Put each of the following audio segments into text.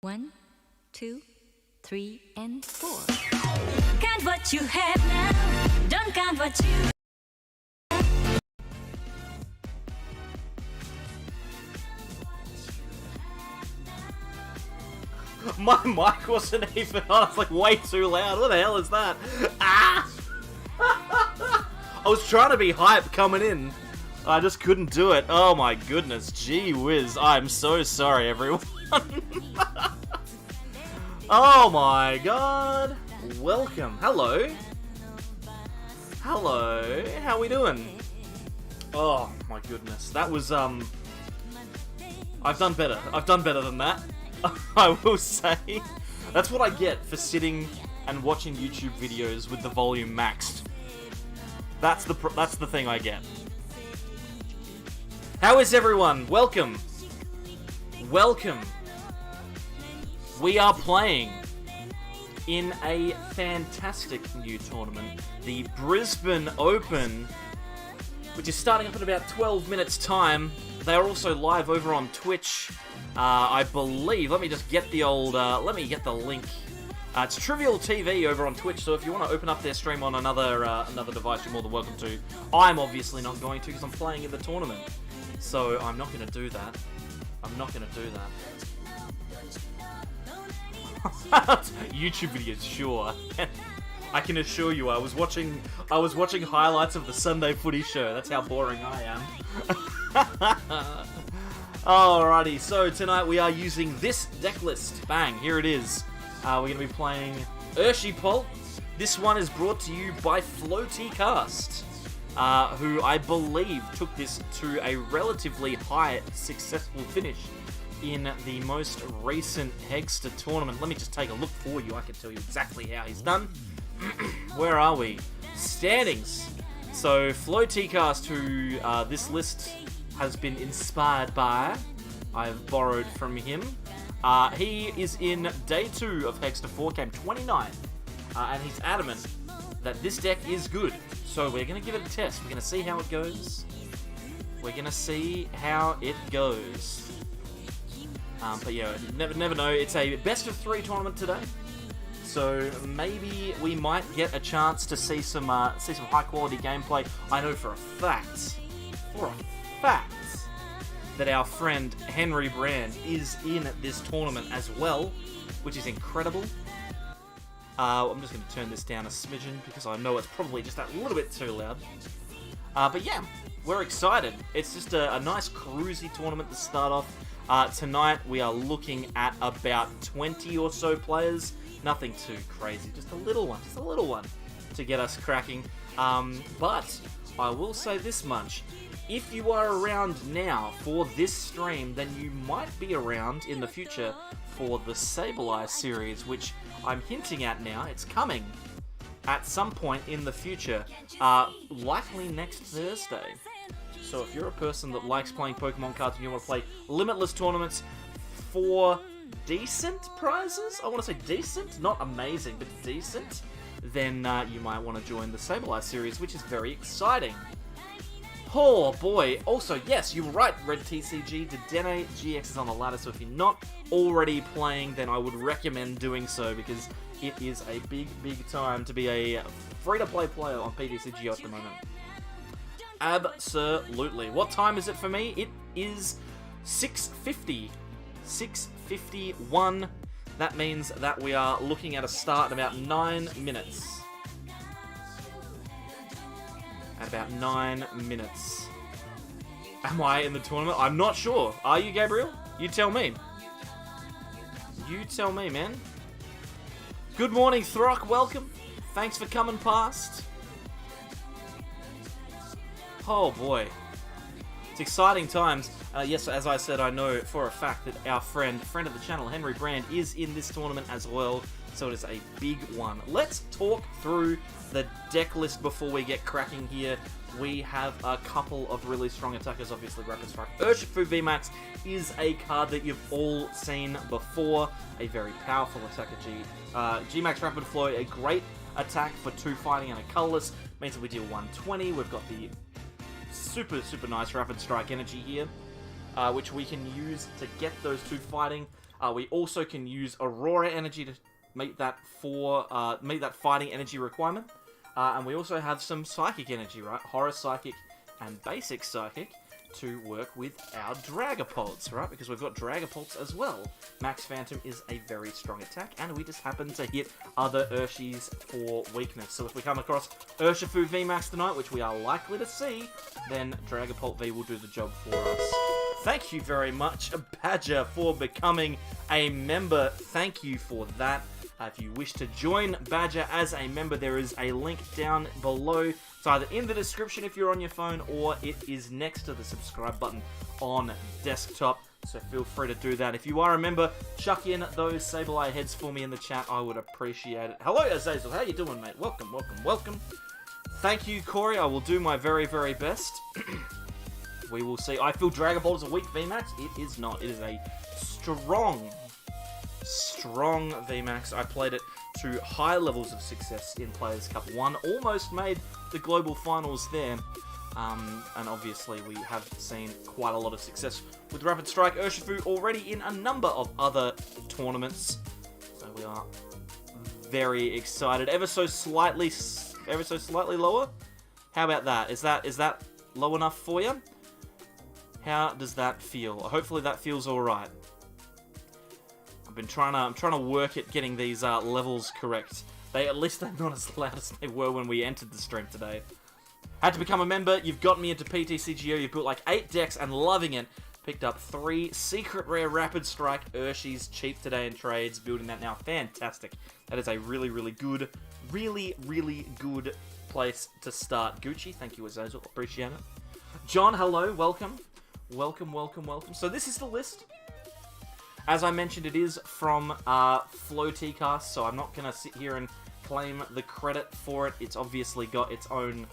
1, 2, 3, and 4. Count what you have now. Don't count what you. My mic wasn't even on. It's like way too loud. What the hell is that? Ah! I was trying to be hype coming in. I just couldn't do it. Oh my goodness. Gee whiz. I'm so sorry, everyone. Oh my god. Welcome. Hello. Hello. How we doing? Oh my goodness. That was, I've done better. I've done better than that. I will say. That's what I get for sitting and watching YouTube videos with the volume maxed. That's the thing I get. How is everyone? Welcome. Welcome. We are playing in a fantastic new tournament, the Brisbane Open, which is starting up in about 12 minutes time. They are also live over on Twitch, I believe. Let me just get the old, let me get the link. It's Trivial TV over on Twitch, so if you want to open up their stream on another device, you're more than welcome to. I'm obviously not going to because I'm playing in the tournament. So I'm not going to do that. I'm not going to do that. YouTube videos, sure. I can assure you, I was watching highlights of the Sunday Footy show. That's how boring I am. Alrighty, so tonight we are using this deck list. Bang, here it is. We're going to be playing Urshifu. This one is brought to you by FloatyCast, who I believe took this to a relatively high successful finish in the most recent Hegster tournament. Let me just take a look for you. I can tell you exactly how he's done. Where are we? Standings. So FloatyCast, who this list has been inspired by, I've borrowed from him. He is in day 2 of Hegster 4, came 29th, and he's adamant that this deck is good. So we're going to give it a test. We're going to see how it goes. We're going to see how it goes. But yeah, never know. It's a best of 3 tournament today, so maybe we might get a chance to see some high quality gameplay. I know for a fact, that our friend Henry Brand is in this tournament as well, which is incredible. I'm just going to turn this down a smidgen because I know it's probably just a little bit too loud. But yeah, we're excited. It's just a nice cruisy tournament to start off. Tonight we are looking at about 20 or so players. Nothing too crazy, just a little one to get us cracking. But I will say this much. If you are around now for this stream, then you might be around in the future for the Sableye series, which I'm hinting at now. It's coming at some point in the future, likely next Thursday. So if you're a person that likes playing Pokemon cards and you want to play Limitless tournaments for decent prizes, I want to say decent, not amazing, but decent, then you might want to join the Sableye series, which is very exciting. Oh boy, also yes, you were right, Red TCG, Dedenne-GX is on the ladder, so if you're not already playing, then I would recommend doing so, because it is a big time to be a free-to-play player on PTCG at the moment. Absolutely. What time is it for me? It is 6:50. 6:51. That means that we are looking at a start in about 9 minutes. At about 9 minutes. Am I in the tournament? I'm not sure. Are you, Gabriel? You tell me. You tell me, man. Good morning, Throck. Welcome. Thanks for coming past. Oh boy. It's exciting times. Yes, as I said, I know for a fact that our friend of the channel, Henry Brand, is in this tournament as well. So it is a big one. Let's talk through the deck list before we get cracking here. We have a couple of really strong attackers, obviously Rapid Strike. Urshifu VMAX is a card that you've all seen before. A very powerful attacker, G-Max Rapid Flow, a great attack for 2 fighting and a colorless. Means that we deal 120. We've got the super nice Rapid Strike energy here, which we can use to get those 2 fighting. We also can use Aurora Energy to meet that fighting energy requirement. And we also have some Psychic Energy, right? Horror Psychic and Basic Psychic to work with our Dragapults, right? Because we've got Dragapults as well. Max Phantom is a very strong attack, and we just happen to hit other Urshis for weakness. So if we come across Urshifu VMAX tonight, which we are likely to see, then Dragapult V will do the job for us. Thank you very much, Badger, for becoming a member. Thank you for that. If you wish to join Badger as a member, there is a link down below. It's either in the description if you're on your phone, or it is next to the subscribe button on desktop. So feel free to do that. If you are a member, chuck in those Sableye heads for me in the chat. I would appreciate it. Hello, Azazel. How you doing, mate? Welcome, welcome, welcome. Thank you, Corey. I will do my very, very best. We will see. I feel Dragapult is a weak VMAX. It is not. It is a strong VMAX. I played it to high levels of success in Players Cup 1. Almost made the global finals there. And obviously we have seen quite a lot of success with Rapid Strike Urshifu already in a number of other tournaments. So we are very excited. Ever so slightly lower? How about that? Is that low enough for you? How does that feel? Hopefully that feels alright. I'm trying to work at getting these levels correct. At least they're not as loud as they were when we entered the stream today. Had to become a member. You've got me into PTCGO. You've built like 8 decks and loving it. Picked up 3 secret rare Rapid Strike Urshis cheap today in trades. Building that now. Fantastic. That is a really, really good, really good place to start. Gucci, thank you, Azazel. Appreciate it. John, hello. Welcome. Welcome. So this is the list. As I mentioned, it is from FlowTcast, so I'm not going to sit here and claim the credit for it. It's obviously got its own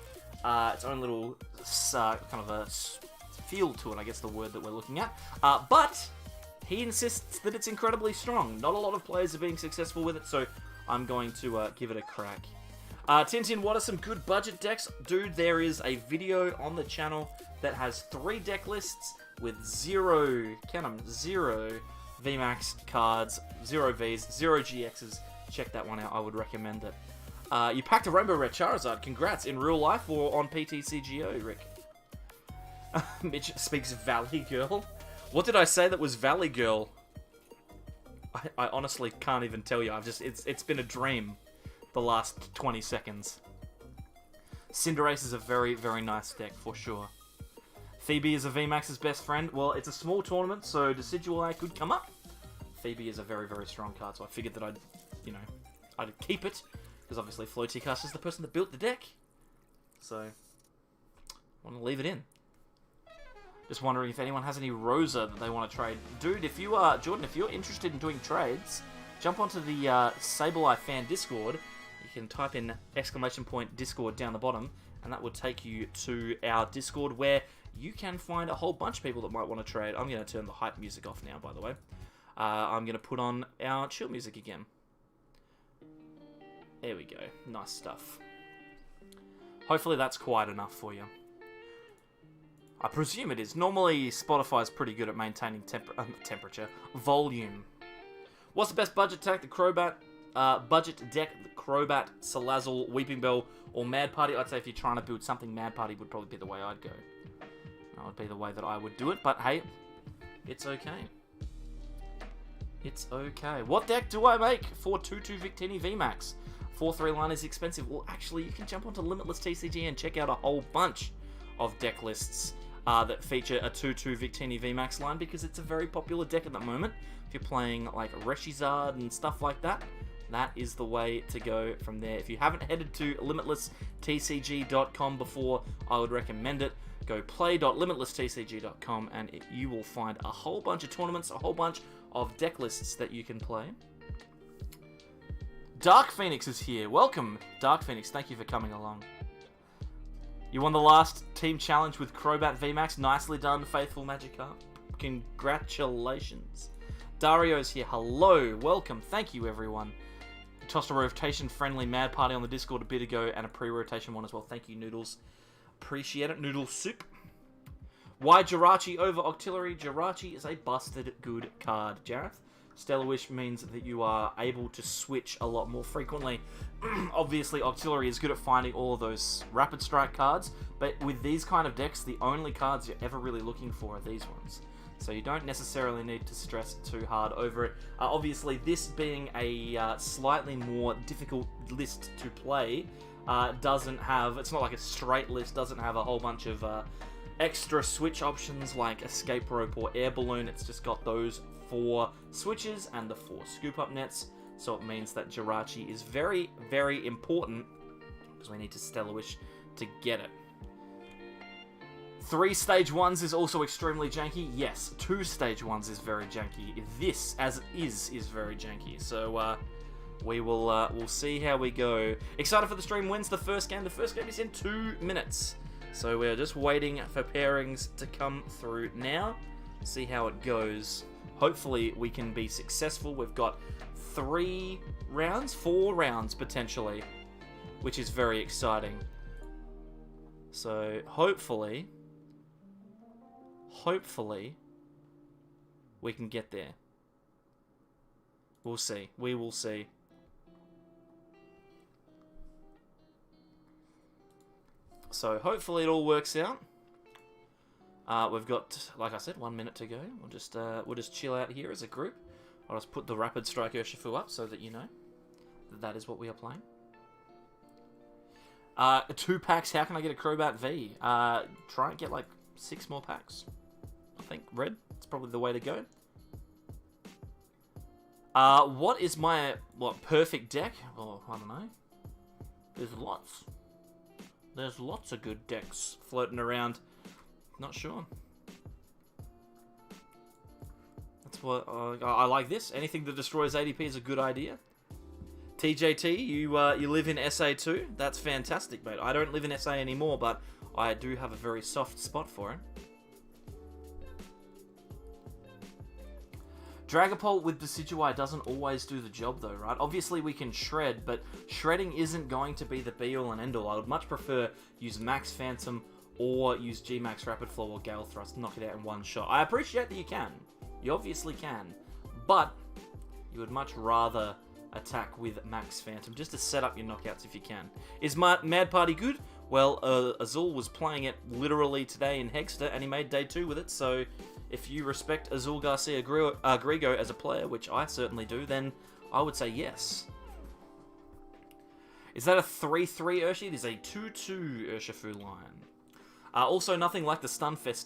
little kind of a feel to it, I guess the word that we're looking at. But he insists that it's incredibly strong. Not a lot of players are being successful with it, so I'm going to give it a crack. Tintin, what are some good budget decks? Dude, there is a video on the channel that has 3 deck lists with 0 VMAX cards, 0 Vs, 0 GXs. Check that one out, I would recommend it. You packed a Rainbow Red Charizard, congrats, in real life or on PTCGO, Rick? Mitch speaks Valley Girl. What did I say that was Valley Girl? I honestly can't even tell you, it's been a dream the last 20 seconds. Cinderace is a very, very nice deck, for sure. Phoebe is a VMAX's best friend. Well, it's a small tournament, so Decidueye could come up. Phoebe is a very, very strong card, so I figured that I'd keep it, because obviously FlowTcast is the person that built the deck. So, I want to leave it in. Just wondering if anyone has any Rosa that they want to trade. Dude, if you are, Jordan, if you're interested in doing trades, jump onto the Sableye fan Discord. You can type in !Discord down the bottom, and that will take you to our Discord where you can find a whole bunch of people that might want to trade. I'm going to turn the hype music off now, by the way. I'm going to put on our chill music again. There we go. Nice stuff. Hopefully that's quiet enough for you. I presume it is. Normally, Spotify's pretty good at maintaining volume. What's the best budget deck? The Crobat, budget deck, the Crobat, Salazzle, Weeping Bell, or Mad Party. I'd say if you're trying to build something, Mad Party would probably be the way I'd go. That would be the way that I would do it, but hey, it's okay. It's okay. What deck do I make for 2-2 Victini VMAX? 4-3 line is expensive. Well, actually, you can jump onto Limitless TCG and check out a whole bunch of deck lists that feature a 2-2 Victini VMAX line, because it's a very popular deck at the moment. If you're playing like Reshizard and stuff like that, that is the way to go from there. If you haven't headed to limitlesstcg.com before, I would recommend it. Go play.limitlesstcg.com and you will find a whole bunch of tournaments, a whole bunch of deck lists that you can play. Dark Phoenix is here. Welcome, Dark Phoenix. Thank you for coming along. You won the last team challenge with Crobat VMAX. Nicely done, Faithful Magikarp. Congratulations. Dario's here. Hello. Welcome. Thank you, everyone. You tossed a rotation-friendly Mad Party on the Discord a bit ago and a pre-rotation one as well. Thank you, Noodles. Appreciate it. Noodle Soup. Why Jirachi over Octillery? Jirachi is a busted good card, Jareth. Stellar Wish means that you are able to switch a lot more frequently. Obviously, Auxiliary is good at finding all of those Rapid Strike cards, but with these kind of decks, the only cards you're ever really looking for are these ones. So you don't necessarily need to stress too hard over it. Obviously, this being a slightly more difficult list to play, doesn't have... It's not like a straight list, doesn't have a whole bunch of extra switch options like Escape Rope or Air Balloon. It's just got those 4 switches and the 4 Scoop Up Nets. So it means that Jirachi is very, very important because we need to Stellar Wish to get it. 3 stage 1s is also extremely janky. Yes, 2 stage 1s is very janky. This, as it is very janky. So we'll see how we go. Excited for the stream. When's the first game? The first game is in 2 minutes. So we're just waiting for pairings to come through now. See how it goes. Hopefully we can be successful. We've got 4 rounds potentially, which is very exciting. So hopefully we can get there. We'll see. We will see. So hopefully it all works out. We've got, like I said, 1 minute to go. We'll just chill out here as a group. I'll just put the Rapid Strike Urshifu up so that you know that is what we are playing. 2 packs. How can I get a Crobat V? Try and get like 6 more packs. I think red. It's probably the way to go. What is my perfect deck? Oh, I don't know. There's lots. There's lots of good decks floating around. Not sure. That's what I like. This. Anything that destroys ADP is a good idea. TJT, you live in SA too? That's fantastic, mate. I don't live in SA anymore, but I do have a very soft spot for it. Dragapult with Decidueye doesn't always do the job though, right? Obviously we can shred, but shredding isn't going to be the be-all and end-all. I would much prefer use Max Phantom or use G-Max Rapid Flow or Gale Thrust, knock it out in one shot. I appreciate that you can. You obviously can. But you would much rather attack with Max Phantom, just to set up your knockouts if you can. Is Mad Party good? Well, Azul was playing it literally today in Hexter, and he made day 2 with it, so if you respect Azul Garcia Grigo as a player, which I certainly do, then I would say yes. Is that a 3-3 Urshi? It is a 2-2 Urshifu line. Also, nothing like the Stunfisk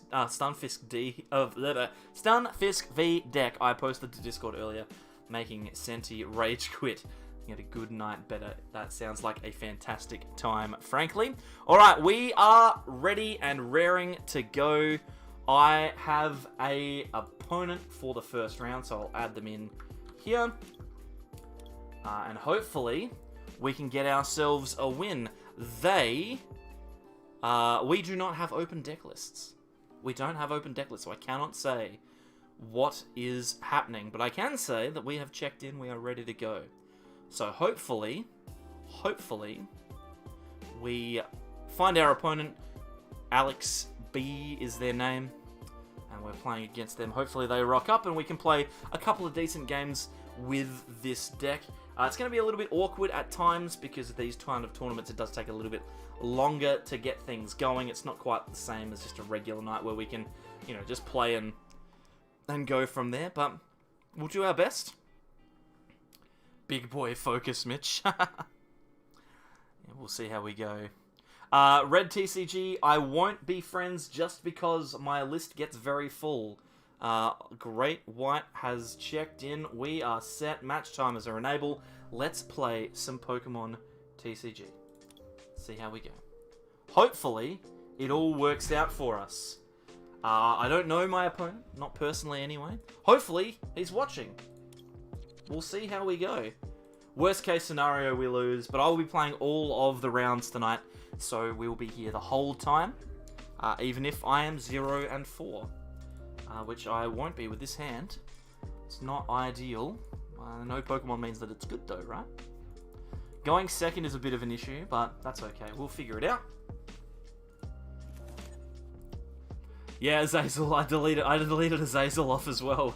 V deck I posted to Discord earlier, making Senti rage quit. You had a good night better. That sounds like a fantastic time, frankly. Alright, we are ready and raring to go. I have a opponent for the first round, so I'll add them in here. And hopefully, we can get ourselves a win. We do not have open deck lists. We don't have open deck lists, so I cannot say what is happening. But I can say that we have checked in, we are ready to go. So hopefully, we find our opponent. Alex B is their name, and we're playing against them. Hopefully they rock up and we can play a couple of decent games with this deck. It's going to be a little bit awkward at times because of these kind of tournaments. It does take a little bit longer to get things going. It's not quite the same as just a regular night where we can, you know, just play and go from there, but we'll do our best. Big boy focus, Mitch. Yeah, we'll see how we go. Red TCG, I won't be friends just because my list gets very full. Great White has checked in. We are set. Match timers are enabled. Let's play some Pokemon TCG. See how we go. Hopefully, it all works out for us. I don't know my opponent, not personally anyway. Hopefully, he's watching. We'll see how we go. Worst case scenario, we lose, but I will be playing all of the rounds tonight, so we will be here the whole time, even if I am 0-4, which I won't be with this hand. It's not ideal. No Pokemon means that it's good though, right? Going second is a bit of an issue, but that's okay. We'll figure it out. Yeah, Azazel, I deleted Azazel off as well.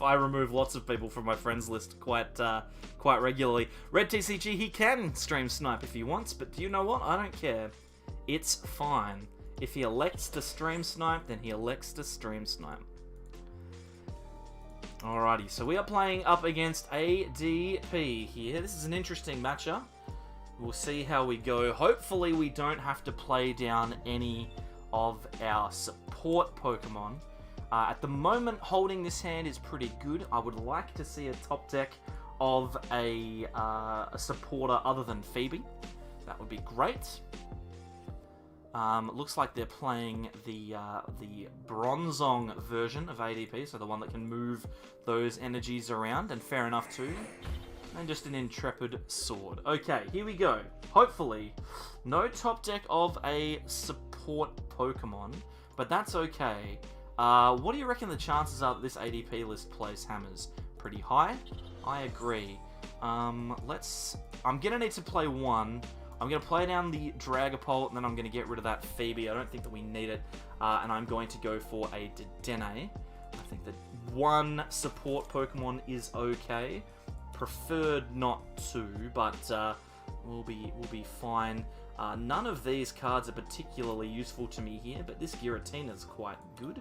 I remove lots of people from my friends list quite regularly. Red TCG, he can stream snipe if he wants, but do you know what? I don't care. It's fine. If he elects to stream snipe, then he elects to stream snipe. Alrighty, so we are playing up against ADP here. This is an interesting matchup. We'll see how we go. Hopefully we don't have to play down any of our support Pokemon. At the moment, holding this hand is pretty good. I would like to see a top deck of a supporter other than Phoebe. That would be great. Looks like they're playing the Bronzong version of ADP, so the one that can move those energies around, and fair enough too. And just an Intrepid Sword. Okay, here we go. Hopefully, no top deck of a support Pokemon, but that's okay. What do you reckon the chances are that this ADP list plays Hammers? Pretty high? I agree. I'm gonna need to play one. I'm going to play down the Dragapult, and then I'm going to get rid of that Phoebe. I don't think that we need it. And I'm going to go for a Dedenne. I think that one support Pokemon is okay. Preferred not two, but we'll be fine. None of these cards are particularly useful to me here, but this Giratina is quite good.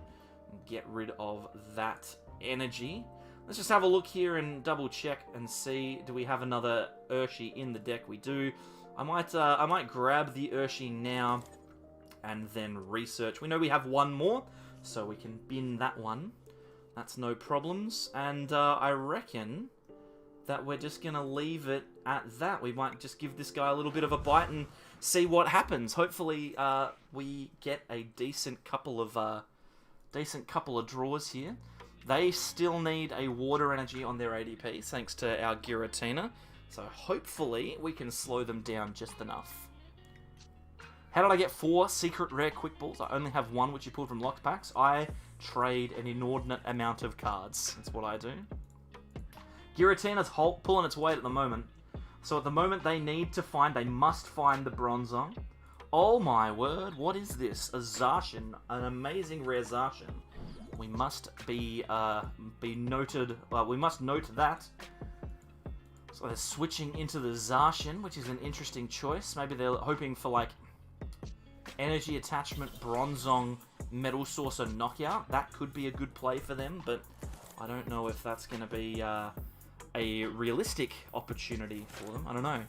Get rid of that energy. Let's just have a look here and double check and see, do we have another Urshi in the deck? We do. I might grab the Urshi now and then research. We know we have one more, so we can bin that one. That's no problems. And I reckon that we're just going to leave it at that. We might just give this guy a little bit of a bite and see what happens. Hopefully we get a decent couple of draws here. They still need a Water Energy on their ADP, thanks to our Giratina. So hopefully we can slow them down just enough. How did I get 4 secret rare quick balls? I only have 1, which you pulled from locked packs. I trade an inordinate amount of cards. That's what I do. Giratina's pulling its weight at the moment. So at the moment they must find the Bronzong. Oh my word, what is this? A Zacian, an amazing rare Zacian. We must be noted, we must note that. So they're switching into the Zacian, which is an interesting choice. Maybe they're hoping for, like, Energy Attachment, Bronzong, Metal Saucer Knockout. That could be a good play for them, but I don't know if that's going to be a realistic opportunity for them. I don't know.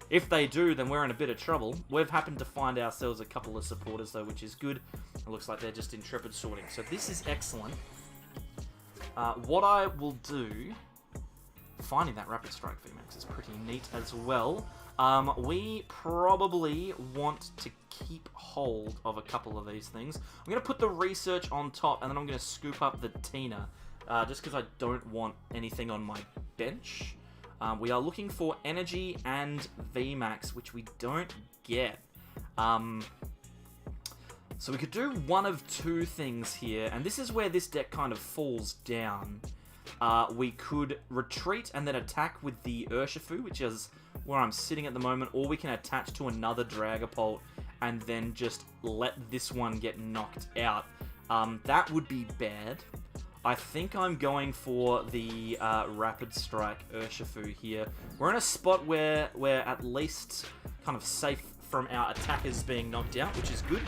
If they do, then we're in a bit of trouble. We've happened to find ourselves a couple of supporters, though, which is good. It looks like they're just Intrepid Sorting. So this is excellent. What I will do... Finding that Rapid Strike VMAX is pretty neat as well. We probably want to keep hold of a couple of these things. I'm going to put the Research on top, and then I'm going to scoop up the Tina, just because I don't want anything on my bench. We are looking for Energy and VMAX, which we don't get. So we could do one of two things here, and this is where this deck kind of falls down. We could retreat and then attack with the Urshifu, which is where I'm sitting at the moment, or we can attach to another Dragapult and then just let this one get knocked out. That would be bad. I think I'm going for the Rapid Strike Urshifu here. We're in a spot where we're at least kind of safe from our attackers being knocked out, which is good.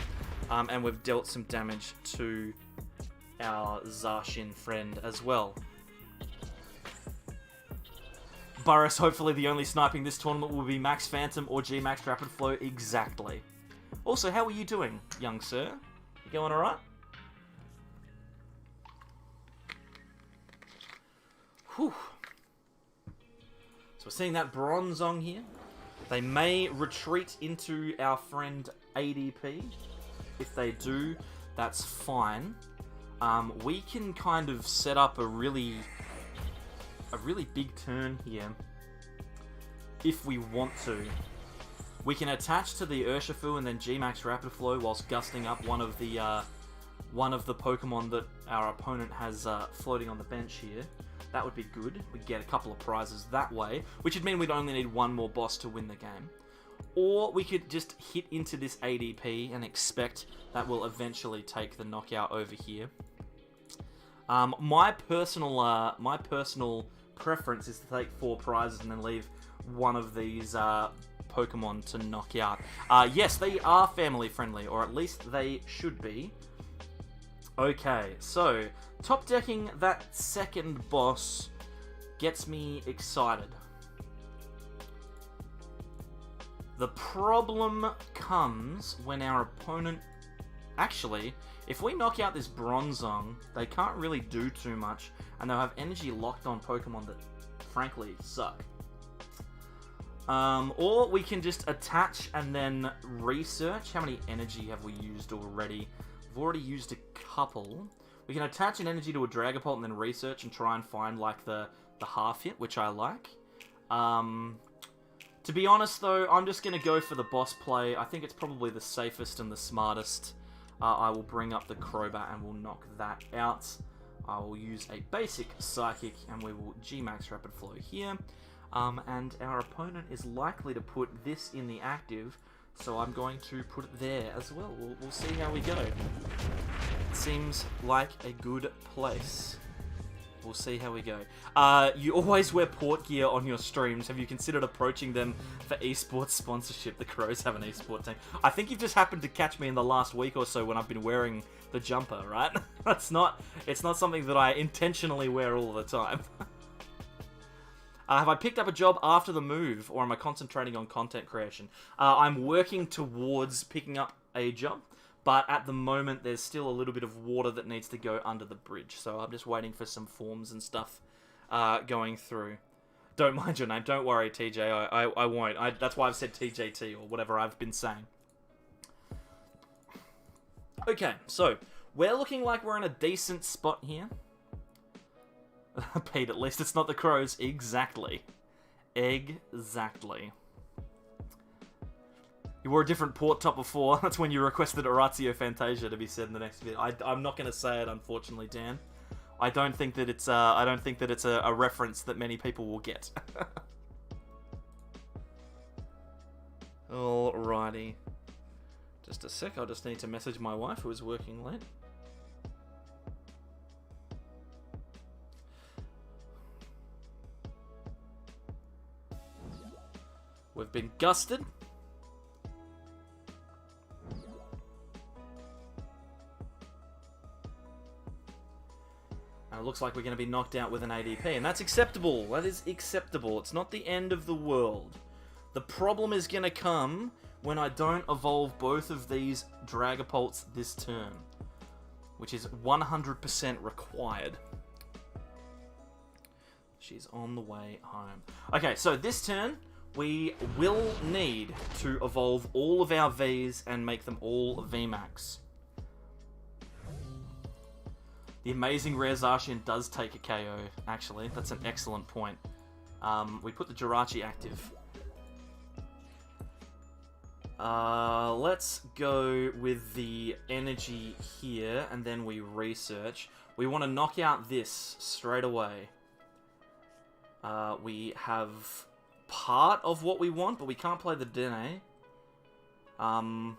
And we've dealt some damage to our Zacian friend as well. Burris, hopefully the only sniping this tournament will be Max Phantom or G-Max Rapid Flow. Exactly. Also, how are you doing, young sir? You going alright? Whew. So we're seeing that Bronzong here. They may retreat into our friend ADP. If they do, that's fine. We can kind of set up a really big turn here if we want to. We can attach to the Urshifu and then G-Max Rapid Flow whilst gusting up one of the Pokemon that our opponent has floating on the bench here. That would be good. We'd get a couple of prizes that way, which would mean we'd only need one more boss to win the game. Or we could just hit into this ADP and expect that we'll eventually take the knockout over here. My personal preference is to take 4 prizes and then leave one of these Pokemon to knock out. Yes, they are family friendly, or at least they should be. Okay, so top decking that second boss gets me excited. The problem comes when our opponent... Actually, if we knock out this Bronzong, they can't really do too much, and they'll have energy locked on Pokemon that, frankly, suck. Or we can just attach and then research. How many energy have we used already? We've already used a couple. We can attach an energy to a Dragapult and then research and try and find, like, the half hit, which I like. To be honest, though, I'm just going to go for the boss play. I think it's probably the safest and the smartest. I will bring up the Crobat and we'll knock that out. I will use a basic Psychic and we will G-Max Rapid Flow here. And our opponent is likely to put this in the active, so I'm going to put it there as well. We'll see how we go. It seems like a good place. We'll see how we go. You always wear port gear on your streams. Have you considered approaching them for esports sponsorship? The Crows have an esports team. I think you've just happened to catch me in the last week or so when I've been wearing the jumper, right? It's not something that I intentionally wear all the time. Have I picked up a job after the move, or am I concentrating on content creation? I'm working towards picking up a job. But at the moment, there's still a little bit of water that needs to go under the bridge. So I'm just waiting for some forms and stuff going through. Don't mind your name. Don't worry, TJ. I won't. That's why I've said TJT or whatever I've been saying. Okay, so we're looking like we're in a decent spot here. Pete, at least it's not the Crows. Exactly. Exactly. You wore a different port top before. That's when you requested Oratio Fantasia to be said in the next video. I'm not going to say it, unfortunately, Dan. I don't think that it's a reference that many people will get. Alrighty. Just a sec. I just need to message my wife who is working late. We've been gusted. It looks like we're going to be knocked out with an ADP, and that's acceptable. That is acceptable. It's not the end of the world. The problem is going to come when I don't evolve both of these Dragapults this turn, which is 100% required. She's on the way home. Okay, so this turn, we will need to evolve all of our Vs and make them all VMAX. The amazing rare Zacian does take a KO, actually. That's an excellent point. We put the Jirachi active. Let's go with the energy here, and then we research. We want to knock out this straight away. We have part of what we want, but we can't play the Dedenne. I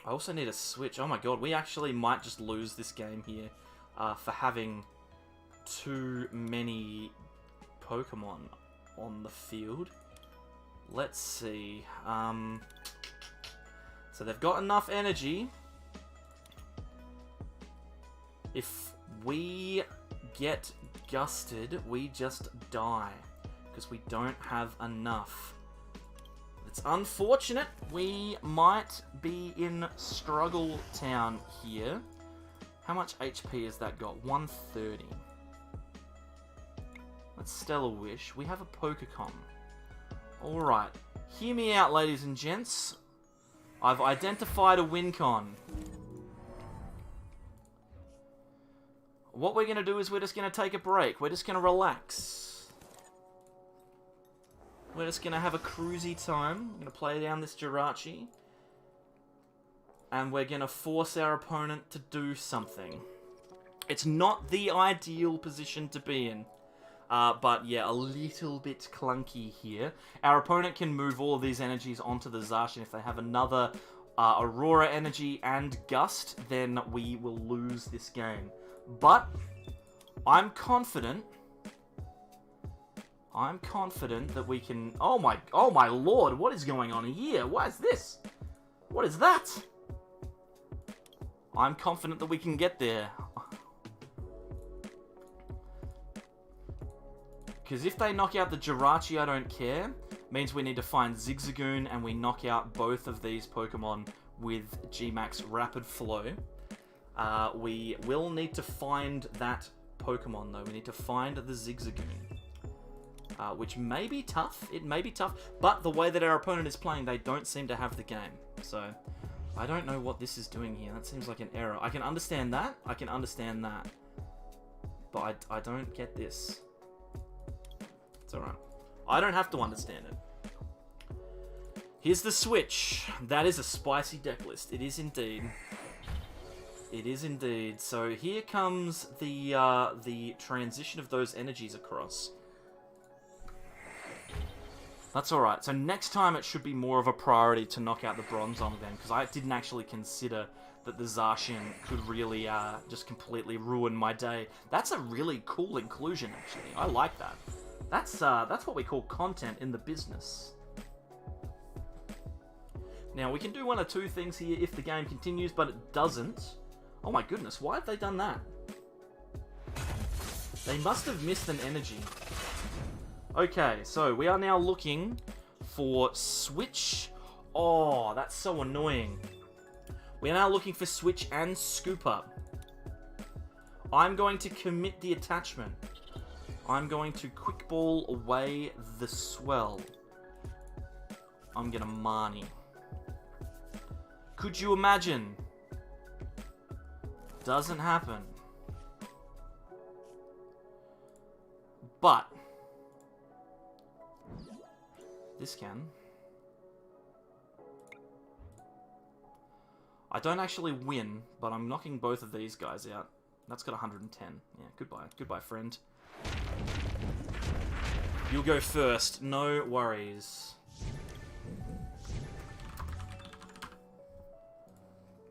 also need a switch. Oh my god, we actually might just lose this game here. For having too many Pokemon on the field. Let's see. So they've got enough energy. If we get gusted, we just die. Because we don't have enough. It's unfortunate. We might be in Struggle Town here. How much HP has that got? 130. Let's Stellar Wish. We have a Pokecom. Alright. Hear me out, ladies and gents. I've identified a Wincon. What we're going to do is we're just going to take a break. We're just going to relax. We're just going to have a cruisy time. I'm going to play down this Jirachi. And we're going to force our opponent to do something. It's not the ideal position to be in. But yeah, a little bit clunky here. Our opponent can move all of these energies onto the Zacian. If they have another Aurora Energy and Gust, then we will lose this game. But I'm confident that we can... Oh my lord, what is going on here? What is this? What is that? I'm confident that we can get there. Because if they knock out the Jirachi, I don't care. Means we need to find Zigzagoon and we knock out both of these Pokemon with VMAX Rapid Flow. We will need to find that Pokemon though. We need to find the Zigzagoon. Which may be tough. It may be tough. But the way that our opponent is playing, they don't seem to have the game. So, I don't know what this is doing here. That seems like an error. I can understand that. I can understand that. But I don't get this. It's alright. I don't have to understand it. Here's the switch. That is a spicy deck list. It is indeed. It is indeed. So here comes the transition of those energies across. That's alright. So next time it should be more of a priority to knock out the Bronzong then, because I didn't actually consider that the Zacian could really just completely ruin my day. That's a really cool inclusion, actually. I like that. That's what we call content in the business. Now, we can do one or two things here if the game continues, but it doesn't. Oh my goodness, why have they done that? They must have missed an energy. Okay, so we are now looking for Switch. Oh, that's so annoying. We are now looking for Switch and Scoop Up. I'm going to commit the attachment. I'm going to Quick Ball away the Swell. I'm gonna Marnie. Could you imagine? Doesn't happen. But this can. I don't actually win, but I'm knocking both of these guys out. That's got 110. Yeah, goodbye. Goodbye, friend. You'll go first. No worries.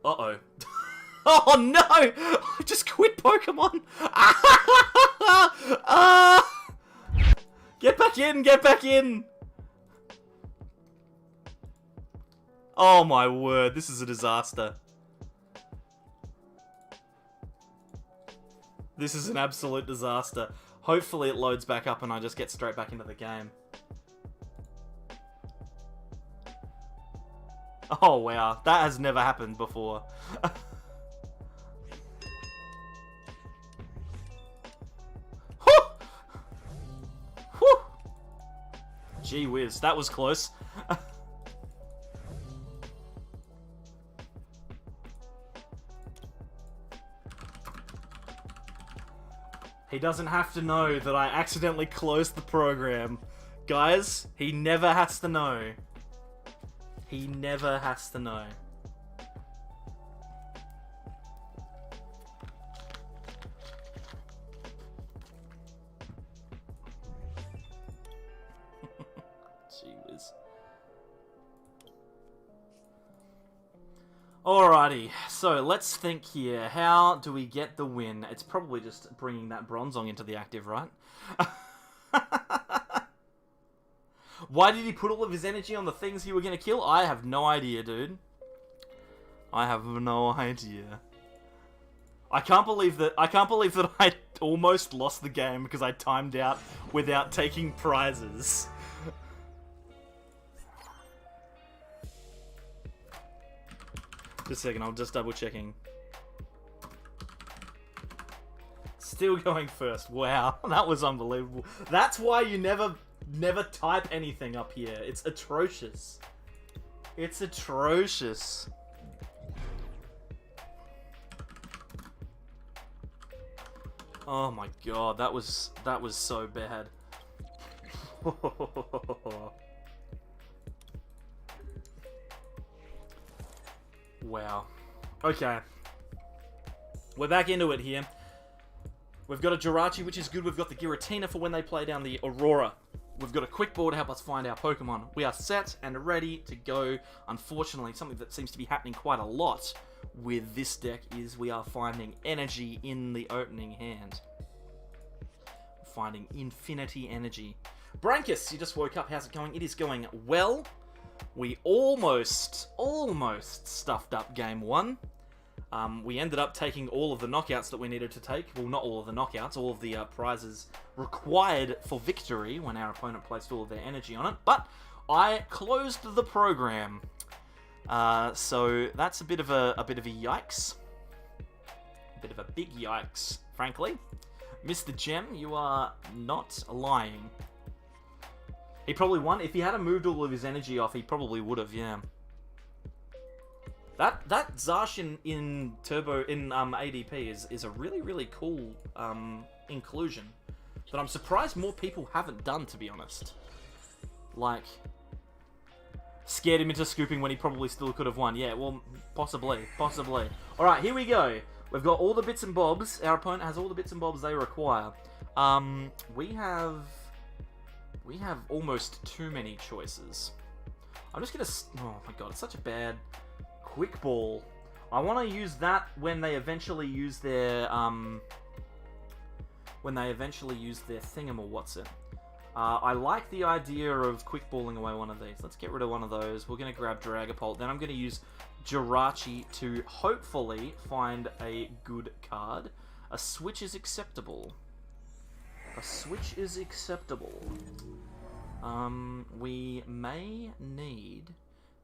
Uh-oh. Oh, no! I just quit Pokemon! Get back in! Get back in! Oh, my word. This is a disaster. This is an absolute disaster. Hopefully it loads back up and I just get straight back into the game. Oh, wow. That has never happened before. Gee whiz, that was close. He doesn't have to know that I accidentally closed the program. Guys, he never has to know. He never has to know. Gee whiz. Alrighty, so let's think here. How do we get the win? It's probably just bringing that Bronzong into the active, right? Why did he put all of his energy on the things he were going to kill? I have no idea, dude. I have no idea. I can't believe that I almost lost the game because I timed out without taking prizes. Just a second, I'm just double checking. Still going first. Wow, that was unbelievable. That's why you never type anything up here. It's atrocious. It's atrocious. Oh my god, that was so bad. Wow. Okay. We're back into it here. We've got a Jirachi, which is good. We've got the Giratina for when they play down the Aurora. We've got a quick ball to help us find our Pokemon. We are set and ready to go. Unfortunately, something that seems to be happening quite a lot with this deck is we are finding energy in the opening hand. finding infinity energy. Brankus, you just woke up. How's it going? It is going well. We almost stuffed up game 1. We ended up taking all of the knockouts that we needed to take. Well, not all of the knockouts, all of the prizes required for victory when our opponent placed all of their energy on it. But I closed the program. So that's a bit of a yikes. A bit of a big yikes, frankly. Mr. Gem, you are not lying. He probably won. If he had moved all of his energy off, he probably would have, yeah. That Zash in Turbo in ADP is a really cool inclusion that I'm surprised more people haven't done, to be honest. Like, scared him into scooping when he probably still could have won. Yeah, well, possibly. All right, here we go. We've got all the bits and bobs. Our opponent has all the bits and bobs they require. We have almost too many choices. I'm just gonna... Oh my god, it's such a bad... Quick Ball. I want to use that when they eventually use their... thingamawhatsit. I like the idea of quick balling away one of these. Let's get rid of one of those. We're going to grab Dragapult. Then I'm going to use Jirachi to hopefully find a good card. A switch is acceptable. We may need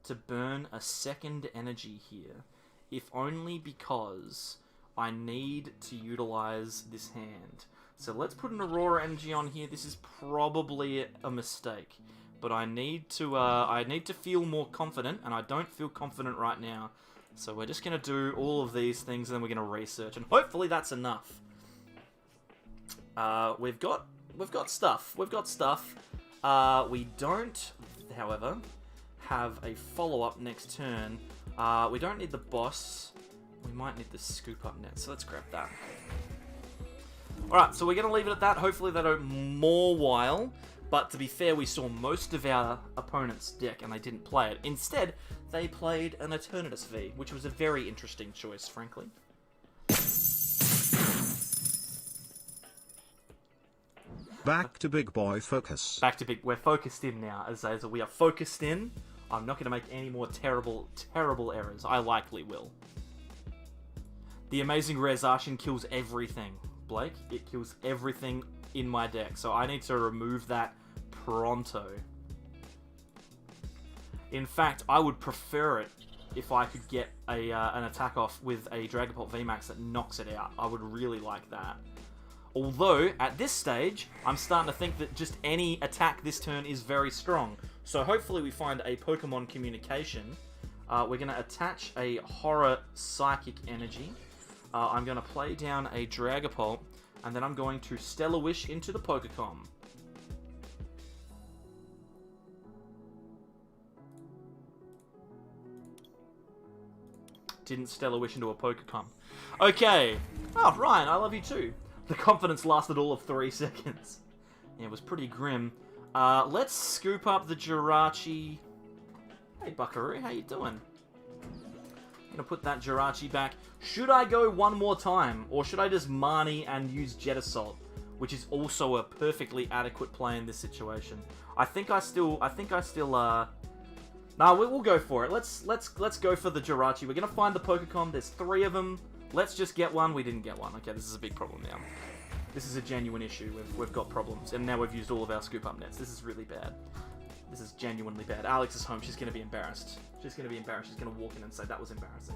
to burn a second energy here, if only because I need to utilize this hand. So let's put an Aurora Energy on here. This is probably a mistake, but I need to feel more confident, and I don't feel confident right now. So we're just gonna do all of these things, and then we're gonna research, and hopefully that's enough. We've got stuff. We don't, however, have a follow-up next turn. We don't need the boss. We might need the Scoop Up Net, so let's grab that. Alright, so we're going to leave it at that. Hopefully they don't more while. But to be fair, we saw most of our opponent's deck and they didn't play it. Instead, they played an Eternatus V, which was a very interesting choice, frankly. Back to big boy focus. We're focused in now, Azazel. We are focused in. I'm not going to make any more terrible errors. I likely will. The amazing rare Zacian kills everything, Blake. It kills everything in my deck, so I need to remove that pronto. In fact, I would prefer it if I could get an attack off with a Dragapult VMAX that knocks it out. I would really like that. Although, at this stage, I'm starting to think that just any attack this turn is very strong. So hopefully we find a Pokemon Communication. We're going to attach a Horror Psychic Energy. I'm going to play down a Dragapult, and then I'm going to Stellar Wish into the Pokecom. Didn't Stellar Wish into a Pokecom. Okay. Oh, Ryan, I love you too. The confidence lasted all of 3 seconds. Yeah, it was pretty grim. Let's scoop up the Jirachi. Hey, Buckaroo, how you doing? I'm gonna put that Jirachi back. Should I go one more time, or should I just Marnie and use Jet Assault, which is also a perfectly adequate play in this situation? I think I still. Nah, we'll go for it. Let's go for the Jirachi. We're gonna find the Pokecom. There's 3 of them. Let's just get one. We didn't get one. Okay, this is a big problem now. This is a genuine issue. We've got problems, and now we've used all of our Scoop Up Nets. This is really bad. This is genuinely bad. Alex is home. She's going to be embarrassed. She's going to walk in and say, that was embarrassing.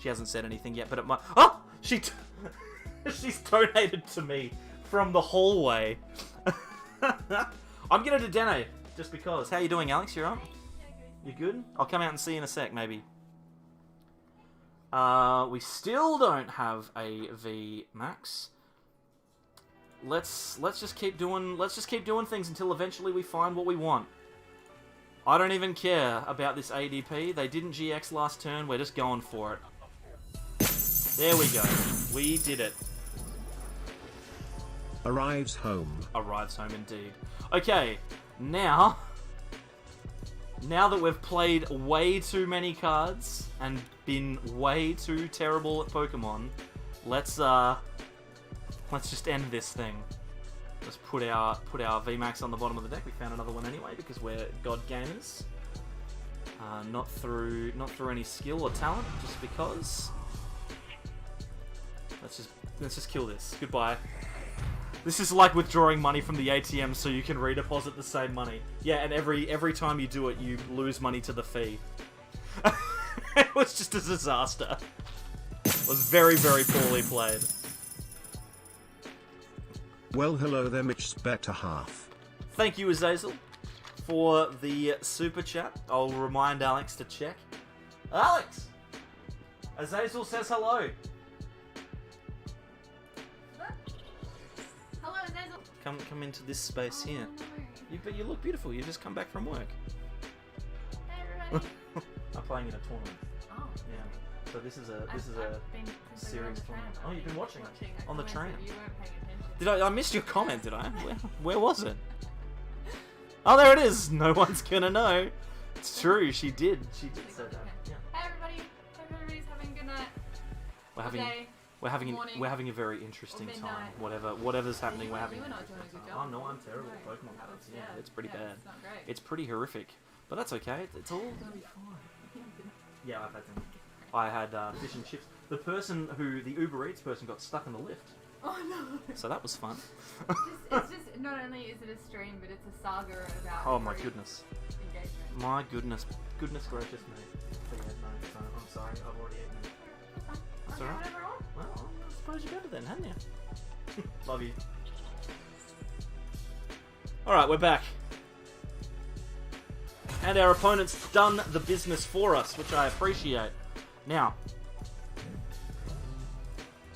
She hasn't said anything yet, but it might... Oh! She's donated to me from the hallway. I'm going to Dedenne, just because. How you doing, Alex? You alright? You good? I'll come out and see you in a sec, maybe. We still don't have a VMAX. Let's just keep doing things until eventually we find what we want. I don't even care about this ADP. They didn't GX last turn. We're just going for it. There we go. We did it. Arrives home. Arrives home indeed. Okay, now that we've played way too many cards and been way too terrible at Pokemon, let's let's just end this thing. Let's put our VMAX on the bottom of the deck. We found another one anyway because we're god gamers. Not through any skill or talent, just because. Let's just kill this. Goodbye. This is like withdrawing money from the ATM so you can redeposit the same money. Yeah, and every time you do it, you lose money to the fee. It was just a disaster. It was very, very poorly played. Well, hello there, Mitch's better half. Thank you, Azazel, for the super chat. I'll remind Alex to check. Alex! Azazel says hello. Hello, Azazel. Come into this space here. But you look beautiful. You just come back from work. Hey, everybody. I'm playing in a tournament. Oh. Yeah. So this is a I've been series tournament. Oh, you've been watching it on the train. You weren't paying attention. Did I missed your comment? Did I? Where was it? Oh, there it is. No one's gonna know. It's true. She did. She did say that. Yeah. Hey, everybody. Hope everybody's having a good night. We're having a very interesting time. Whatever's happening, we're having. You're not doing a good job. Oh no, I'm terrible at Pokemon cards. Yeah, it's pretty bad. It's not great. It's pretty horrific, but that's okay. It's all gonna be fine. Yeah, I've had some. I had fish and chips. The Uber Eats person got stuck in the lift. Oh no. So that was fun. It's just not only is it a stream, but it's a saga about. Oh my goodness. Engagement. My goodness gracious me. But yeah, no, I'm sorry. I've already eaten. That's Okay, alright. whatever. Well, I suppose you better then, hadn't you? Love you. Alright, we're back. And our opponent's done the business for us, which I appreciate. Now,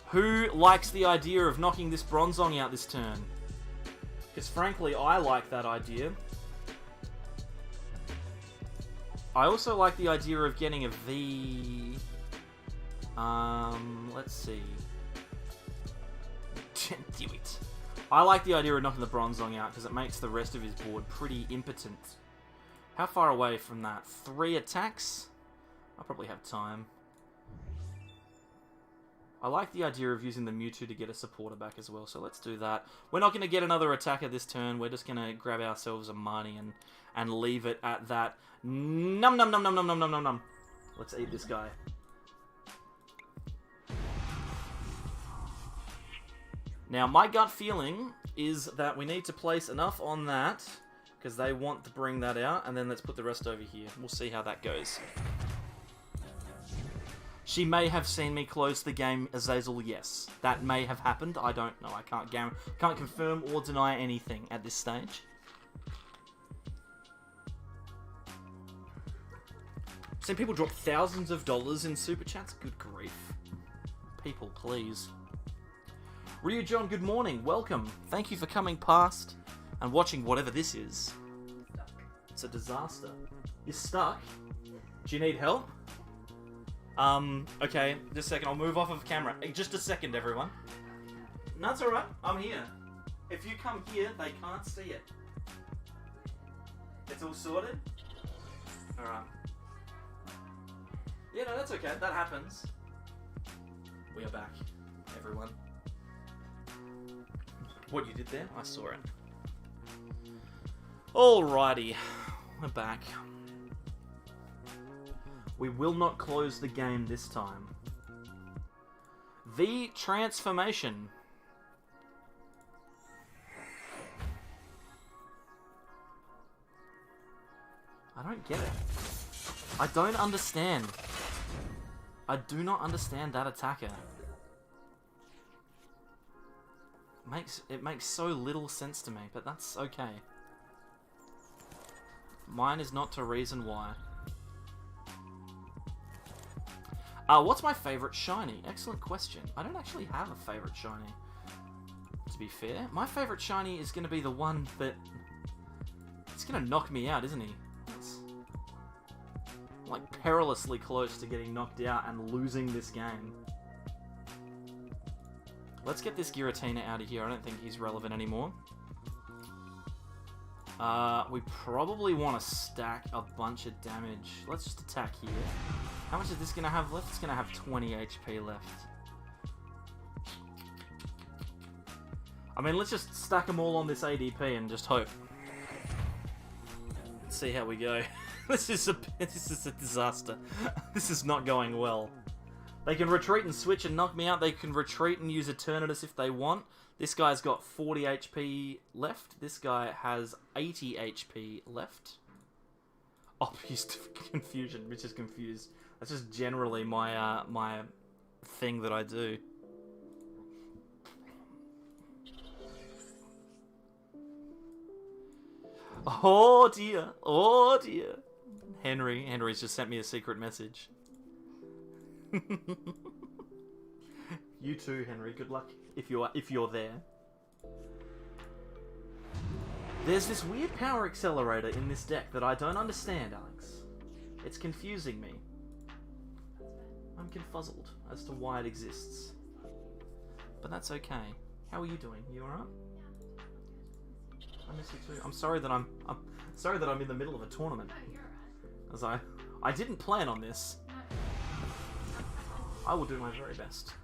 who likes the idea of knocking this Bronzong out this turn? Because frankly, I like that idea. I also like the idea of getting a V... let's see. Do it. I like the idea of knocking the Bronzong out because it makes the rest of his board pretty impotent. How far away from that? 3 attacks? I'll probably have time. I like the idea of using the Mewtwo to get a supporter back as well, so let's do that. We're not going to get another attacker this turn. We're just going to grab ourselves a Marnie and leave it at that. Num num num num num num num num num. Let's eat this guy. Now, my gut feeling is that we need to place enough on that, because they want to bring that out, and then let's put the rest over here. We'll see how that goes. She may have seen me close the game, Azazel, yes. That may have happened, I don't know. I can't confirm or deny anything at this stage. I've seen people drop thousands of dollars in super chats. Good grief. People, please. Ryu John, good morning. Welcome. Thank you for coming past and watching whatever this is. It's a disaster. You're stuck? Do you need help? Okay, just a second. I'll move off of camera. Just a second, everyone. No, that's alright. I'm here. If you come here, they can't see it. It's all sorted? Alright. Yeah, no, that's okay. That happens. We are back, everyone. What you did there, I saw it. Alrighty. We're back. We will not close the game this time. The transformation. I don't get it. I don't understand. I do not understand that attacker. It makes so little sense to me, but that's okay. Mine is not to reason why. What's my favourite shiny? Excellent question. I don't actually have a favourite shiny, to be fair. My favourite shiny is going to be the one that... It's going to knock me out, isn't he? It's like perilously close to getting knocked out and losing this game. Let's get this Giratina out of here. I don't think he's relevant anymore. We probably want to stack a bunch of damage. Let's just attack here. How much is this going to have left? It's going to have 20 HP left. I mean, let's just stack them all on this ADP and just hope. Let's see how we go. This is a disaster. This is not going well. They can retreat and switch and knock me out. They can retreat and use Eternatus if they want. This guy's got 40 HP left. This guy has 80 HP left. Oh, used Confusion, which is confused. That's just generally my my thing that I do. Oh dear, oh dear. Henry's just sent me a secret message. You too, Henry. Good luck if you're there. There's this weird power accelerator in this deck that I don't understand, Alex. It's confusing me. I'm confuzzled as to why it exists. But that's okay. How are you doing? You alright? I miss you too. I'm sorry that I'm sorry that I'm in the middle of a tournament. No, you're alright. As I didn't plan on this. I will do my very best.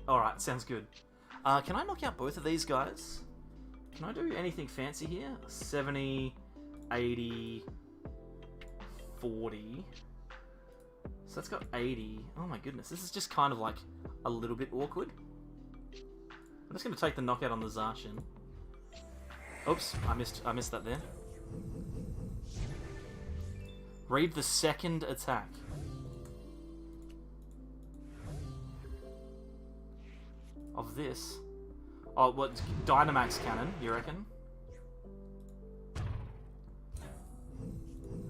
Alright, sounds good. Can I knock out both of these guys? Can I do anything fancy here? 70, 80, 40. So that's got 80. Oh my goodness, this is just kind of like a little bit awkward. I'm just going to take the knockout on the Zacian. Oops, I missed that there. Read the second attack. Of this. Oh, what? Dynamax Cannon, you reckon?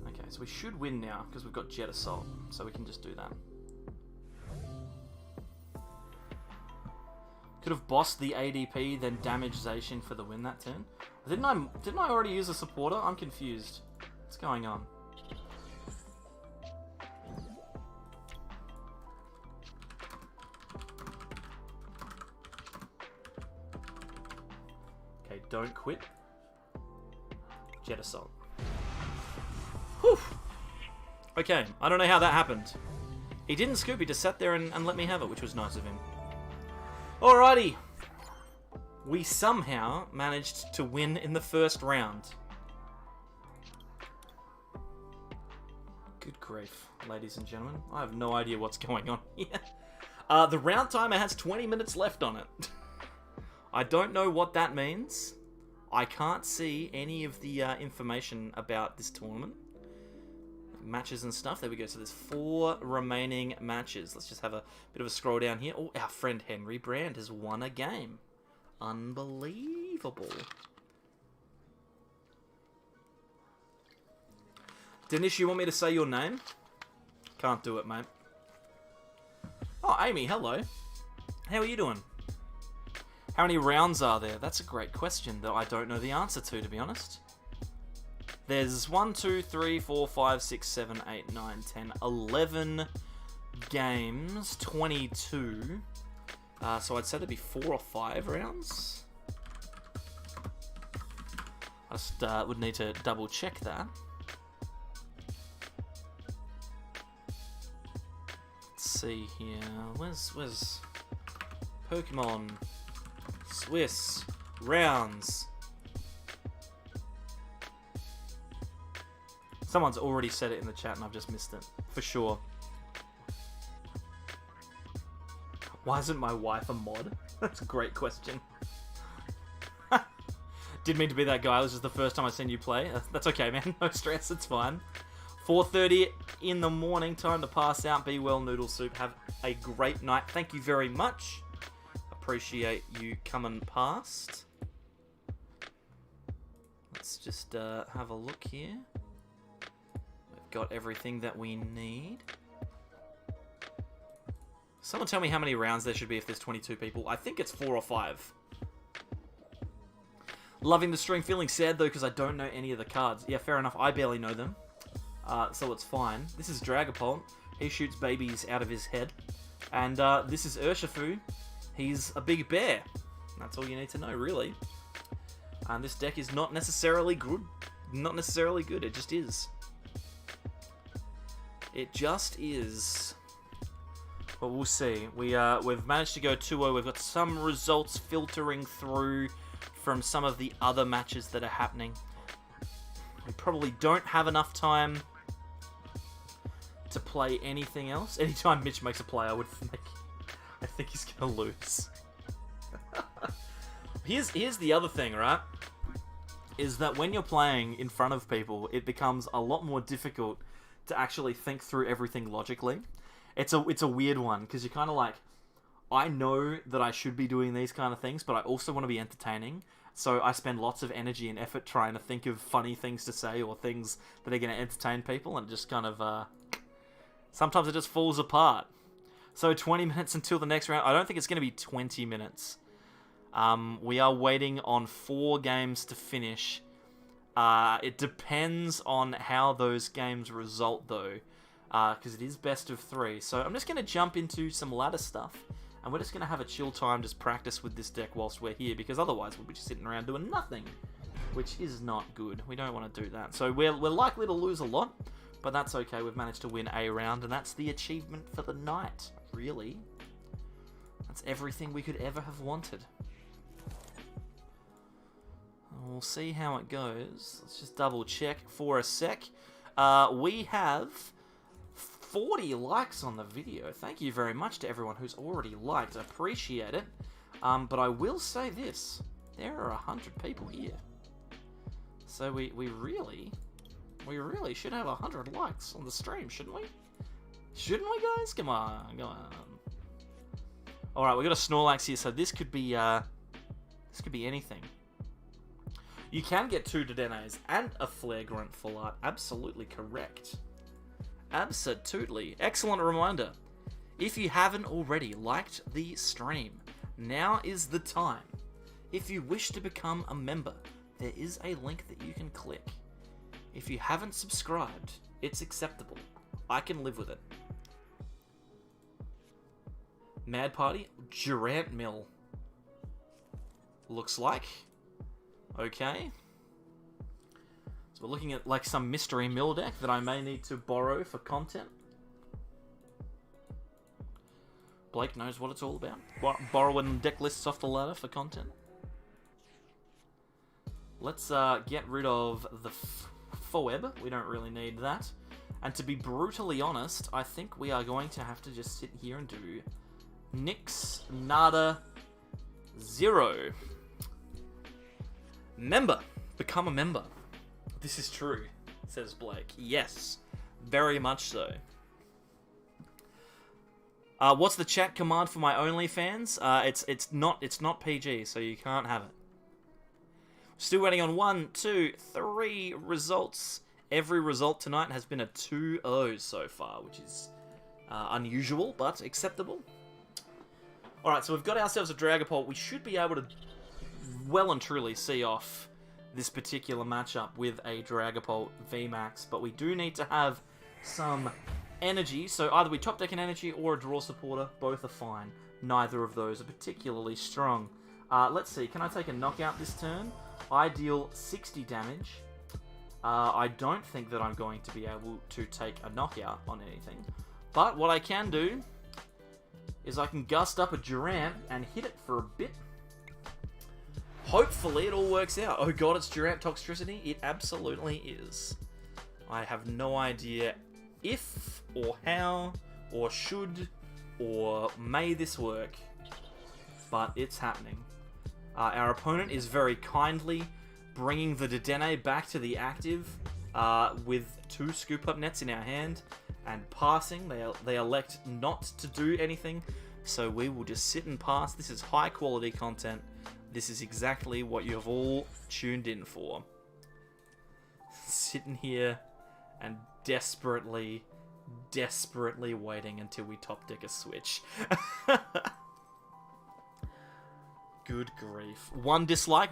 Okay, so we should win now, because we've got Jet Assault, so we can just do that. Could have bossed the ADP, then damaged Zacian for the win that turn. Didn't I already use a supporter? I'm confused. What's going on? Okay, don't quit. Jet Assault. Whew. Okay, I don't know how that happened. He didn't scoop, he just sat there and let me have it, which was nice of him. Alrighty. We somehow managed to win in the first round. Good grief, ladies and gentlemen. I have no idea what's going on here. The round timer has 20 minutes left on it. I don't know what that means. I can't see any of the information about this tournament. Matches and stuff. There we go. So there's 4 remaining matches. Let's just have a bit of a scroll down here. Oh, our friend Henry Brand has won a game. Unbelievable. Dennis, you want me to say your name? Can't do it, mate. Oh, Amy, hello. How are you doing? How many rounds are there? That's a great question that I don't know the answer to be honest. There's 1, 2, 3, 4, 5, 6, 7, 8, 9, 10, 11 games, 22. So I'd say there'd be 4 or 5 rounds. I just would need to double check that. Let's see here. Where's Pokemon Swiss rounds? Someone's already said it in the chat and I've just missed it. For sure. Why isn't my wife a mod? That's a great question. Didn't mean to be that guy. It was just the first time I seen you play. That's okay, man. No stress. It's fine. 4:30 in the morning. Time to pass out. Be well, Noodle Soup. Have a great night. Thank you very much. Appreciate you coming past. Let's just have a look here. Got everything that we need. Someone tell me how many rounds there should be if there's 22 people. I think it's 4 or 5. Loving the stream. Feeling sad though because I don't know any of the cards. Yeah, fair enough. I barely know them. So it's fine. This is Dragapult. He shoots babies out of his head. And this is Urshifu. He's a big bear. That's all you need to know, really. And this deck is not necessarily good. Not necessarily good. It just is. It just is. But we'll see. We've managed to go 2-0. We've got some results filtering through from some of the other matches that are happening. We probably don't have enough time to play anything else. Anytime Mitch makes a play, I think he's gonna lose. Here's the other thing, right? Is that when you're playing in front of people, it becomes a lot more difficult to actually think through everything logically. It's a weird one, because you're kind of like, I know that I should be doing these kind of things, but I also want to be entertaining. So I spend lots of energy and effort trying to think of funny things to say or things that are going to entertain people, and it just kind of, sometimes it just falls apart. So 20 minutes until the next round. I don't think it's going to be 20 minutes. We are waiting on 4 games to finish. It depends on how those games result, though, because it is best of 3. So I'm just going to jump into some ladder stuff, and we're just going to have a chill time, just practice with this deck whilst we're here, because otherwise we'll be just sitting around doing nothing, which is not good. We don't want to do that. So we're likely to lose a lot, but that's okay. We've managed to win a round, and that's the achievement for the night, really. That's everything we could ever have wanted. We'll see how it goes. Let's just double check for a sec. We have 40 likes on the video. Thank you very much to everyone who's already liked. I appreciate it. But I will say this. There are 100 people here. So we really should have 100 likes on the stream, shouldn't we? Shouldn't we, guys? Come on, come on. Alright, we got a Snorlax here, so this could be anything. You can get 2 Dedennes and a Flare Grunt full art. Absolutely correct. Absolutely. Excellent reminder. If you haven't already liked the stream, now is the time. If you wish to become a member, there is a link that you can click. If you haven't subscribed, it's acceptable. I can live with it. Mad Party, Durant Mill. Looks like. Okay. So we're looking at like some mystery mill deck that I may need to borrow for content. Blake knows what it's all about. Borrowing deck lists off the ladder for content. Let's get rid of the Phoebe. We don't really need that. And to be brutally honest, I think we are going to have to just sit here and do Nix, Nada, 0. Member. Become a member. This is true, says Blake. Yes, very much so. What's the chat command for my OnlyFans? It's not PG, so you can't have it. Still waiting on 1, 2, 3 results. Every result tonight has been a 2-0 so far, which is unusual, but acceptable. Alright, so we've got ourselves a Dragapult. We should be able to well and truly see off this particular matchup with a Dragapult VMAX, but we do need to have some energy, so either we top deck an energy or a draw supporter. Both are fine. Neither of those are particularly strong. Let's see, can I take a knockout this turn? I deal 60 damage. I don't think that I'm going to be able to take a knockout on anything, but what I can do is I can gust up a Durant and hit it for a bit. Hopefully it all works out. Oh god, it's Durant Toxtricity? It absolutely is. I have no idea if, or how, or should, or may this work, but it's happening. Our opponent is very kindly bringing the Dedenne back to the active with 2 Scoop Up Nets in our hand and passing. They elect not to do anything, so we will just sit and pass. This is high quality content. This is exactly what you have all tuned in for. Sitting here and desperately waiting until we top deck a switch. Good grief. One dislike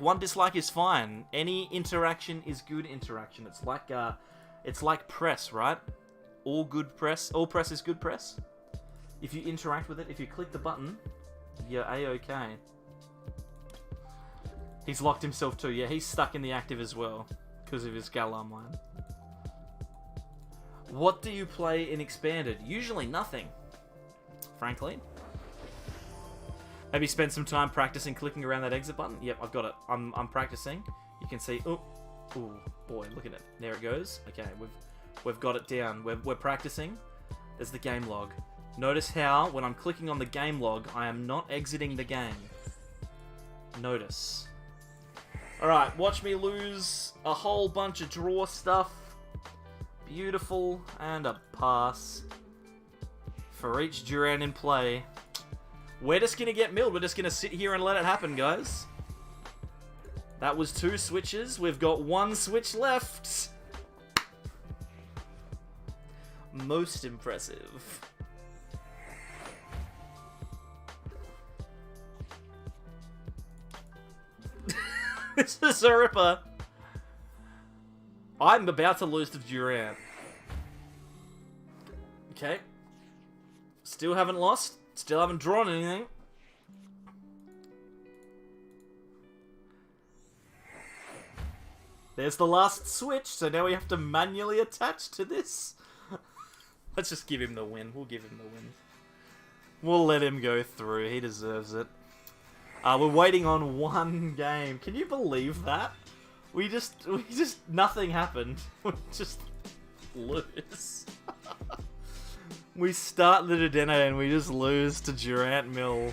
is fine. Any interaction is good interaction. It's like press, right? All press is good press. If you interact with it, if you click the button, you're A-okay. He's locked himself too. Yeah, he's stuck in the active as well because of his Galar mine. What do you play in Expanded? Usually nothing. frankly. Maybe spend some time practicing clicking around that exit button. Yep, I've got it. I'm practicing. You can see. Ooh, boy, look at it. There it goes. Okay, we've got it down. We're practicing. There's the game log. Notice how when I'm clicking on the game log, I am not exiting the game. Notice. All right, watch me lose a whole bunch of draw stuff. Beautiful, and a pass for each Durant in play. We're just going to get milled. We're just going to sit here and let it happen, guys. That was 2 switches. We've got 1 switch left. Most impressive. This is a ripper. I'm about to lose to Durant. Okay. Still haven't lost. Still haven't drawn anything. There's the last switch, so now we have to manually attach to this. Let's just give him the win. We'll give him the win. We'll let him go through. He deserves it. We're waiting on 1 game. Can you believe that? We just nothing happened. We just lose. We start the Dedenne and we just lose to Durant Mill.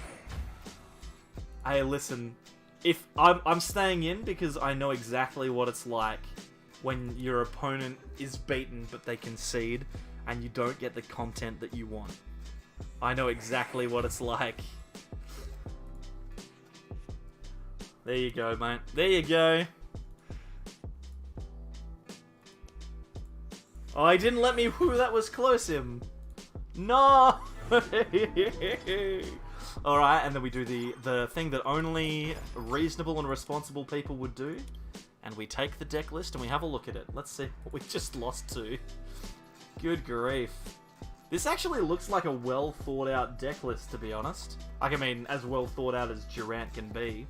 Hey, listen. If I'm staying in because I know exactly what it's like when your opponent is beaten but they concede and you don't get the content that you want. I know exactly what it's like. There you go, mate. There you go. Oh, he didn't let me. Whoo, that was close, him. No! Alright, and then we do the thing that only reasonable and responsible people would do. And we take the deck list and we have a look at it. Let's see what we just lost to. Good grief. This actually looks like a well thought out deck list, to be honest. I mean, as well thought out as Durant can be.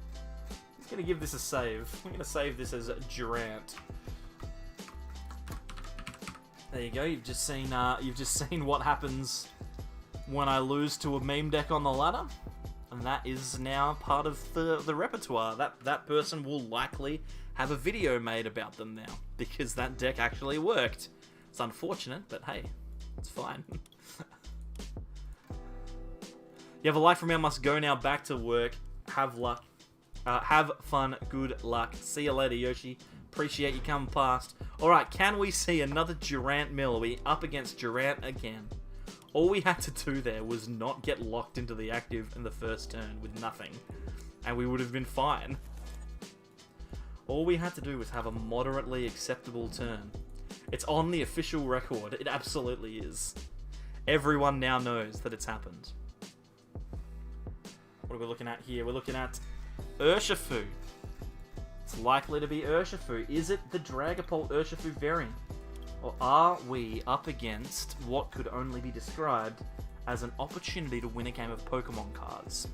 I'm going to give this a save. I'm going to save this as Durant. There you go. You've just seen what happens when I lose to a meme deck on the ladder, and that is now part of the repertoire. That person will likely have a video made about them now because that deck actually worked. It's unfortunate, but hey, it's fine. You have a life from here. Must go now. Back to work. Have luck. Have fun. Good luck. See you later, Yoshi. Appreciate you coming past. Alright, can we see another Durant Mill? Are we up against Durant again? All we had to do there was not get locked into the active in the first turn with nothing. And we would have been fine. All we had to do was have a moderately acceptable turn. It's on the official record. It absolutely is. Everyone now knows that it's happened. What are we looking at here? We're looking at Urshifu. It's likely to be Urshifu. Is it the Dragapult Urshifu variant? Or are we up against what could only be described as an opportunity to win a game of Pokemon cards?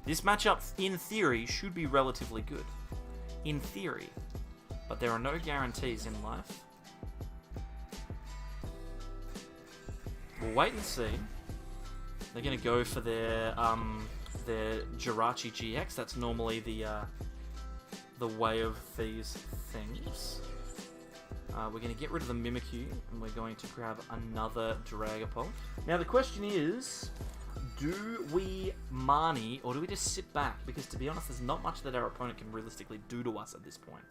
This matchup, in theory, should be relatively good. In theory. But there are no guarantees in life. We'll wait and see. They're going to go for their Jirachi GX. That's normally the way of these things. We're going to get rid of the Mimikyu, and we're going to grab another Dragapult. Now the question is, do we Marnie, or do we just sit back? Because to be honest, there's not much that our opponent can realistically do to us at this point.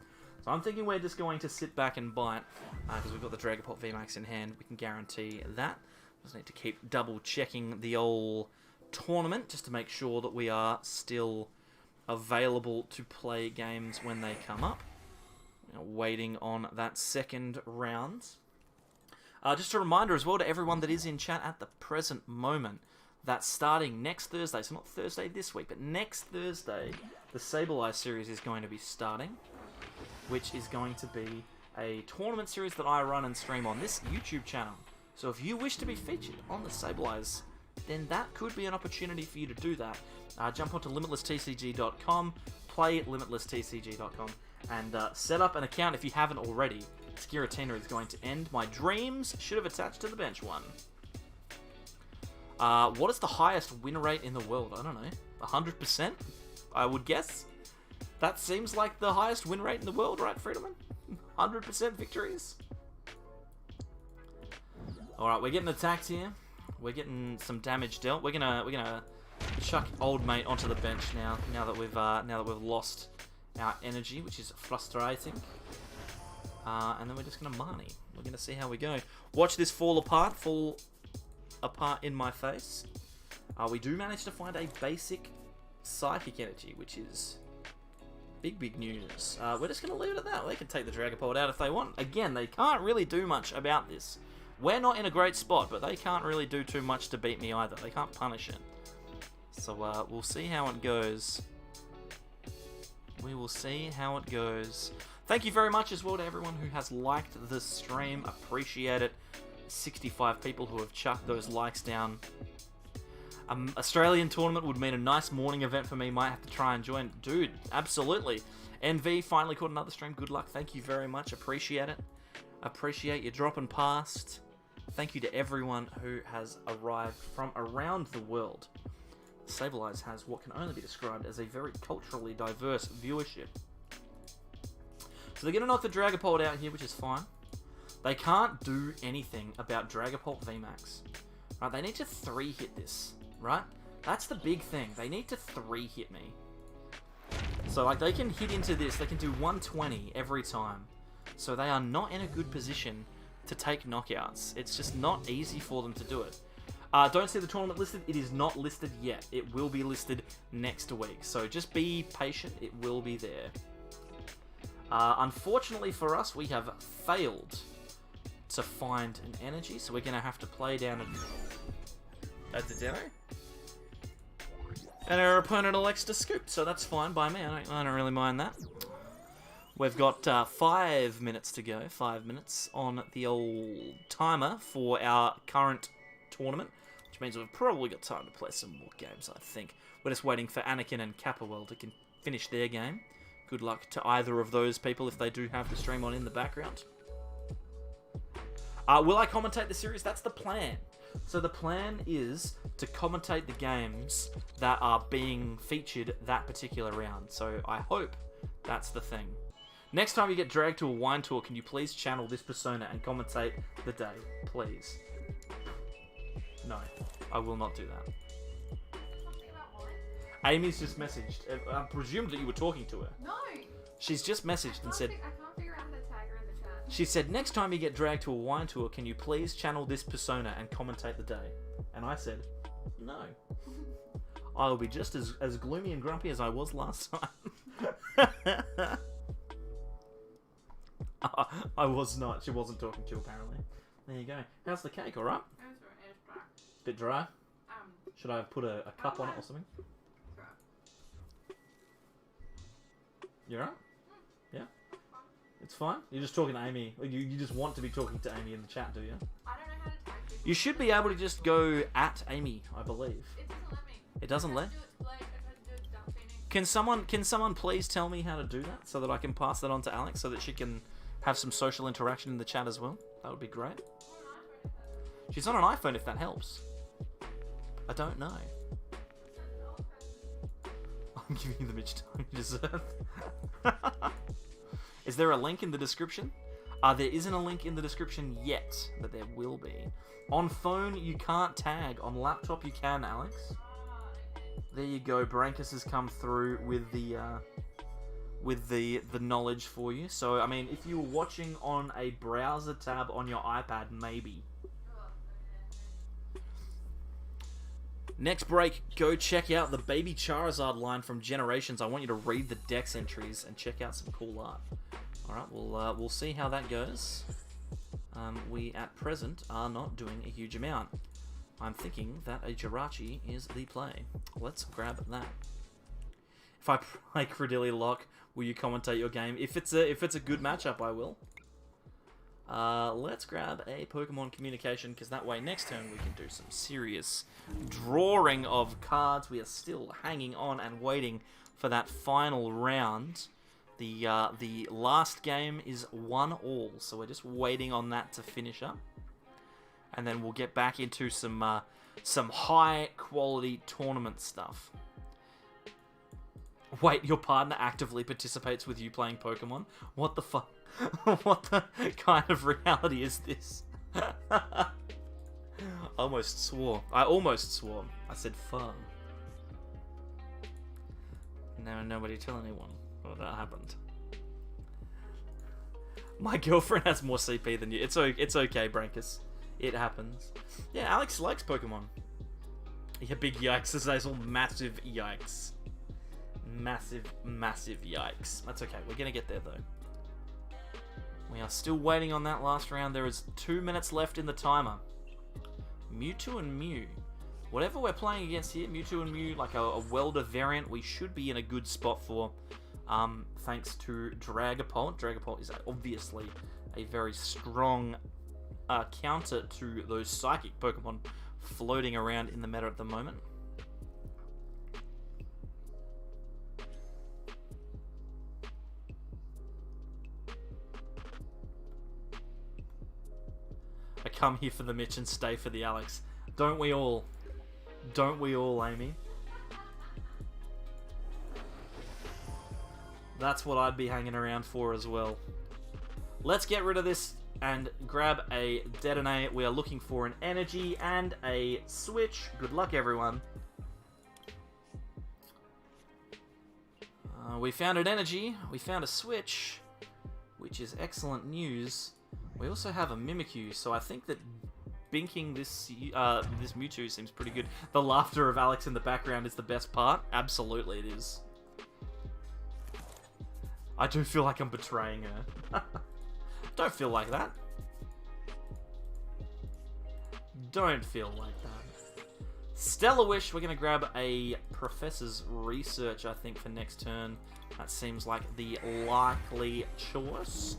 So I'm thinking we're just going to sit back and bite, because we've got the Dragapult VMAX in hand. We can guarantee that. Just need to keep double checking the old tournament, just to make sure that we are still available to play games when they come up. Waiting on that second round. Just a reminder as well to everyone that is in chat at the present moment that starting next Thursday, so not Thursday this week, but next Thursday, the Sableye series is going to be starting, which is going to be a tournament series that I run and stream on this YouTube channel. So if you wish to be featured on the Sableyes, then that could be an opportunity for you to do that. Jump onto LimitlessTCG.com, play LimitlessTCG.com, and set up an account if you haven't already. Giratina is going to end. My dreams should have attached to the bench one. What is the highest win rate in the world? I don't know. 100%? I would guess. That seems like the highest win rate in the world, right, Friedemann? 100% victories. Alright, we're getting attacked here. We're getting some damage dealt. We're gonna chuck old mate onto the bench now that we've lost our energy, which is frustrating. And then we're just gonna Marnie. We're gonna see how we go. Watch this fall apart in my face. We do manage to find a basic psychic energy, which is big news. We're just gonna leave it at that. They can take the Dragapult out if they want. Again, they can't really do much about this. We're not in a great spot, but they can't really do too much to beat me either. They can't punish it. So we'll see how it goes. We will see how it goes. Thank you very much as well to everyone who has liked the stream. Appreciate it. 65 people who have chucked those likes down. Australian tournament would mean a nice morning event for me. Might have to try and join. Dude, absolutely. NV finally caught another stream. Good luck. Thank you very much. Appreciate it. Appreciate you dropping past. Thank you to everyone who has arrived from around the world. Sableyes has what can only be described as a very culturally diverse viewership. So they're going to knock the Dragapult out here, which is fine. They can't do anything about Dragapult VMAX. Right, they need to 3-hit this, right? That's the big thing. They need to 3-hit me. So, like, they can hit into this. They can do 120 every time. So they are not in a good position to take knockouts. It's just not easy for them to do it. Don't see the tournament listed. It is not listed yet. It will be listed next week. So just be patient. It will be there. Unfortunately for us, we have failed to find an energy. So we're going to have to play down a Dedenne. And our opponent elects to scoop. So that's fine by me. I don't really mind that. We've got 5 minutes to go. 5 minutes on the old timer for our current tournament. Which means we've probably got time to play some more games, I think. We're just waiting for Anakin and Capperwell to finish their game. Good luck to either of those people if they do have the stream on in the background. Will I commentate the series? That's the plan. So the plan is to commentate the games that are being featured that particular round. So I hope that's the thing. Next time you get dragged to a wine tour, can you please channel this persona and commentate the day? Please. No, I will not do that. Amy's just messaged. I presumed that you were talking to her. No. She's just messaged and said... I can't figure out how to tag her in the chat. She said, next time you get dragged to a wine tour, can you please channel this persona and commentate the day? And I said, no. I'll be just as gloomy and grumpy as I was last time. I was not. She wasn't talking to you, apparently. There you go. How's the cake, alright? It's dry. Bit dry? Should I have put a cup on it or something? You alright? Yeah? It's fine? You're just talking to Amy. You just want to be talking to Amy in the chat, do you? I don't know how to tag people. You should be able to just go at Amy, I believe. It doesn't let me. It doesn't let? Can someone please tell me how to do that so that I can pass that on to Alex so that she can have some social interaction in the chat as well? That would be great. She's on an iPhone if that helps. I don't know. I'm giving you the bitch time you deserve. Is there a link in the description? There isn't a link in the description yet, but there will be. On phone, you can't tag. On laptop, you can, Alex. There you go. Brankus has come through with the knowledge for you. So, I mean, if you were watching on a browser tab on your iPad, maybe. Next break, go check out the Baby Charizard line from Generations. I want you to read the Dex entries and check out some cool art. Alright, we'll see how that goes. We, at present, are not doing a huge amount. I'm thinking that a Jirachi is the play. Let's grab that. If I play Credilli Lock, will you commentate your game? If it's a good matchup, I will. Let's grab a Pokemon Communication, because that way next turn we can do some serious drawing of cards. We are still hanging on and waiting for that final round. The last game is 1-1, so we're just waiting on that to finish up. And then we'll get back into some some high quality tournament stuff. Wait, your partner actively participates with you playing Pokemon? What the fuck? What the kind of reality is this? I almost swore. I said fun. No, nobody tell anyone what that happened. My girlfriend has more CP than you. It's okay, Brankus. It happens. Yeah, Alex likes Pokemon. Yeah, big yikes. This is all massive yikes. Massive yikes. That's okay. We're gonna get there, though. We are still waiting on that last round. There is 2 minutes left in the timer. Mewtwo and Mew. Whatever we're playing against here, Mewtwo and Mew, like a welder variant, we should be in a good spot for. Thanks to Dragapult. Dragapult is obviously a very strong counter to those psychic Pokemon floating around in the meta at the moment. I come here for the Mitch and stay for the Alex. Don't we all? Don't we all, Amy? That's what I'd be hanging around for as well. Let's get rid of this and grab a Dedenne. We are looking for an energy and a switch. Good luck, everyone. We found an energy. We found a switch, which is excellent news. We also have a Mimikyu, so I think that binking this Mewtwo seems pretty good. The laughter of Alex in the background is the best part. Absolutely, it is. I do feel like I'm betraying her. Don't feel like that. Don't feel like that. Stellar Wish, we're going to grab a Professor's Research, I think, for next turn. That seems like the likely choice.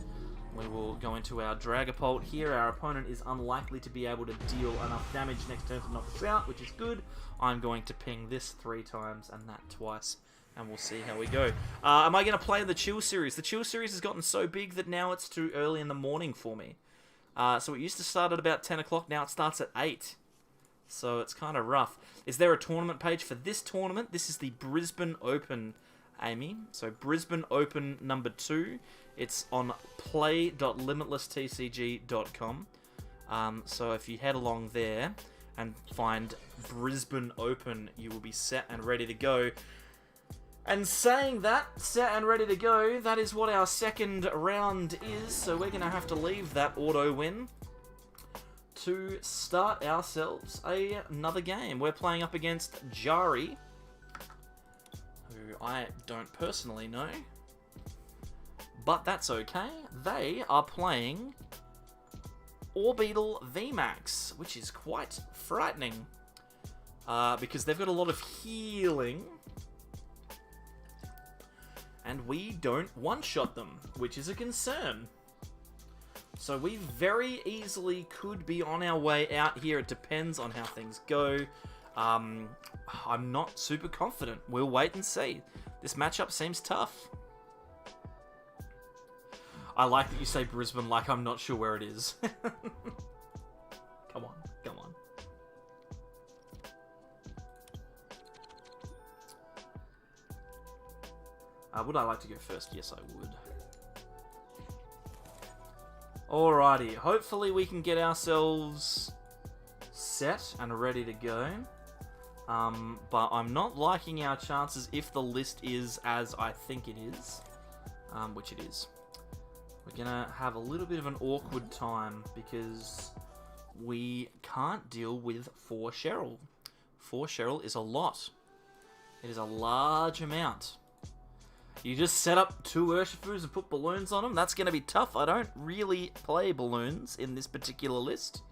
We will go into our Dragapult here. Our opponent is unlikely to be able to deal enough damage next turn to knock us out, which is good. I'm going to ping this 3 times and that twice, and we'll see how we go. Am I going to play the Chill Series? The Chill Series has gotten so big that now it's too early in the morning for me. So it used to start at about 10 o'clock, now it starts at 8. So it's kind of rough. Is there a tournament page for this tournament? This is the Brisbane Open, Amy. So Brisbane Open number 2. It's on play.limitlesstcg.com. So if you head along there and find Brisbane Open, you will be set and ready to go. And saying that, set and ready to go, that is what our second round is. So we're going to have to leave that auto win to start ourselves another game. We're playing up against Jari, who I don't personally know. But that's okay. They are playing Orbeetle VMAX, which is quite frightening. Because they've got a lot of healing. And we don't one-shot them, which is a concern. So we very easily could be on our way out here. It depends on how things go. I'm not super confident. We'll wait and see. This matchup seems tough. I like that you say Brisbane like I'm not sure where it is. Come on, come on. Would I like to go first? Yes, I would. Alrighty, hopefully we can get ourselves set and ready to go. But I'm not liking our chances if the list is as I think it is, which it is. We're gonna have a little bit of an awkward time because we can't deal with 4 Cheryl. 4 Cheryl is a lot. It is a large amount. You just set up 2 Urshifus and put balloons on them? That's gonna be tough. I don't really play balloons in this particular list.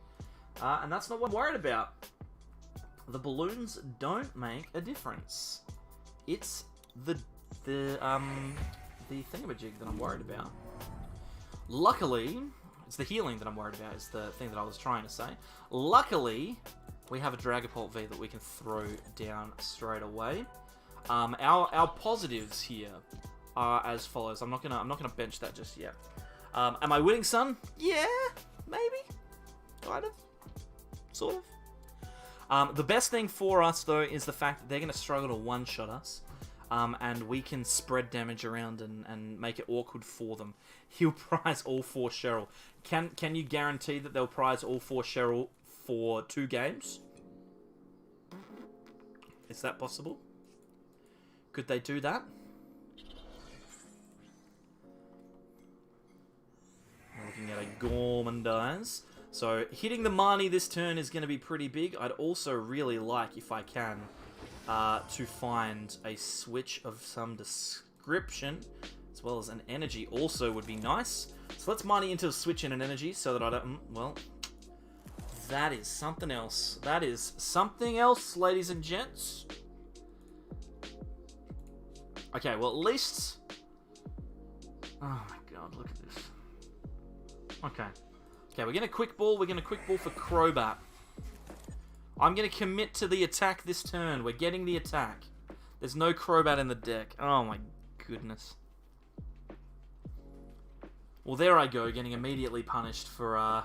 And that's not what I'm worried about. The balloons don't make a difference. It's the thingamajig that I'm worried about. Luckily, it's the healing that I'm worried about, is the thing that I was trying to say. Luckily, we have a Dragapult V that we can throw down straight away. Our positives here are as follows. I'm not gonna bench that just yet. Am I winning, son? Yeah, maybe, kind of, sort of. The best thing for us, though, is the fact that they're going to struggle to one-shot us. And we can spread damage around and make it awkward for them. He'll prize all 4 Cheryl. Can you guarantee that they'll prize all 4 Cheryl for 2 games? Is that possible? Could they do that? We're looking at a Gormandize. So hitting the Marnie this turn is going to be pretty big. I'd also really like, if I can, to find a switch of some description, as well as an energy also would be nice. So let's Marnie into a switch and an energy so that I don't... Well, that is something else. That is something else, ladies and gents. Okay, well, at least... Oh my god, look at this. Okay. Okay, we're going to quick ball. We're going to quick ball for Crobat. I'm going to commit to the attack this turn. We're getting the attack. There's no Crobat in the deck. Oh my goodness. Well, there I go, getting immediately punished for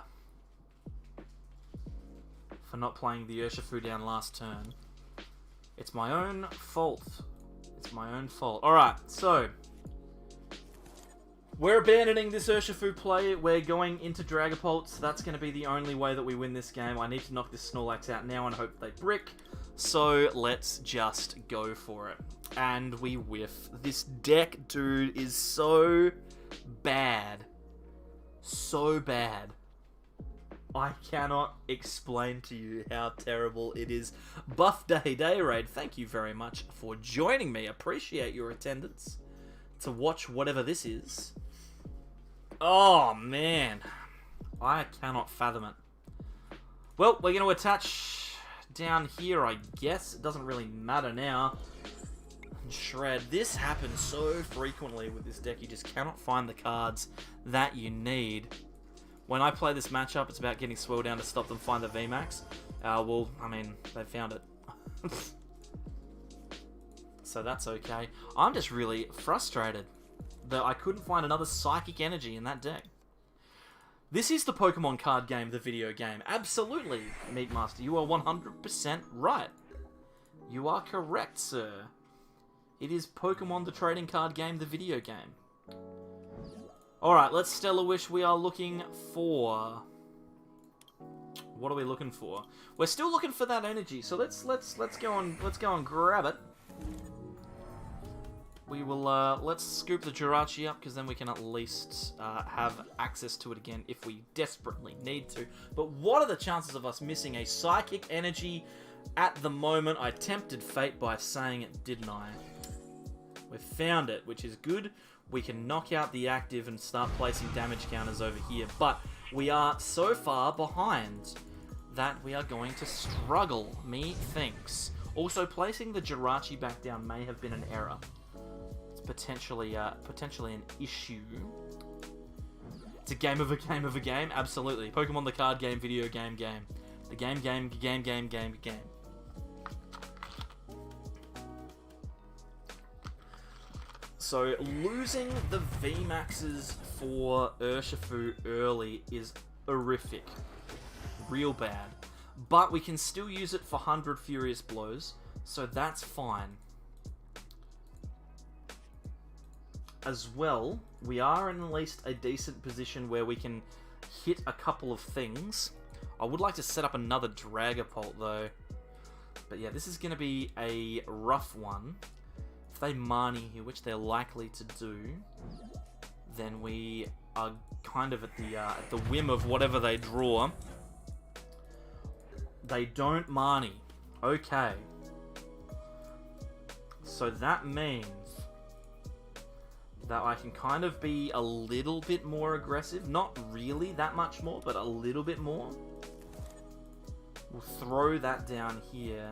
not playing the Urshifu down last turn. It's my own fault. It's my own fault. Alright, so... we're abandoning this Urshifu play. We're going into Dragapult, so that's going to be the only way that we win this game. I need to knock this Snorlax out now and hope they brick. So let's just go for it. And we whiff. This deck, dude, is so bad. So bad. I cannot explain to you how terrible it is. Buff Day Day Raid, thank you very much for joining me. Appreciate your attendance to watch whatever this is. Oh, man. I cannot fathom it. Well, we're going to attach down here, I guess. It doesn't really matter now. Shred. This happens so frequently with this deck. You just cannot find the cards that you need. When I play this matchup, it's about getting Swell down to stop them find the VMAX. Well, I mean, they found it. So that's okay. I'm just really frustrated that I couldn't find another Psychic Energy in that deck. This is the Pokemon card game, the video game. Absolutely, Meatmaster. You are 100% right. You are correct, sir. It is Pokemon the trading card game, the video game. Alright, let's Stellar Wish. We are looking for... what are we looking for? We're still looking for that energy, so let's go and grab it. We will, let's scoop the Jirachi up, because then we can at least have access to it again if we desperately need to. But what are the chances of us missing a Psychic Energy at the moment? I tempted fate by saying it, didn't I? We've found it, which is good. We can knock out the active and start placing damage counters over here. But we are so far behind that we are going to struggle, methinks. Also, placing the Jirachi back down may have been an error. Potentially an issue. It's a game of a game of a game. Absolutely. Pokemon the card game, video game, game. The game. So losing the VMAXs for Urshifu early is horrific. Real bad. But we can still use it for 100 Furious Blows, so that's fine. As well, we are in at least a decent position where we can hit a couple of things. I would like to set up another Dragapult though. But yeah, this is going to be a rough one. If they Marnie here, which they're likely to do, then we are kind of at the whim of whatever they draw. They don't Marnie. Okay. So that means that I can kind of be a little bit more aggressive. Not really that much more, but a little bit more. We'll throw that down here.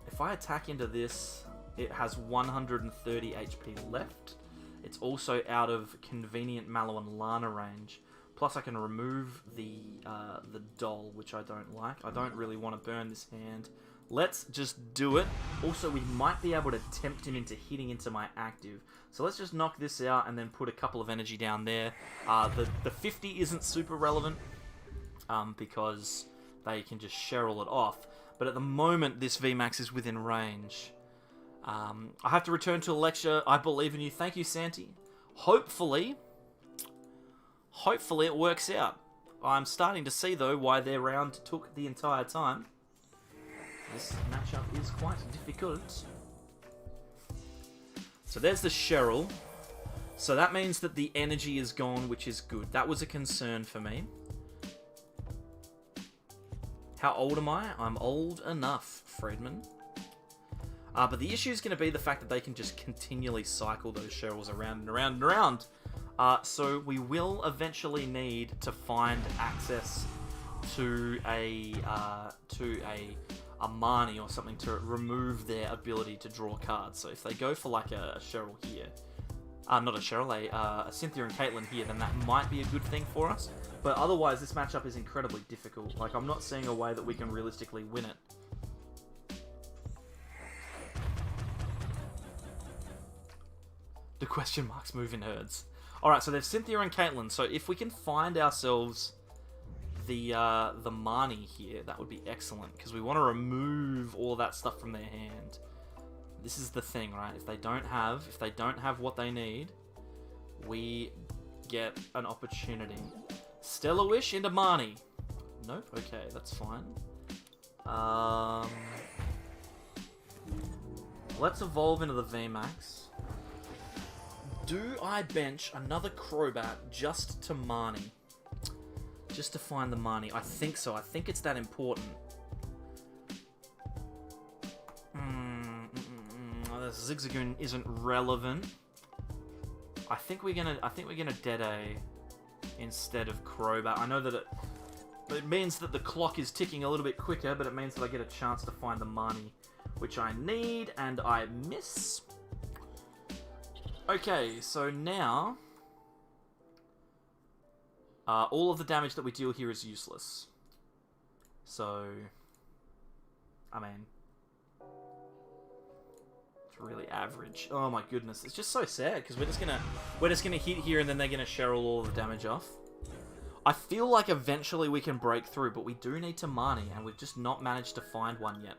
If I attack into this, it has 130 HP left. It's also out of convenient Mallow and Lana range. Plus I can remove the doll, which I don't like. I don't really want to burn this hand. Let's just do it. Also, we might be able to tempt him into hitting into my active. So let's just knock this out and then put a couple of energy down there. The 50 isn't super relevant because they can just Cheryl it off. But at the moment, this VMAX is within range. I have to return to a lecture. I believe in you. Thank you, Santi. Hopefully it works out. I'm starting to see, though, why their round took the entire time. This matchup is quite difficult. So there's the Cheryl. So that means that the energy is gone, which is good. That was a concern for me. How old am I? I'm old enough, Friedman. But the issue is going to be the fact that they can just continually cycle those Cheryls around and around and around. So we will eventually need to find access to a Marnie or something to remove their ability to draw cards. So if they go for like a Cheryl here, not a Cheryl, a Cynthia and Caitlyn here, then that might be a good thing for us. But otherwise, this matchup is incredibly difficult. Like, I'm not seeing a way that we can realistically win it. The question marks move in herds. Alright, so there's Cynthia and Caitlyn. So if we can find ourselves the Marnie here, that would be excellent. Because we want to remove all that stuff from their hand. This is the thing, right? If they don't have what they need, we get an opportunity. Stellar Wish into Marnie. Nope, okay, that's fine. Let's evolve into the VMAX. Do I bench another Crobat just to Marnie? Just to find the Marnie? I think so. I think it's that important. The Zigzagoon isn't relevant. I think we're gonna Dedenne instead of Crobat. I know that it means that the clock is ticking a little bit quicker, but it means that I get a chance to find the Marnie, which I need, and I miss. Okay, so now all of the damage that we deal here is useless. So, I mean, it's really average. Oh my goodness, it's just so sad because we're just gonna hit here and then they're gonna Cheryl all the damage off. I feel like eventually we can break through, but we do need to Marnie, and we've just not managed to find one yet.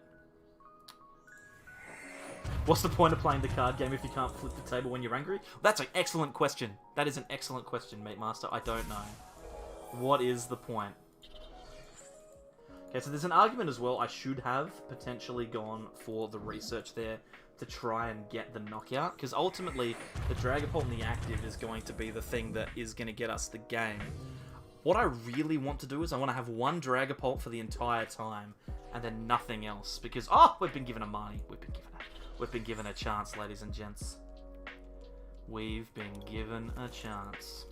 What's the point of playing the card game if you can't flip the table when you're angry? That's an excellent question. That is an excellent question, Mate Master. I don't know. What is the point? Okay, so there's an argument as well. I should have potentially gone for the research there to try and get the knockout, because ultimately the Dragapult in the active is going to be the thing that is going to get us the game. What I really want to do is I want to have one Dragapult for the entire time and then nothing else, because we've been given a Marnie. We've been given a chance, ladies and gents. We've been given a chance.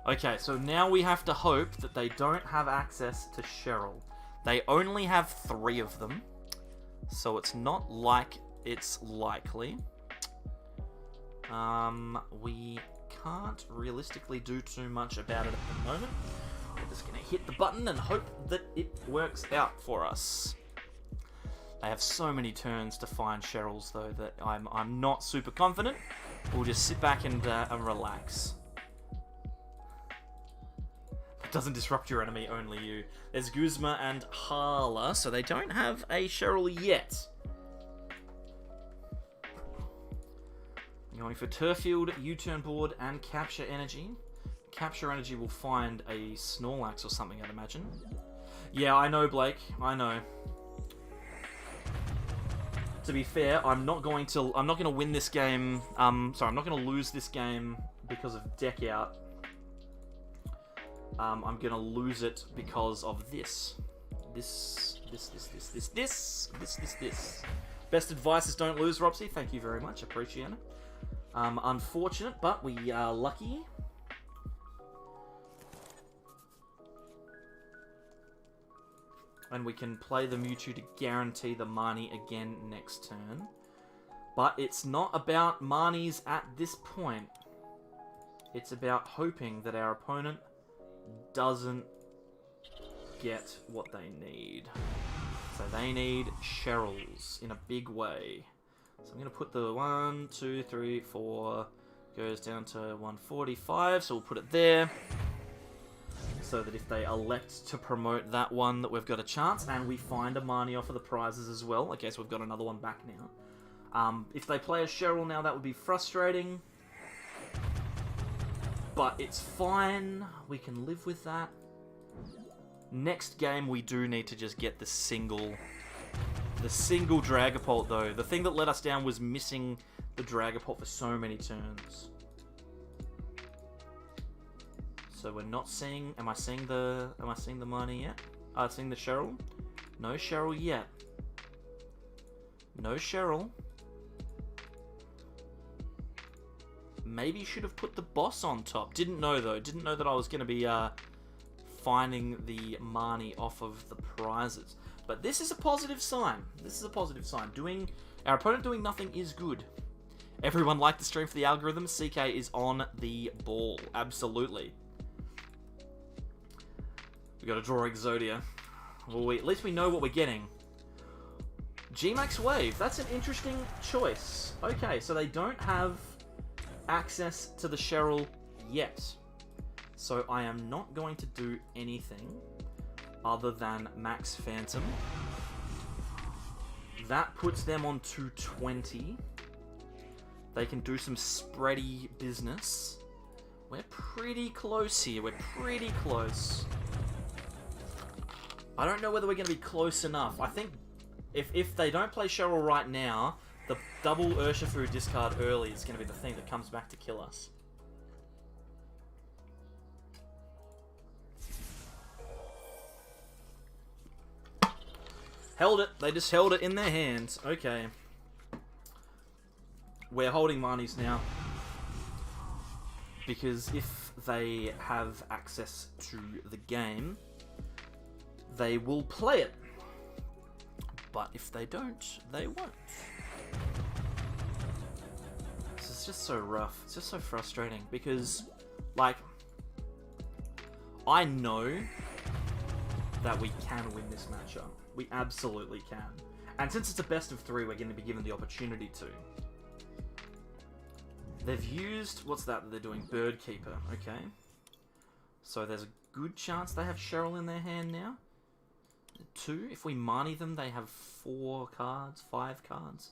Okay, so now we have to hope that they don't have access to Cheryl. They only have 3 of them, so it's not like it's likely. We can't realistically do too much about it at the moment. We're just going to hit the button and hope that it works out for us. They have so many turns to find Cheryls, though, that I'm not super confident. We'll just sit back and relax. It doesn't disrupt your enemy, only you. There's Guzma and Hala, so they don't have a Cheryl yet. Going for Turfield, U-turn board, and Capture Energy. Capture Energy will find a Snorlax or something, I'd imagine. Yeah, I know, Blake. I know. To be fair, I'm not going to win this game. I'm not going to lose this game because of deck out. I'm going to lose it because of this. This. Best advice is don't lose, Robsy. Thank you very much. Appreciate it. Unfortunate, but we are lucky. And we can play the Mewtwo to guarantee the Marnie again next turn. But it's not about Marnies at this point. It's about hoping that our opponent doesn't get what they need. So they need Cheryls in a big way. So I'm going to put the 1, 2, 3, 4, goes down to 145, so we'll put it there. so that if they elect to promote that one, that we've got a chance, and we find a Marnie off of the prizes as well. Okay, so we've got another one back now. If they play a Cheryl now, that would be frustrating. But it's fine. We can live with that. Next game, we do need to just get the single Dragapult, though. The thing that let us down was missing the Dragapult for so many turns. So we're not seeing... Am I seeing the Marnie yet? Seeing the Cheryl? No Cheryl yet. No Cheryl. Maybe you should have put the boss on top. Didn't know, though. Didn't know that I was going to be finding the Marnie off of the prizes. But this is a positive sign. This is a positive sign. Our opponent doing nothing is good. Everyone liked the stream for the algorithm. CK is on the ball. Absolutely. We got to draw Exodia. Well, at least we know what we're getting. G-Max Wave. That's an interesting choice. Okay, so they don't have access to the Cheryl yet. So I am not going to do anything other than Max Phantom. That puts them on 220. They can do some spready business. We're pretty close here. We're pretty close. I don't know whether we're going to be close enough. I think if they don't play Cheryl right now, the double Urshifu discard early is going to be the thing that comes back to kill us. Held it. They just held it in their hands. Okay. We're holding Marnies now. Because if they have access to the game, they will play it. But if they don't, they won't. This is just so rough. It's just so frustrating. Because, like, I know that we can win this matchup. We absolutely can. And since it's a best of 3, we're going to be given the opportunity to. They've used... What's that they're doing? Bird Keeper. Okay. So there's a good chance they have Cheryl in their hand now. 2. If we Marnie them, they have 4 cards, 5 cards.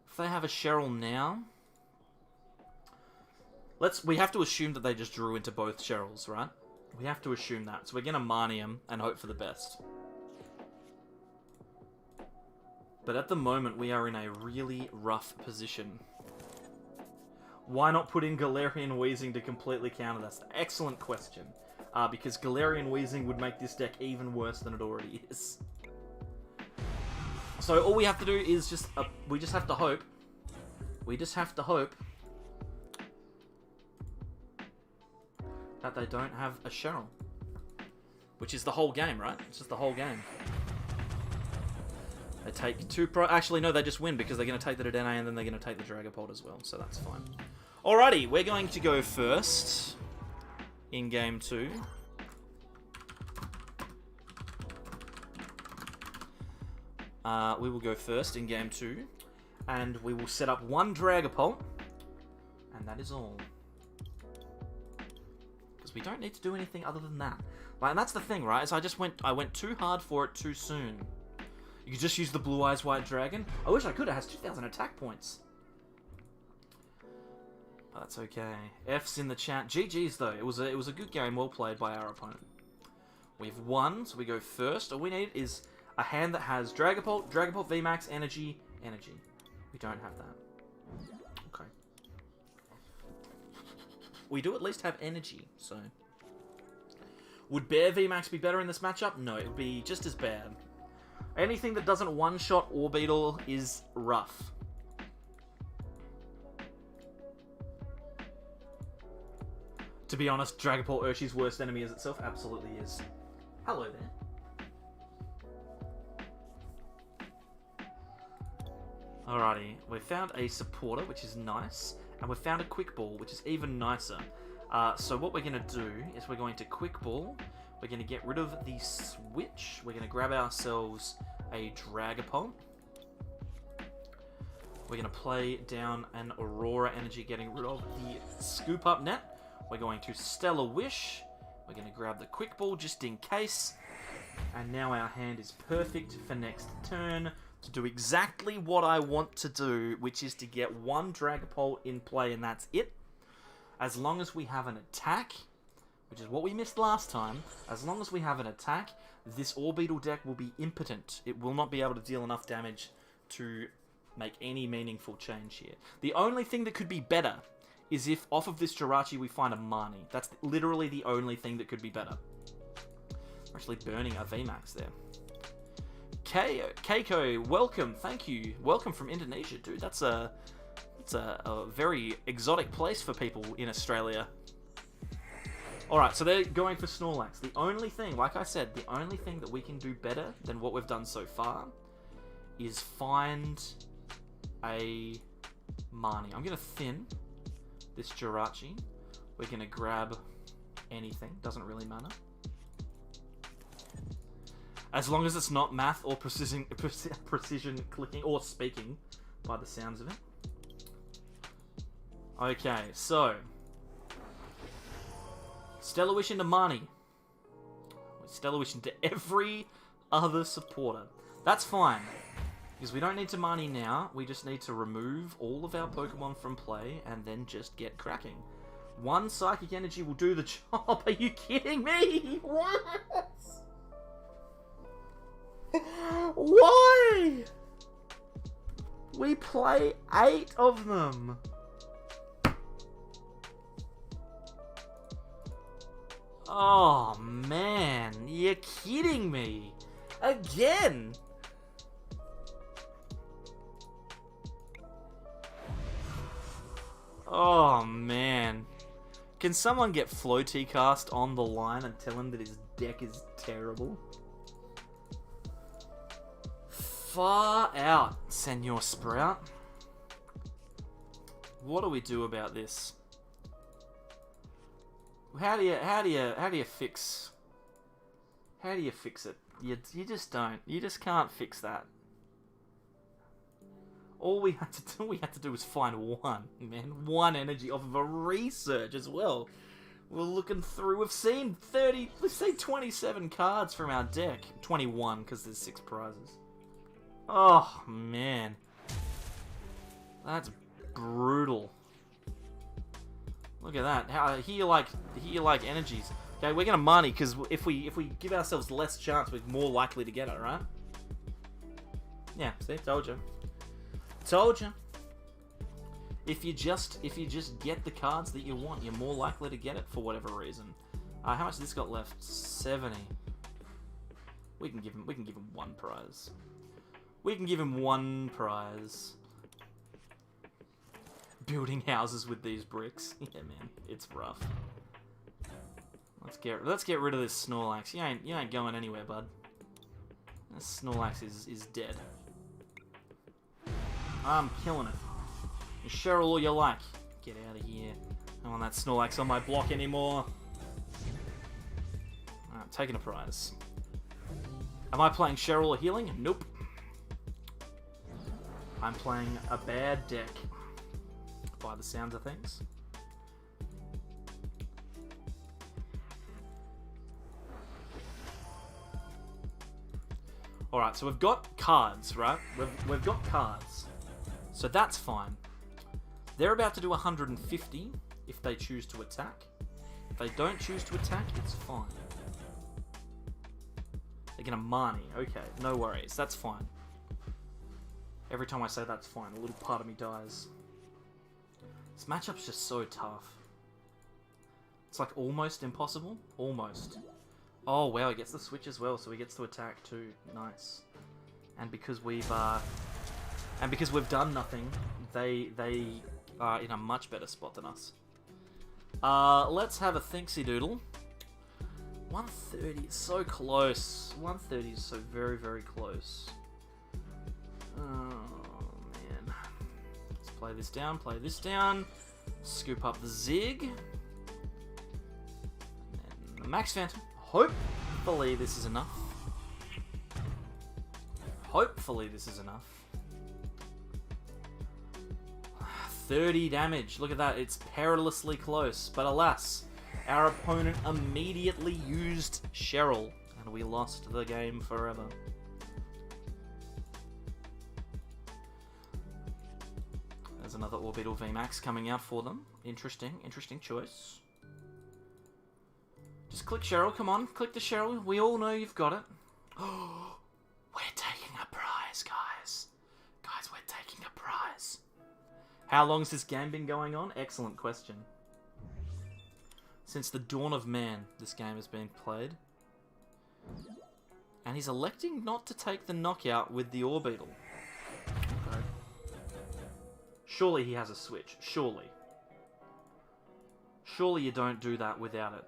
If they have a Cheryl now... We have to assume that they just drew into both Cheryls, right? We have to assume that. So we're going to Marnie them and hope for the best. But at the moment, we are in a really rough position. Why not put in Galarian Weezing to completely counter this? Excellent question. Because Galarian Weezing would make this deck even worse than it already is. So all we have to do is just... we just have to hope. We just have to hope that they don't have a Cheryl. Which is the whole game, right? It's just the whole game. They take 2 Actually, no, they just win because they're going to take the Dedenne and then they're going to take the Dragapult as well, so that's fine. Alrighty, we're going to go first in Game 2. We will go first in Game 2, and we will set up 1 Dragapult, and that is all. Because we don't need to do anything other than that. Like, and that's the thing, right? Is I went too hard for it too soon. You could just use the Blue Eyes White Dragon. I wish I could. It has 2,000 attack points. But that's okay. F's in the chat. GG's though. It was a good game, well played by our opponent. We've won, so we go first. All we need is a hand that has Dragapult, Dragapult VMAX, Energy. We don't have that. Okay. We do at least have Energy, so... Would Bear VMAX be better in this matchup? No, it would be just as bad. Anything that doesn't one-shot Orbeetle is rough. To be honest, Dragapult Urshi's worst enemy is itself. Absolutely is. Hello there. Alrighty, we found a supporter, which is nice. And we found a quick ball, which is even nicer. So what we're going to do is we're going to quick ball. We're going to get rid of the switch. We're going to grab ourselves a Dragapult. We're going to play down an Aurora Energy, getting rid of the Scoop Up Net. We're going to Stellar Wish, We're going to grab the Quick Ball just in case. And now our hand is perfect for next turn to do exactly what I want to do, which is to get one Dragapult in play, and that's it. As long as we have an attack, which is what we missed last time, as long as we have an attack, this Orbeetle deck will be impotent. It will not be able to deal enough damage to make any meaningful change here. The only thing that could be better is if off of this Jirachi we find a Marnie. That's literally the only thing that could be better. We're actually burning our VMAX there. Keiko, welcome, thank you. Welcome from Indonesia, dude. That's a very exotic place for people in Australia. Alright, so they're going for Snorlax. The only thing, like I said, the only thing that we can do better than what we've done so far is find a Marnie. I'm going to thin this Jirachi. We're going to grab anything. Doesn't really matter. As long as it's not math or precision clicking or speaking by the sounds of it. Okay, so Stellar Wish into Marnie. Stellar Wish into every other supporter. That's fine. Because we don't need to Marnie now. We just need to remove all of our Pokemon from play and then just get cracking. One Psychic Energy will do the job. Are you kidding me? What? Why? We play 8 of them. Oh, man. You're kidding me. Again. Oh, man. Can someone get Floaty-cast on the line and tell him that his deck is terrible? Far out, Senor Sprout. What do we do about this? How do you fix it? You just don't. You just can't fix that. All we had to do was find one energy off of a research as well. We're looking through. We've seen 27 cards from our deck. 21 because there's 6 prizes. Oh man, that's brutal. Look at that. How here you like energies. Okay, we're gonna Marnie because if we give ourselves less chance, we're more likely to get it, right? Yeah, see, told you. Told you. If you just get the cards that you want, you're more likely to get it for whatever reason. How much has this got left? 70. We can give him one prize. We can give him one prize. Building houses with these bricks. Yeah, man, it's rough. Let's get rid of this Snorlax. You ain't going anywhere, bud. This Snorlax is dead. I'm killing it. You Cheryl all you like. Get out of here. I don't want that Snorlax on my block anymore. Alright, taking a prize. Am I playing Cheryl or healing? Nope. I'm playing a bad deck. By the sounds of things. Alright, so we've got cards, right? We've got cards. So that's fine. They're about to do 150 if they choose to attack. If they don't choose to attack, it's fine. They're gonna Marnie. Okay, no worries. That's fine. Every time I say that's fine, a little part of me dies. This matchup's just so tough. It's like almost impossible. Almost. Oh wow, he gets the switch as well, so he gets to attack too. Nice. And because we've done nothing, they are in a much better spot than us. Let's have a thinksy doodle. 130 is so close. 130 is so very, very close. Oh man. Let's play this down, play this down. Scoop up the Zig. And then the Max Phantom. Hopefully this is enough. Hopefully this is enough. 30 damage. Look at that. It's perilously close. But alas, Our opponent immediately used Cheryl, and we lost the game forever. There's another Orbital VMAX coming out for them. Interesting choice. Just click Cheryl, come on, click the Cheryl. We all know you've got it. Oh, we're taking a prize, guys. Guys, we're taking a prize. How long's this game been going on? Excellent question. Since the dawn of man, this game has been played. And he's electing not to take the knockout with the Orbital. Okay. Surely he has a switch. Surely. Surely you don't do that without it.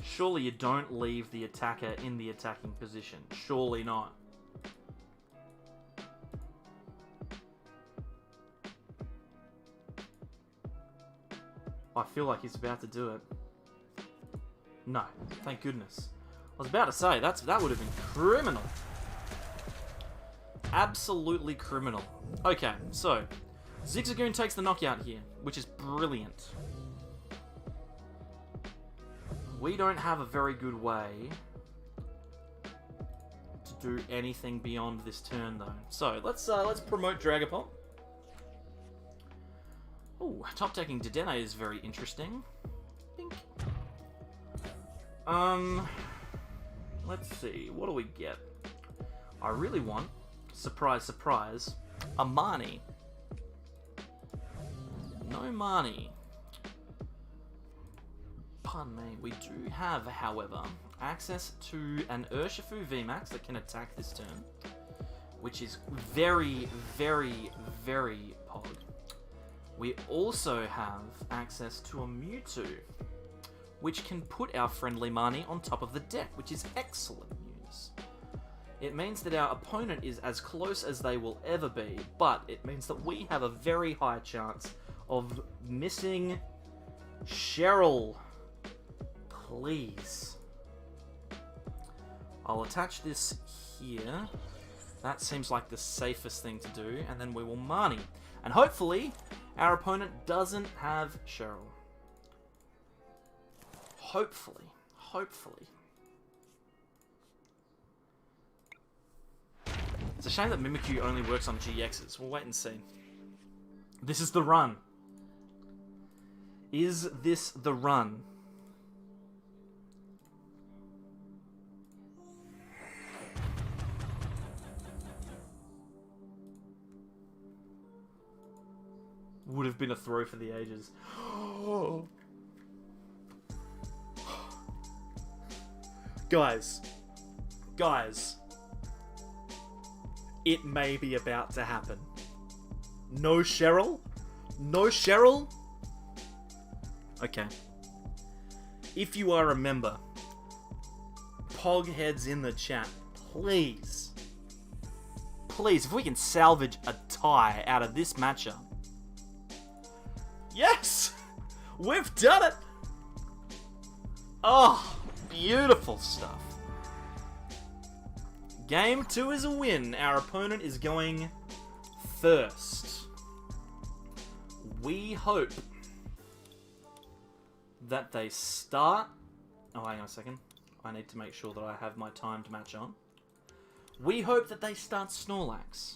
Surely you don't leave the attacker in the attacking position. Surely not. I feel like he's about to do it. No, thank goodness. I was about to say, that would have been criminal. Absolutely criminal. Okay, so, Zigzagoon takes the knockout here, which is brilliant. We don't have a very good way to do anything beyond this turn, though. So, let's promote Dragapult. Ooh, top decking Dedenne is very interesting. Bink. Let's see, what do we get? I really want, surprise, surprise, a Marnie. No Marnie. Pardon me, we do have, however, access to an Urshifu VMAX that can attack this turn, which is very, very, very pog. We also have access to a Mewtwo, which can put our friendly Marnie on top of the deck, which is excellent news. It means that our opponent is as close as they will ever be, but it means that we have a very high chance of missing Cheryl. Please. I'll attach this here. That seems like the safest thing to do, and then we will Marnie. And hopefully, our opponent doesn't have Cheryl. Hopefully. Hopefully. It's a shame that Mimikyu only works on GXs. We'll wait and see. This is the run. Is this the run? Would have been a throw for the ages. Guys. It may be about to happen. No Cheryl? No Cheryl? Okay. If you are a member, Pogheads in the chat, please. Please, if we can salvage a tie out of this matchup. Yes! We've done it! Oh, beautiful stuff. Game 2 is a win. Our opponent is going first. We hope that they start... Oh, hang on a second. I need to make sure that I have my timed match on. We hope that they start Snorlax.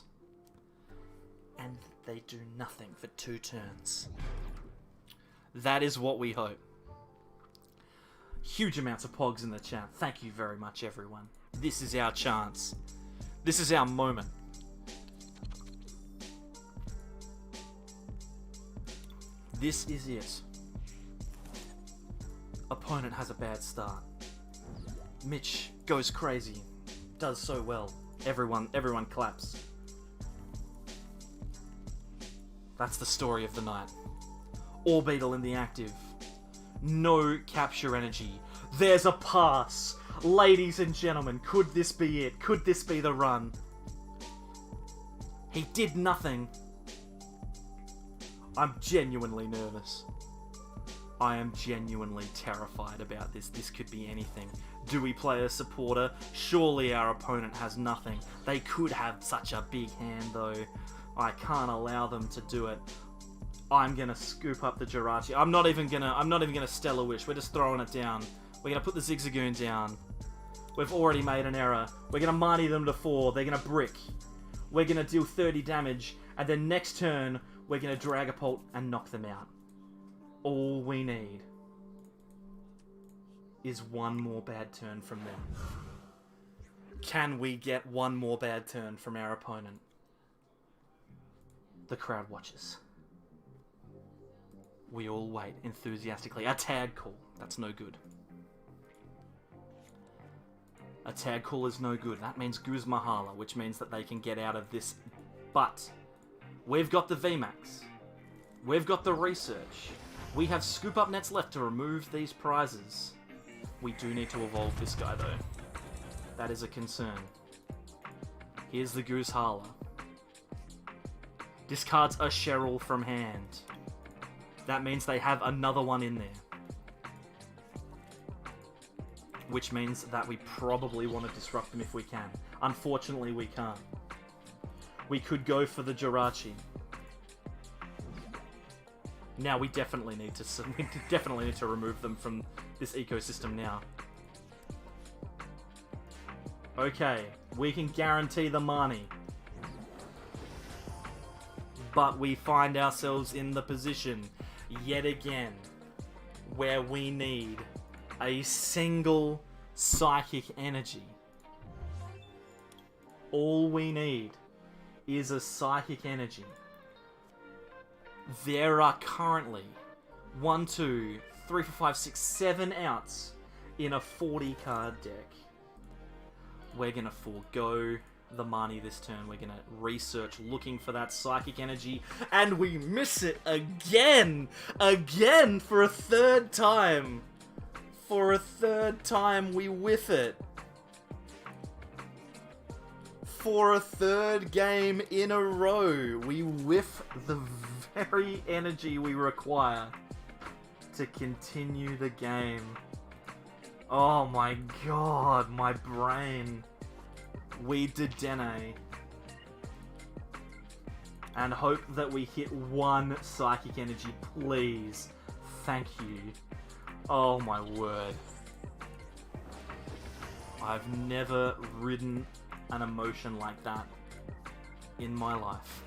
And they do nothing for 2 turns. That is what we hope. Huge amounts of pogs in the chat. Thank you very much, everyone. This is our chance. This is our moment. This is it. Opponent has a bad start. Mitch goes crazy. Does so well. Everyone claps. That's the story of the night. Orbital in the active. No capture energy. There's a pass. Ladies and gentlemen, could this be it? Could this be the run? He did nothing. I'm genuinely nervous. I am genuinely terrified about this. This could be anything. Do we play a supporter? Surely our opponent has nothing. They could have such a big hand though. I can't allow them to do it. I'm gonna scoop up the Jirachi. I'm not even gonna Stellar Wish. We're just throwing it down. We're gonna put the Zigzagoon down. We've already made an error. We're gonna Marnie them to 4. They're gonna brick. We're gonna deal 30 damage, and then next turn we're gonna Dragapult and knock them out. All we need is one more bad turn from them. Can we get one more bad turn from our opponent? The crowd watches. We all wait enthusiastically. A tag call. That's no good. A tag call is no good. That means Guzmahala, which means that they can get out of this. But we've got the VMAX. We've got the research. We have Scoop Up Nets left to remove these prizes. We do need to evolve this guy, though. That is a concern. Here's the Guzmahala. Discards a Cheryl from hand. That means they have another one in there. Which means that we probably want to disrupt them if we can. Unfortunately, we can't. We could go for the Jirachi. Now we definitely need to remove them from this ecosystem now. Okay, we can guarantee the money. But we find ourselves in the position, yet again, where we need a single psychic energy. All we need is a psychic energy. There are currently 1, 2, 3, 4, 5, 6, 7 outs in a 40 card deck. We're gonna forego the money this turn. We're gonna research looking for that psychic energy, and we miss it again! Again for a third time! For a third time we whiff it. For a third game in a row, we whiff the very energy we require to continue the game. Oh my god, my brain. We Dedenne. And hope that we hit one psychic energy, please. Thank you. Oh my word. I've never ridden an emotion like that in my life.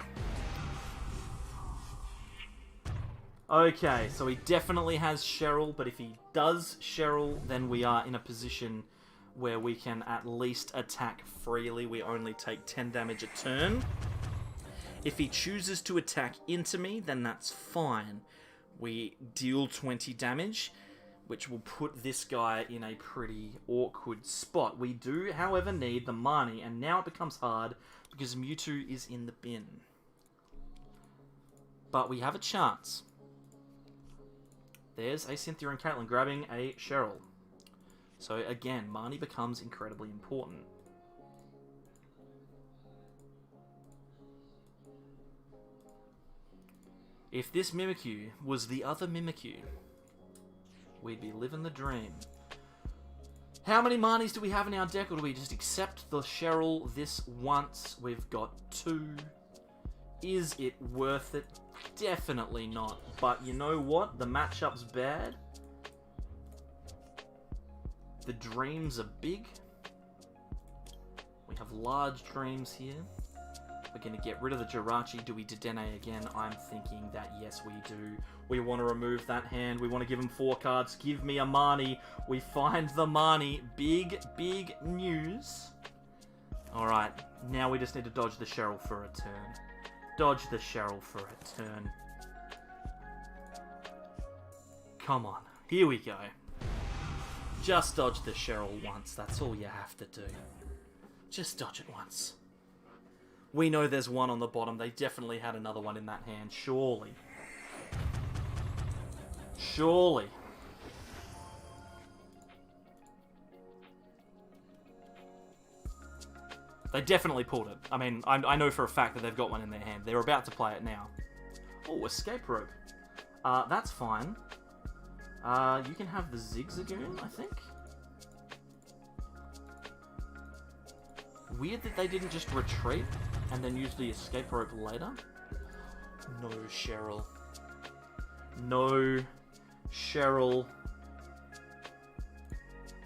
Okay, so he definitely has Cheryl, but if he does Cheryl, then we are in a position where we can at least attack freely. We only take 10 damage a turn. If he chooses to attack into me, then that's fine. We deal 20 damage, which will put this guy in a pretty awkward spot. We do, however, need the Marnie, and now it becomes hard because Mewtwo is in the bin. But we have a chance. There's a Cynthia and Caitlyn grabbing a Cheryl. So again, Marnie becomes incredibly important. If this Mimikyu was the other Mimikyu, we'd be living the dream. How many Marnies do we have in our deck, or do we just accept the Cheryl this once? We've got 2. Is it worth it? Definitely not. But you know what? The matchup's bad. The dreams are big. We have large dreams here. We're going to get rid of the Jirachi. Do we Dedenne again? I'm thinking that yes, we do. We want to remove that hand. We want to give him 4 cards. Give me a Marnie. We find the Marnie. Big, big news. Alright, now we just need to dodge the Cheryl for a turn. Dodge the Cheryl for a turn. Come on. Here we go. Just dodge the Cheryl once. That's all you have to do. Just dodge it once. We know there's one on the bottom. They definitely had another one in that hand. Surely. Surely. They definitely pulled it. I mean, I know for a fact that they've got one in their hand. They're about to play it now. Oh, escape rope. That's fine. You can have the Zigzagoon, I think. Weird that they didn't just retreat. and then use the escape rope later? No, Cheryl. No, Cheryl.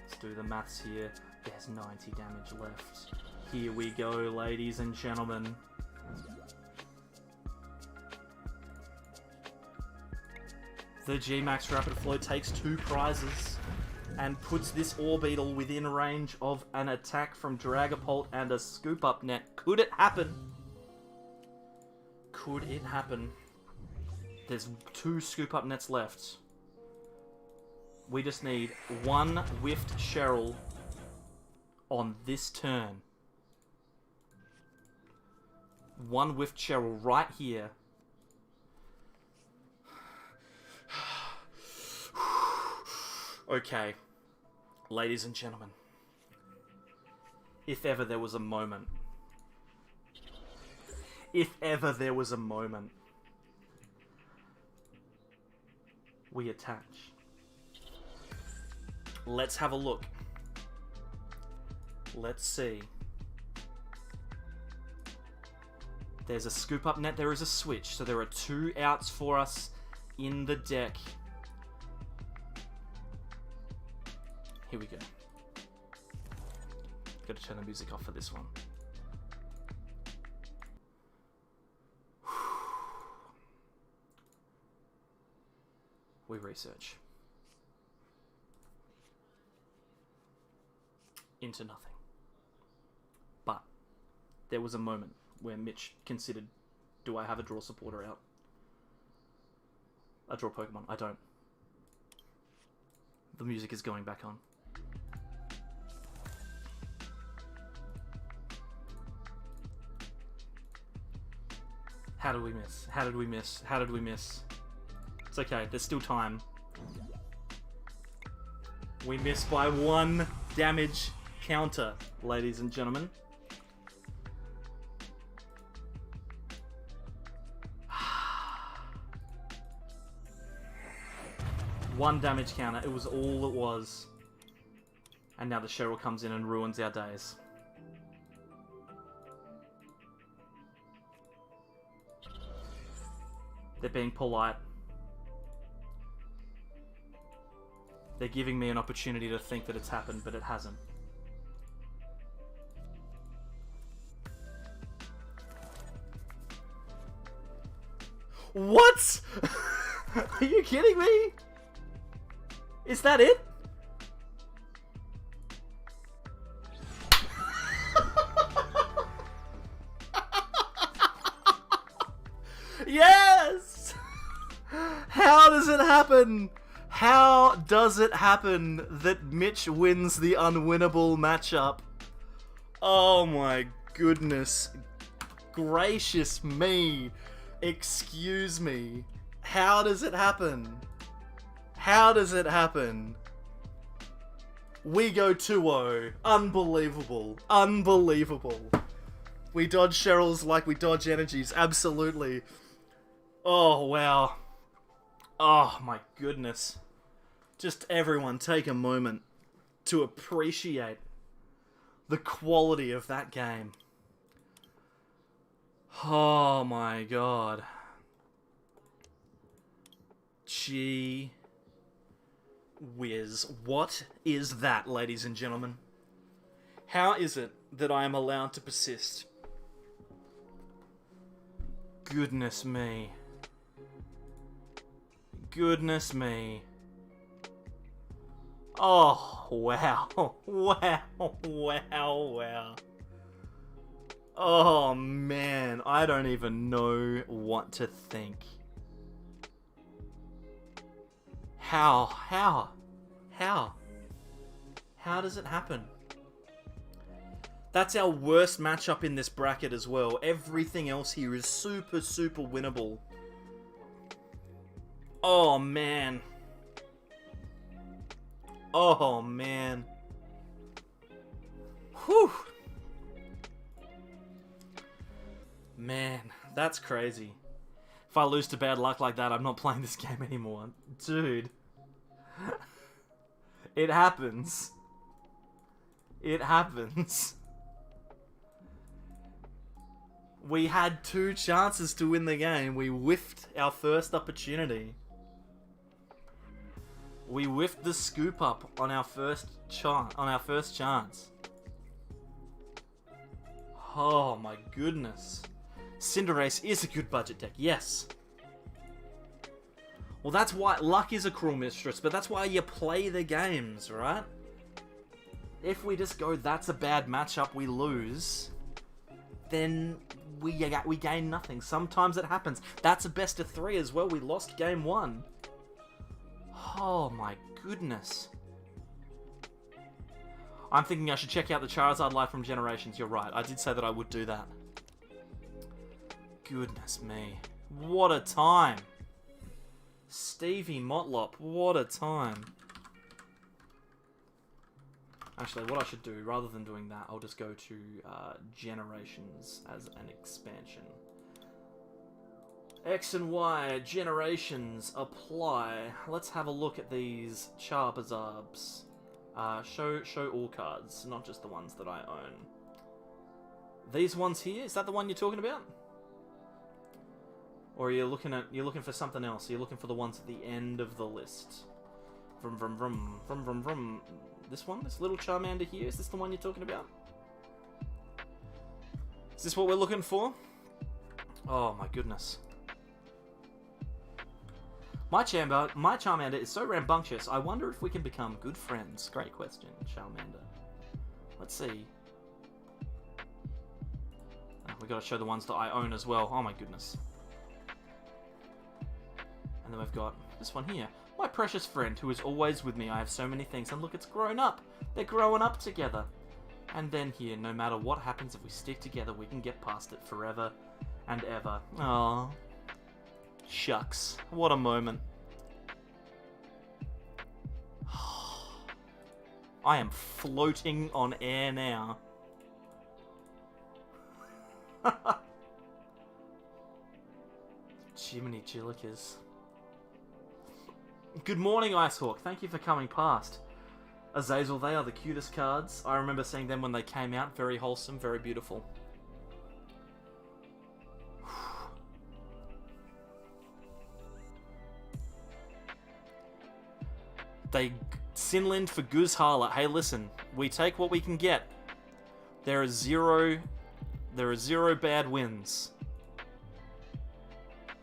Let's do the maths here. There's 90 damage left. Here we go, ladies and gentlemen. The GMAX Rapid Flow takes 2 prizes and puts this Orbeetle within range of an attack from Dragapult and a Scoop Up Net. Could it happen? Could it happen? There's 2 Scoop Up Nets left. We just need 1 whiffed Cheryl on this turn. 1 whiffed Cheryl right here. Okay, ladies and gentlemen, if ever there was a moment, we attach. Let's have a look. Let's see. There's a Scoop Up Net, there is a switch, so there are 2 outs for us in the deck. Here we go. Gotta turn the music off for this one. We research. Into nothing. But there was a moment where Mitch considered, do I have a draw supporter out? I draw Pokemon. I don't. The music is going back on. How did we miss? How did we miss? How did we miss? It's okay, there's still time. We missed by 1 damage counter, ladies and gentlemen. One damage counter, it was all it was. And now the Cheryl comes in and ruins our days. They're being polite. They're giving me an opportunity to think that it's happened, but it hasn't. What? Are you kidding me? Is that it? Yes! How does it happen? How does it happen that Mitch wins the unwinnable matchup? Oh my goodness gracious me. Excuse me. How does it happen? How does it happen? We go 2-0. Unbelievable. Unbelievable. We dodge Cheryls like we dodge energies. Absolutely. Oh, wow. Oh, my goodness. Just everyone take a moment to appreciate the quality of that game. Oh, my God. Gee whiz. What is that, ladies and gentlemen? How is it that I am allowed to persist? Goodness me. Goodness me. Oh, wow. Wow, wow, wow. Oh, man. I don't even know what to think. How does it happen? That's our worst matchup in this bracket as well. Everything else here is super, super winnable. Oh, man. Oh, man. Whew. Man, that's crazy. If I lose to bad luck like that, I'm not playing this game anymore. Dude. It happens. It happens. We had 2 chances to win the game. We whiffed our first opportunity. We whiffed the scoop up on our first chance. Oh my goodness. Cinderace is a good budget deck, yes. Well, that's why luck is a cruel mistress, but that's why you play the games, right? If we just go, that's a bad matchup, we lose, then we gain nothing. Sometimes it happens. That's a best of 3 as well. We lost game 1. Oh my goodness. I'm thinking I should check out the Charizard Live from Generations. You're right. I did say that I would do that. Goodness me. What a time. Stevie Motlop, what a time. Actually, what I should do, rather than doing that, I'll just go to Generations as an expansion. X and Y, Generations, apply. Let's have a look at these Charizards. Show all cards, not just the ones that I own. These ones here, is that the one you're talking about? Or are you looking for something else? You're looking for the ones at the end of the list. Vroom vroom vroom vroom vroom vroom. This one, this little Charmander here, is this the one you're talking about? Is this what we're looking for? Oh my goodness. My Charmander is so rambunctious, I wonder if we can become good friends. Great question, Charmander. Let's see. Oh, we gotta show the ones that I own as well. Oh my goodness. And then we've got this one here. My precious friend who is always with me. I have so many things. And look, it's grown up. They're growing up together. And then here, no matter what happens, if we stick together, we can get past it forever and ever. Aww. Shucks. What a moment. I am floating on air now. Jiminy Jillikers. Good morning, Icehawk. Thank you for coming past. Azazel, they are the cutest cards. I remember seeing them when they came out. Very wholesome, very beautiful. They Sinland for Guzhala. Hey, listen. We take what we can get. There are zero bad wins.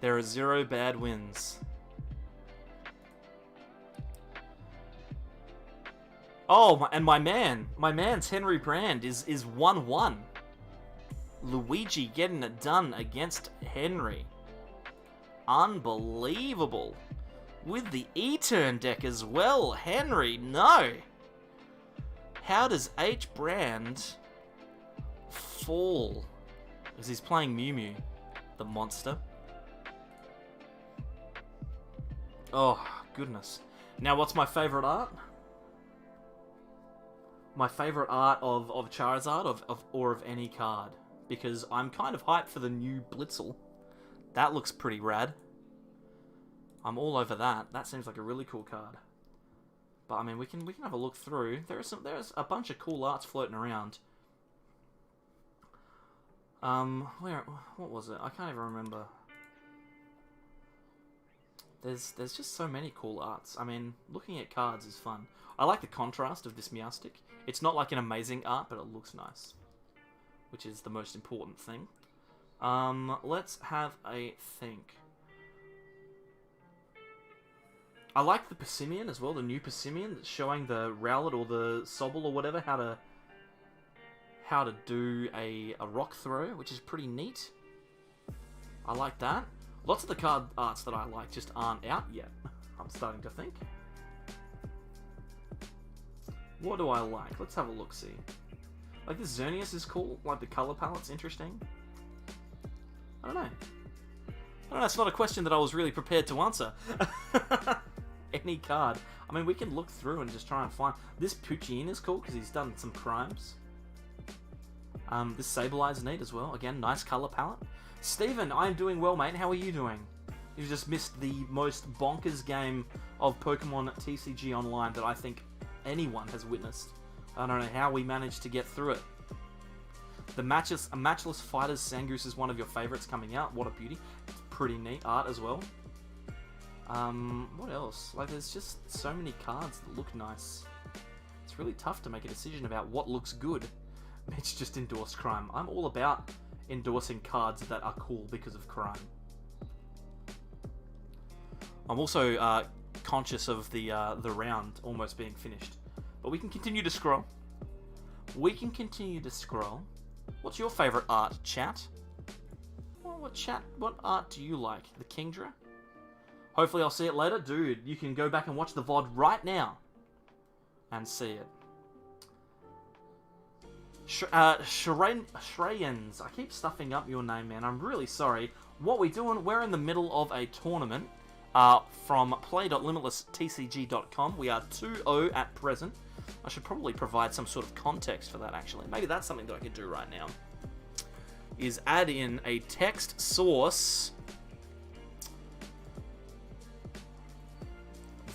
There are 0 bad wins. Oh, and my man's Henry Brand is 1-1. Luigi getting it done against Henry. Unbelievable. With the E-turn deck as well. Henry, no. How does H. Brand fall? Because he's playing Mewtwo, the monster. Oh, goodness. Now, what's my favourite art? My favourite art of Charizard or of any card. Because I'm kind of hyped for the new Blitzel. That looks pretty rad. I'm all over that. That seems like a really cool card. But I mean, we can have a look through. There's a bunch of cool arts floating around. What was it? I can't even remember. There's just so many cool arts. I mean, looking at cards is fun. I like the contrast of this Meowstic. It's not like an amazing art, but it looks nice, which is the most important thing. Let's have a think. I like the Passimian as well, the new Passimian that's showing the Rowlet or the Sobble or whatever how to do a rock throw, which is pretty neat. I like that. Lots of the card arts that I like just aren't out yet, I'm starting to think. What do I like? Let's have a look-see. Like, this Xerneas is cool. Like, the color palette's interesting. I don't know. It's not a question that I was really prepared to answer. Any card. I mean, we can look through and just try and find... This Poochyene is cool because he's done some crimes. This Sableye's neat as well. Again, nice color palette. Steven, I'm doing well, mate. How are you doing? You just missed the most bonkers game of Pokemon TCG Online that I think anyone has witnessed. I don't know how we managed to get through it. The Matchless Fighters Sangoose is one of your favorites coming out. What a beauty. It's pretty neat art as well. What else? Like, there's just so many cards that look nice. It's really tough to make a decision about what looks good. Mitch just endorsed crime. I'm all about endorsing cards that are cool because of crime. I'm also conscious of the round almost being finished. But we can continue to scroll. What's your favourite art, chat? What art do you like? The Kingdra? Hopefully I'll see it later. Dude, you can go back and watch the VOD right now and see it. Shreyens. I keep stuffing up your name, man. I'm really sorry. What we doing? We're in the middle of a tournament from play.limitlesstcg.com. We are 2-0 at present. I should probably provide some sort of context for that, actually. Maybe that's something that I could do right now. Is add in a text source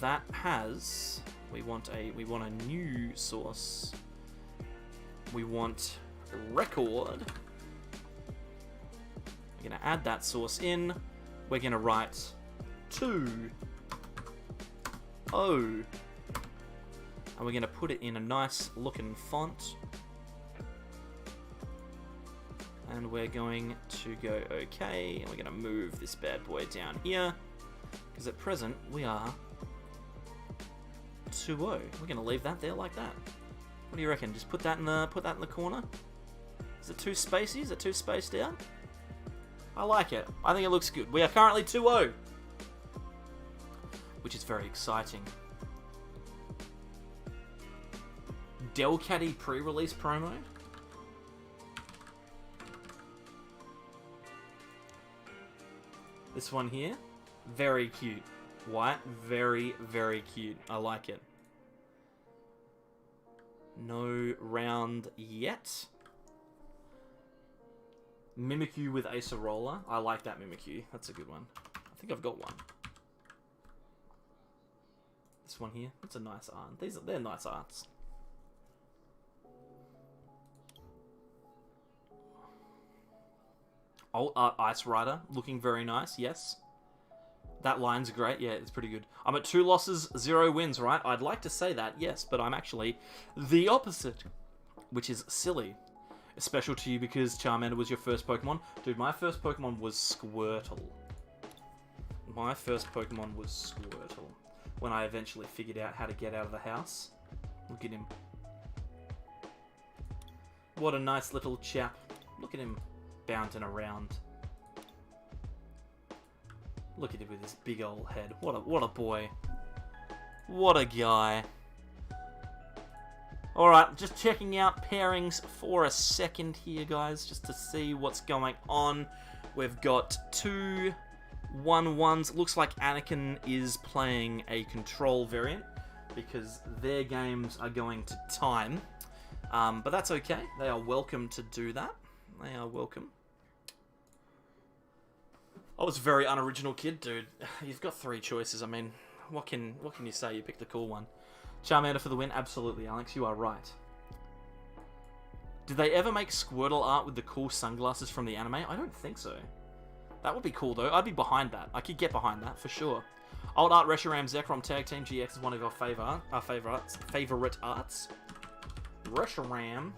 that has... We want a new source. We want a record. We're going to add that source in. We're going to write 2-0. And we're going to put it in a nice looking font. And we're going to go OK. And we're going to move this bad boy down here. Because at present, we are 2-0. We're going to leave that there like that. What do you reckon? Just put that in the corner? Is it too spacey? Is it too spaced out? I like it. I think it looks good. We are currently 2-0. Which is very exciting. Delcatty pre-release promo. This one here, very cute. White, very, very cute. I like it. No round yet. Mimikyu with Acerola. I like that Mimikyu. That's a good one. I think I've got one. This one here. It's a nice art. They're nice arts. Old Art Ice Rider, looking very nice, yes. That line's great, yeah, it's pretty good. I'm at 2 losses, 0 wins, right? I'd like to say that, yes, but I'm actually the opposite, which is silly. It's special to you because Charmander was your first Pokemon. Dude, my first Pokemon was Squirtle. My first Pokemon was Squirtle. When I eventually figured out how to get out of the house. Look at him. What a nice little chap. Look at him. Bouncing around. Look at him with his big old head. What a boy. What a guy. Alright, just checking out pairings for a second here, guys, just to see what's going on. We've got 2 1-1s. Looks like Anakin is playing a control variant because their games are going to time. But that's okay. They are welcome to do that. They are welcome. I was a very unoriginal kid, dude. You've got 3 choices. I mean, what can you say? You picked the cool one. Charmander for the win? Absolutely, Alex. You are right. Did they ever make Squirtle art with the cool sunglasses from the anime? I don't think so. That would be cool, though. I'd be behind that. I could get behind that, for sure. Old Art Reshiram Zekrom Tag Team GX is one of our favorite arts. Reshiram.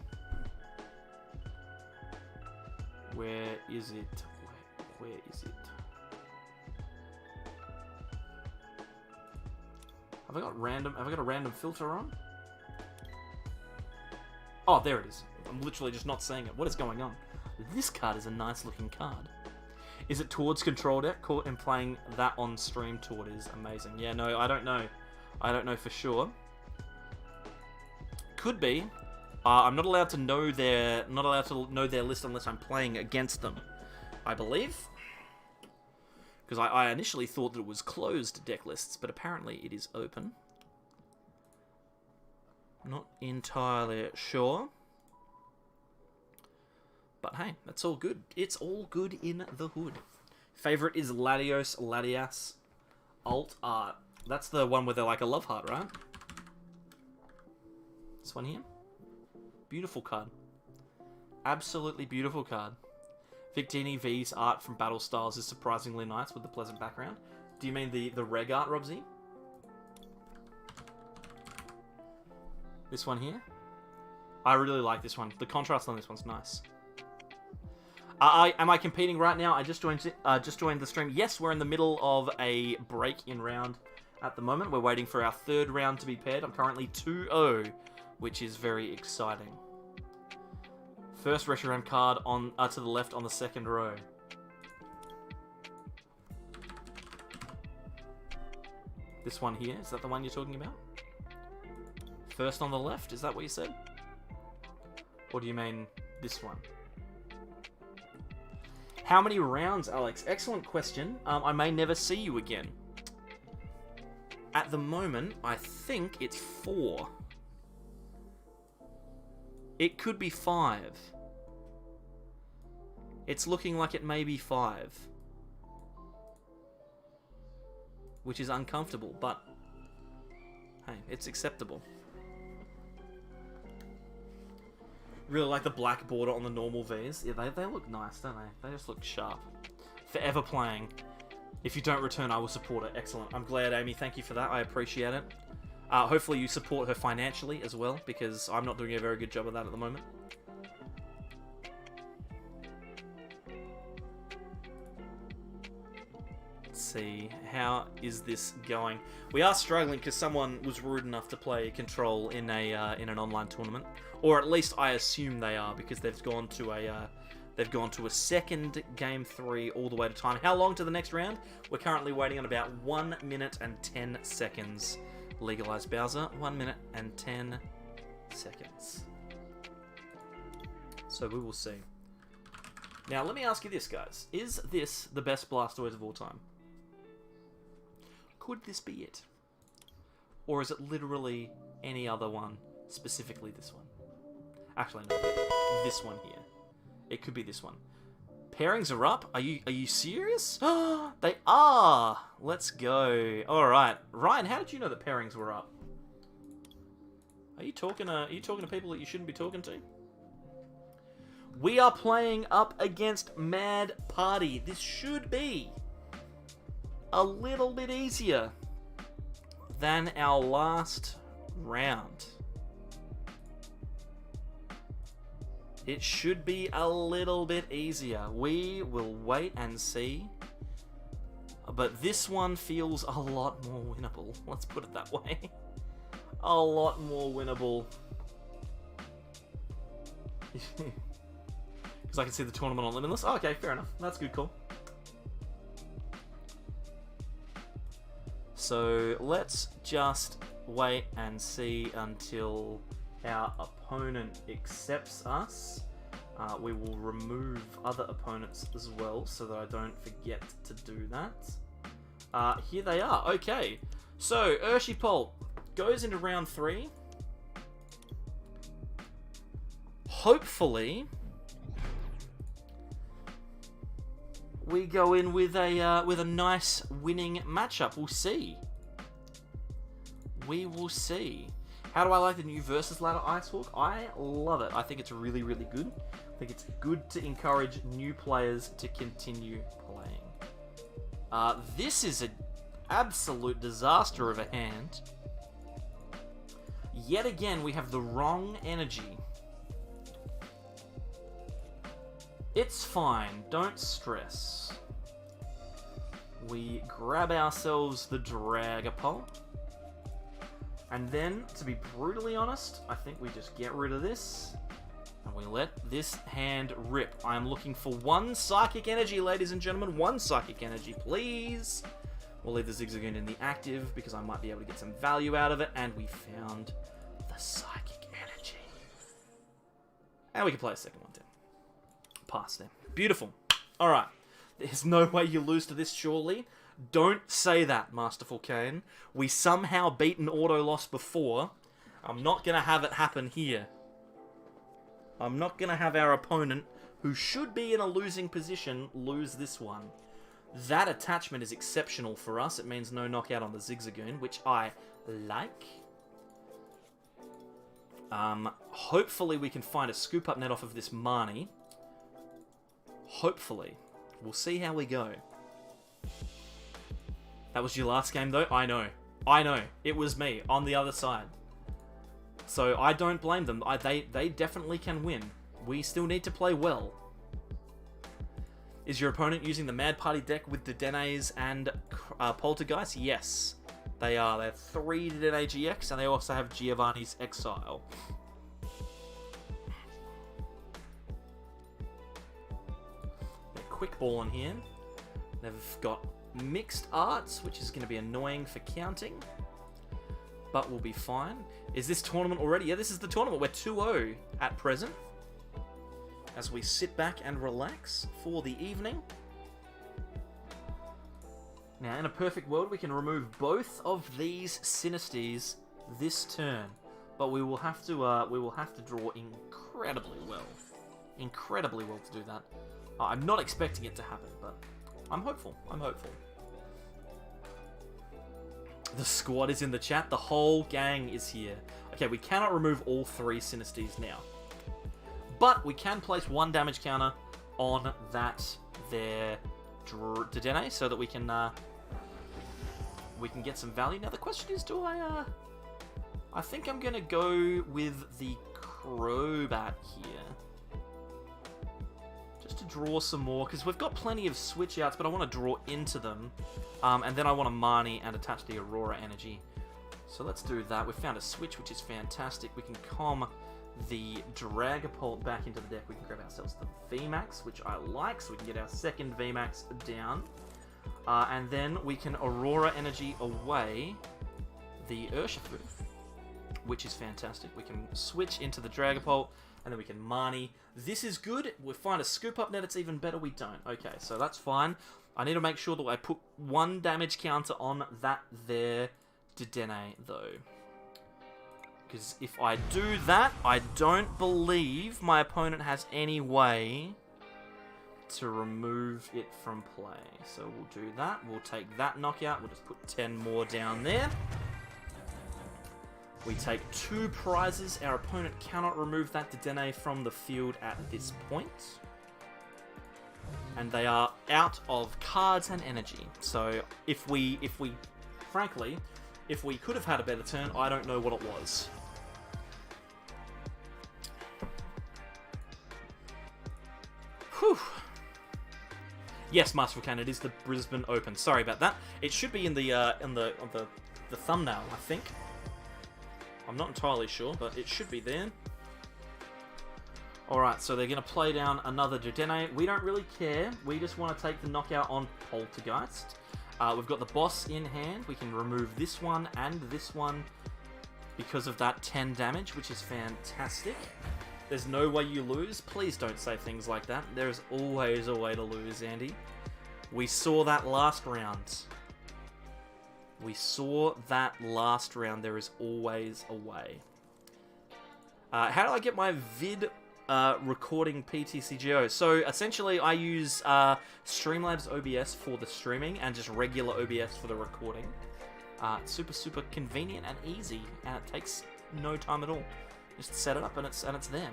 Where is it? Where is it? Have I got a random filter on? Oh, there it is. I'm literally just not seeing it. What is going on? This card is a nice looking card. Is it towards control deck? Caught in playing that on stream. Toward is amazing. Yeah, no, I don't know. I don't know for sure. Could be. I'm not allowed to know their list unless I'm playing against them, I believe. Because I initially thought that it was closed deck lists, but apparently it is open. Not entirely sure. But hey, that's all good. It's all good in the hood. Favorite is Latias Alt Art. That's the one where they're like a love heart, right? This one here. Beautiful card. Absolutely beautiful card. Victini V's art from Battle Styles is surprisingly nice with the pleasant background. Do you mean the reg art, Robsy? This one here? I really like this one. The contrast on this one's nice. Am I competing right now? I just joined the stream. Yes, we're in the middle of a break-in round at the moment. We're waiting for our third round to be paired. I'm currently 2-0, which is very exciting. First Reshiram card on to the left on the second row. This one here, is that the one you're talking about? First on the left, is that what you said? Or do you mean this one? How many rounds, Alex? Excellent question. I may never see you again. At the moment, I think it's 4. It could be 5. It's looking like it may be 5. Which is uncomfortable, but hey, it's acceptable. Really like the black border on the normal Vs. Yeah, they look nice, don't they? They just look sharp. Forever playing. If you don't return, I will support it. Excellent. I'm glad, Amy. Thank you for that. I appreciate it. Hopefully you support her financially as well, because I'm not doing a very good job of that at the moment. Let's see. How is this going? We are struggling because someone was rude enough to play Control in an online tournament. Or at least I assume they are, because they've gone to a second game 3 all the way to time. How long to the next round? We're currently waiting on about 1 minute and 10 seconds. Legalized Bowser, 1 minute and 10 seconds. So we will see. Now let me ask you this, guys. Is this the best Blastoise of all time? Could this be it? Or is it literally any other one, specifically this one? Actually, no, this one here. It could be this one. Pairings are up. Are you serious? They are. Let's go. All right, Ryan. How did you know that pairings were up? Are you talking to people that you shouldn't be talking to? We are playing up against Mad Party. This should be a little bit easier than our last round. It should be a little bit easier. We will wait and see. But this one feels a lot more winnable. Let's put it that way. A lot more winnable. Because I can see the tournament on Limitless. Oh, okay, fair enough. That's a good call. So let's just wait and see until our opponent accepts us. We will remove other opponents as well so that I don't forget to do that. Here they are. Okay. So Urshifu goes into round 3. Hopefully we go in with a nice winning matchup. We'll see. We will see. How do I like the new Versus Ladder Ice Hook? I love it. I think it's really, really good. I think it's good to encourage new players to continue playing. This is an absolute disaster of a hand. Yet again, we have the wrong energy. It's fine. Don't stress. We grab ourselves the Dragapult. And then, to be brutally honest, I think we just get rid of this. And we let this hand rip. I am looking for 1 Psychic Energy, ladies and gentlemen. 1 Psychic Energy, please. We'll leave the Zigzagoon in the active, because I might be able to get some value out of it. And we found the Psychic Energy. And we can play a second one, too. Pass them. Beautiful. Alright. There's no way you lose to this, surely. Don't say that, Masterful Kane. We somehow beat an auto loss before. I'm not going to have it happen here. I'm not going to have our opponent, who should be in a losing position, lose this one. That attachment is exceptional for us. It means no knockout on the Zigzagoon, which I like. Hopefully we can find a Scoop Up Net off of this Marnie. Hopefully. We'll see how we go. That was your last game, though? I know. I know. It was me, on the other side. So I don't blame them. They definitely can win. We still need to play well. Is your opponent using the Mad Party deck with Dedenne and Poltergeist? Yes. They are. They have 3 Dedenne-GX, and they also have Giovanni's Exile. Quick ball in here. They've got mixed arts, which is going to be annoying for counting, but we'll be fine. Is this tournament already? Yeah, this is the tournament. We're 2-0 at present, as we sit back and relax for the evening. Now, in a perfect world, we can remove both of these Sinisties this turn, but we will have to draw incredibly well to do that. I'm not expecting it to happen, but I'm hopeful. I'm hopeful. The squad is in the chat. The whole gang is here. Okay, we cannot remove all 3 Sinisties now, but we can place 1 damage counter on that there Dedenne, so that we can get some value. Now the question is, do I think I'm gonna go with the Crobat here. Just to draw some more, because we've got plenty of switch outs, but I want to draw into them. And then I want to Marnie and attach the Aurora Energy. So let's do that. We've found a switch, which is fantastic. We can com the Dragapult back into the deck. We can grab ourselves the VMAX, which I like, so we can get our second VMAX down. And then we can Aurora Energy away the Urshifu, which is fantastic. We can switch into the Dragapult, and then we can Marnie. This is good. We find a Scoop Up Net, it's even better we don't. Okay, so that's fine. I need to make sure that I put 1 damage counter on that there Dedenne, though. Because if I do that, I don't believe my opponent has any way to remove it from play. So we'll do that. We'll take that knockout. We'll just put 10 more down there. We take 2 prizes. Our opponent cannot remove that Dedenne from the field at this point. And they are out of cards and energy. So if we frankly, if we could have had a better turn, I don't know what it was. Whew. Yes, Master Can, it is the Brisbane Open. Sorry about that. It should be in the thumbnail, I think. I'm not entirely sure, but it should be there. Alright, so they're going to play down another Dedenne. We don't really care. We just want to take the knockout on Poltergeist. We've got the boss in hand. We can remove this one and this one because of that 10 damage, which is fantastic. There's no way you lose. Please don't say things like that. There's always a way to lose, Andy. We saw that last round. We saw that last round. There is always a way. How do I get my vid recording PTCGO? So essentially I use Streamlabs OBS for the streaming and just regular OBS for the recording. It's super convenient and easy, and it takes no time at all. Just set it up and it's there.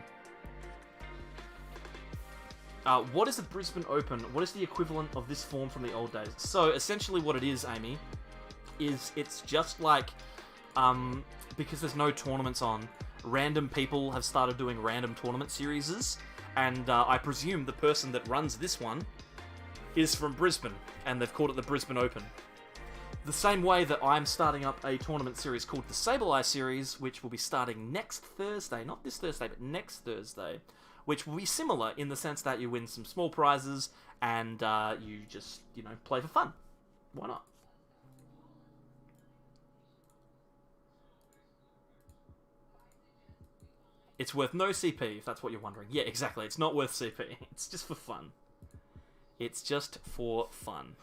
What is the Brisbane Open? What is the equivalent of this form from the old days? So essentially what it is, Amy, is it's just like, because there's no tournaments on, random people have started doing random tournament series, and I presume the person that runs this one is from Brisbane, and they've called it the Brisbane Open. The same way that I'm starting up a tournament series called the Sableye Series, which will be starting next Thursday, not this Thursday, but next Thursday, which will be similar in the sense that you win some small prizes, and you just, play for fun. Why not? It's worth no CP, if that's what you're wondering. Yeah, exactly. It's not worth CP. It's just for fun. It's just for fun.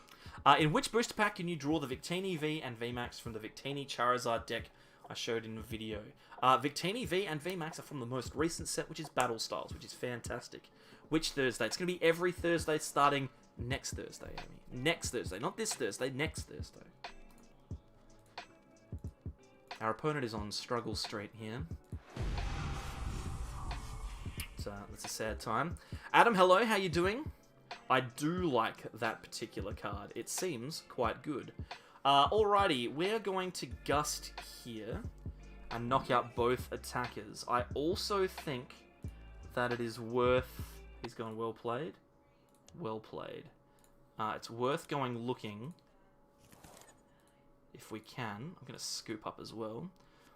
In which booster pack can you draw the Victini V and VMAX from the Victini Charizard deck I showed in the video? Victini V and VMAX are from the most recent set, which is Battle Styles, which is fantastic. Which Thursday? It's going to be every Thursday starting next Thursday, Amy. Next Thursday. Not this Thursday, next Thursday. Our opponent is on Struggle Street here. That's a sad time. Adam, hello, how you doing? I do like that particular card. It seems quite good. Alrighty, we're going to Gust here and knock out both attackers. I also think that it is worth... He's gone well played. Well played. It's worth going looking if we can. I'm going to scoop up as well.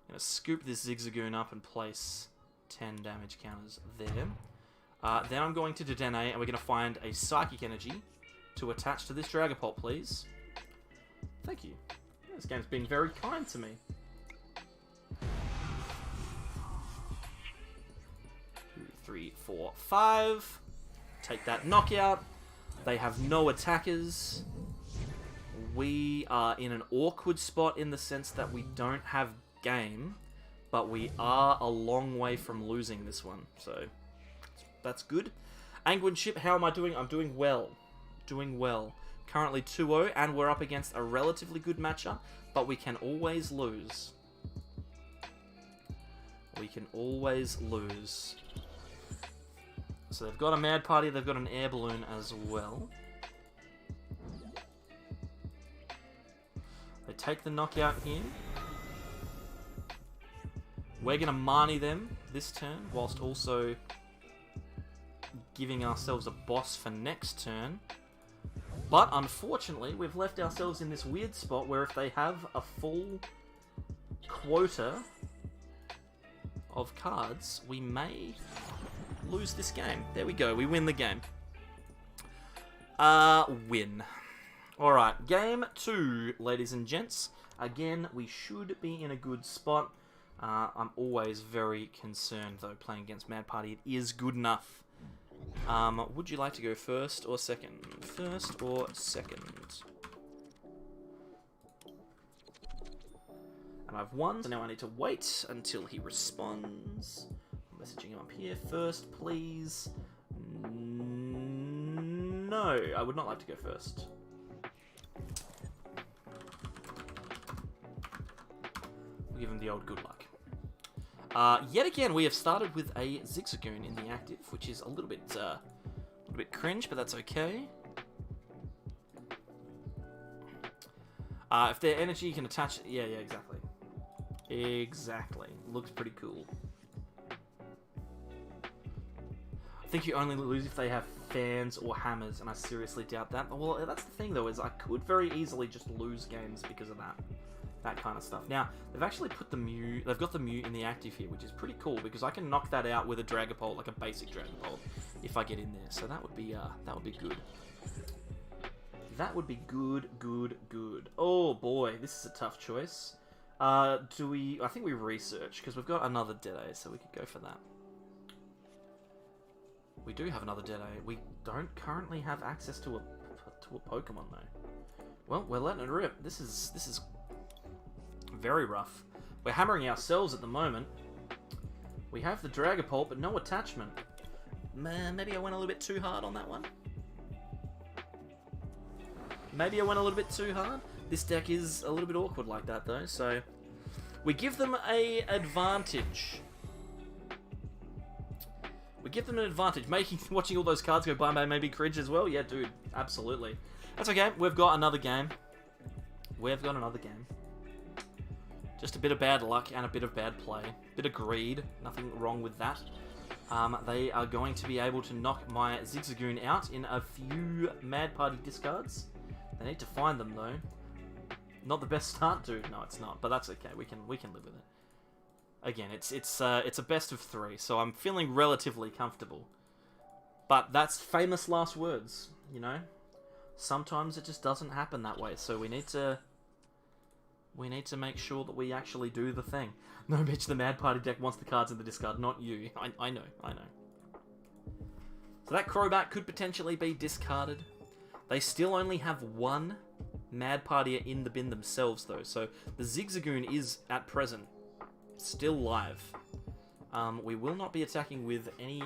I'm going to scoop this Zigzagoon up and place 10 damage counters there. Then I'm going to Dedenne, and we're going to find a Psychic Energy to attach to this Dragapult, please. Thank you. This game's being very kind to me. 2, 3, 4, 5. Take that knockout. They have no attackers. We are in an awkward spot in the sense that we don't have game, but we are a long way from losing this one, so that's good. Angwin Ship, how am I doing? I'm doing well. Doing well. Currently 2-0, and we're up against a relatively good matchup, but we can always lose. We can always lose. So they've got a Mad Party, they've got an Air Balloon as well. They take the knockout here. We're going to Marnie them this turn, whilst also giving ourselves a boss for next turn. But unfortunately, we've left ourselves in this weird spot where if they have a full quota of cards, we may lose this game. There we go, we win the game. Win. Alright, game 2, ladies and gents. Again, we should be in a good spot. I'm always very concerned, though, playing against Mad Party. It is good enough. Would you like to go first or second? First or second? And I've won, so now I need to wait until he responds. I'm messaging him up here. First, please. No, I would not like to go first. We'll give him the old good luck. Yet again, we have started with a Zigzagoon in the active, which is a little bit cringe, but that's okay. If their energy can attach... Yeah, exactly. Exactly. Looks pretty cool. I think you only lose if they have fans or hammers, and I seriously doubt that. Well, that's the thing, though, is I could very easily just lose games because of that. That kind of stuff. Now, they've actually put the Mew... They've got the Mew in the active here, which is pretty cool, because I can knock that out with a Dragapult, like a basic Dragapult, if I get in there. So that would be good. That would be good, good, good. Oh, boy, this is a tough choice. I think we research, because we've got another Dedenne, so we could go for that. We do have another Dedenne. We don't currently have access to a Pokemon, though. Well, we're letting it rip. This is very rough. We're hammering ourselves at the moment. We have the Dragapult, but no attachment. Man, maybe I went a little bit too hard on that one. Maybe I went a little bit too hard. This deck is a little bit awkward like that, though, so... We give them an advantage. We give them an advantage. Watching all those cards go by may be cringe as well. Yeah, dude, absolutely. That's okay. We've got another game. We've got another game. Just a bit of bad luck and a bit of bad play. Bit of greed. Nothing wrong with that. They are going to be able to knock my Zigzagoon out in a few Mad Party discards. They need to find them, though. Not the best start, dude. No, it's not. But that's okay. We can live with it. Again, it's a best of 3, so I'm feeling relatively comfortable. But that's famous last words, you know? Sometimes it just doesn't happen that way, so we need to make sure that we actually do the thing. No, bitch, the Mad Party deck wants the cards in the discard, not you. I know. So that Crobat could potentially be discarded. They still only have one Mad Partier in the bin themselves, though, so the Zigzagoon is, at present, still live. We will not be attacking with any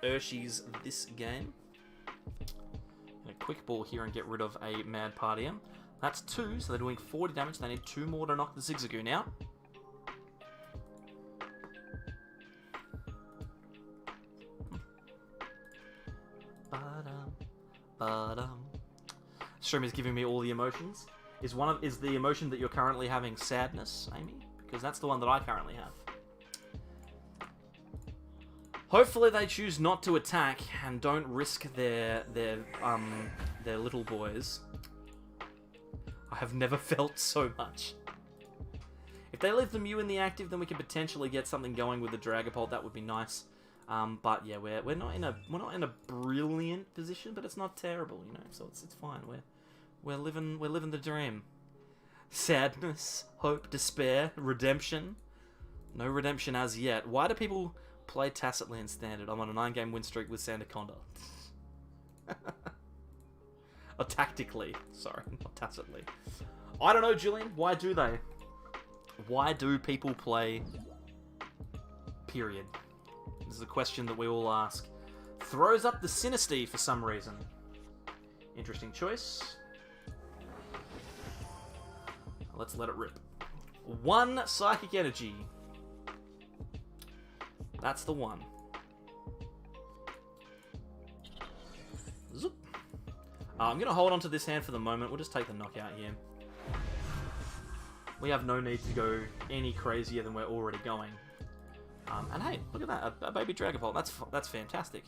Urshis this game. A quick ball here and get rid of a Mad Partier. That's 2, so they're doing 40 damage. They need 2 more to knock the Zigzagoon out. Stream is giving me all the emotions. Is the emotion that you're currently having sadness, Amy? Because that's the one that I currently have. Hopefully they choose not to attack and don't risk their little boys. I have never felt so much. If they leave the Mew in the active, then we can potentially get something going with the Dragapult. That would be nice. But yeah, we're not in a brilliant position, but it's not terrible, you know. So it's fine. We're living the dream. Sadness, hope, despair, redemption. No redemption as yet. Why do people play tacitly in standard? I'm on a 9-game win streak with Sandaconda. Or tactically. Sorry, not tacitly. I don't know, Julian. Why do they? Why do people play? Period. This is a question that we all ask. Throws up the Sinistea for some reason. Interesting choice. Let's let it rip. 1 Psychic Energy. That's the one. Zoop. I'm going to hold on to this hand for the moment. We'll just take the knockout here. We have no need to go any crazier than we're already going. And hey, look at that. A baby Dragapult. That's fantastic.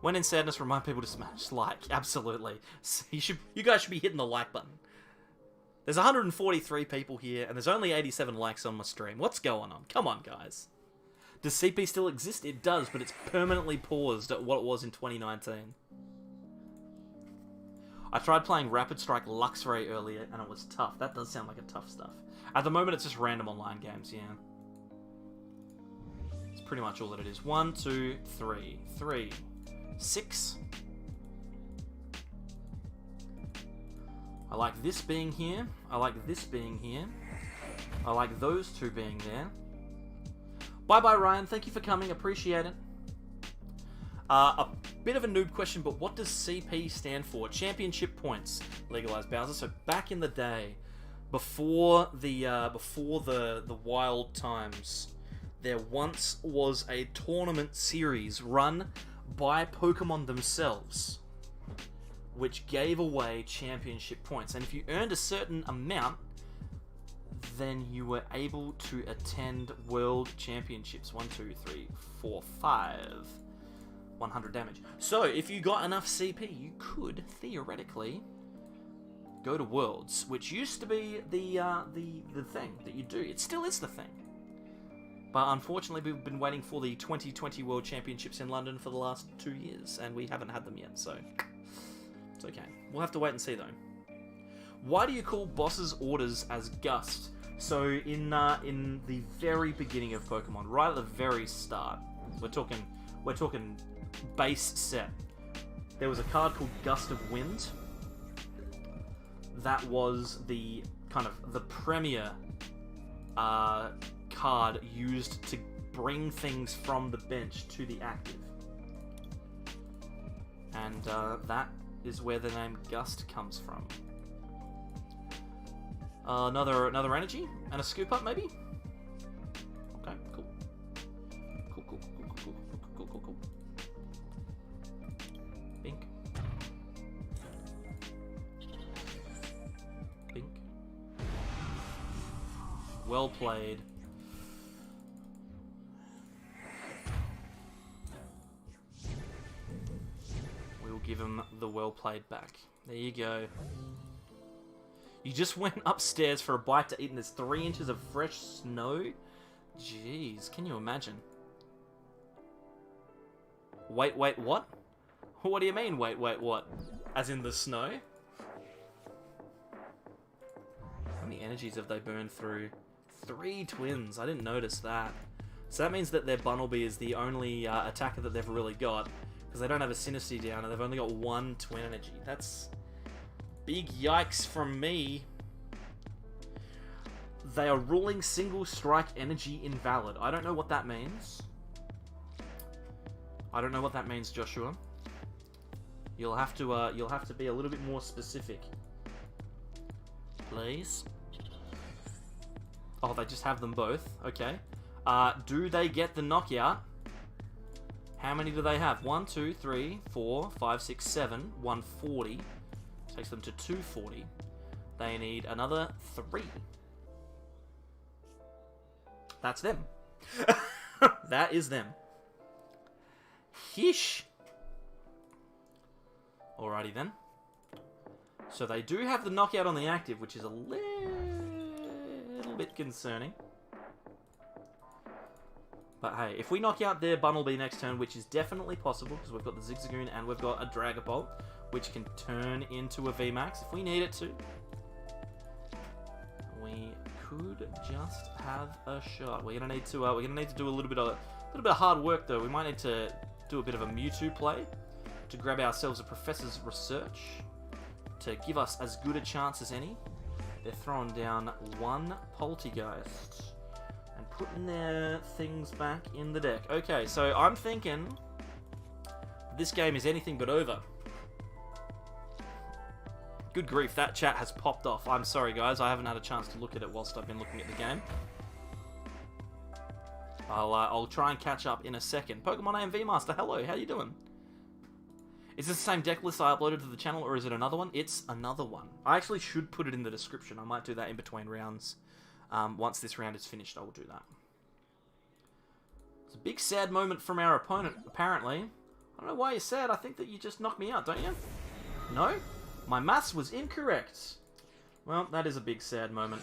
When in sadness, remind people to smash like. Absolutely. You guys should be hitting the like button. There's 143 people here, and there's only 87 likes on my stream. What's going on? Come on, guys. Does CP still exist? It does, but it's permanently paused at what it was in 2019. I tried playing Rapid Strike Luxray earlier, and it was tough. That does sound like a tough stuff. At the moment, it's just random online games, yeah. It's pretty much all that it is. 1, 2, 3. 3. 6. I like this being here. I like this being here. I like those two being there. Bye-bye, Ryan. Thank you for coming. Appreciate it. A bit of a noob question, but what does CP stand for? Championship Points. Legalized Bowser. So back in the day, before the wild times, there once was a tournament series run by Pokemon themselves, which gave away championship points. And if you earned a certain amount, then you were able to attend World Championships. 1, 2, 3, 4, 5. 100 damage. So, if you got enough CP, you could, theoretically, go to Worlds, which used to be the thing that you do. It still is the thing. But unfortunately, we've been waiting for the 2020 World Championships in London for the last 2 years, and we haven't had them yet, so it's okay. We'll have to wait and see, though. Why do you call bosses' orders as Gust? So, in the very beginning of Pokemon, right at the very start, we're talking base set, there was a card called Gust of Wind. That was the kind of the premier card used to bring things from the bench to the active. And that is where the name Gust comes from. Another energy and a scoop up, maybe. Okay, cool. Cool. Bink. Well played. We'll give him the well played back. There you go. You just went upstairs for a bite to eat and there's 3 inches of fresh snow? Jeez, can you imagine? Wait, what? What do you mean, wait, what? As in the snow? How many energies have they burned through? 3 twins, I didn't notice that. So that means that their Bunnelby is the only attacker that they've really got, because they don't have a Sinistea down and they've only got 1 twin energy. That's big yikes from me. They are ruling single strike energy invalid. I don't know what that means. I don't know what that means, Joshua. You'll have to be a little bit more specific, please. Oh, they just have them both. Okay. Do they get the knockout? How many do they have? 1, 2, 3, 4, 5, 6, 7. 140. Takes them to 240. They need another 3. That's them. That is them. Hish. Alrighty then. So they do have the knockout on the active, which is a little bit concerning. But hey, if we knock out their Bunnelby next turn, which is definitely possible, because we've got the Zigzagoon and we've got a Dragapult, which can turn into a VMAX if we need it to. We could just have a shot. We're gonna need to do a little bit of hard work though. We might need to do a bit of a Mewtwo play to grab ourselves a Professor's Research to give us as good a chance as any. They're throwing down one Poltergeist and putting their things back in the deck. Okay, so I'm thinking this game is anything but over. Good grief, that chat has popped off. I'm sorry, guys. I haven't had a chance to look at it whilst I've been looking at the game. I'll try and catch up in a second. Pokemon AMV Master, hello. How you doing? Is this the same deck list I uploaded to the channel, or is it another one? It's another one. I actually should put it in the description. I might do that in between rounds. Once this round is finished, I will do that. It's a big sad moment from our opponent, apparently. I don't know why you're sad. I think that you just knocked me out, don't you? No? My maths was incorrect. Well, that is a big sad moment.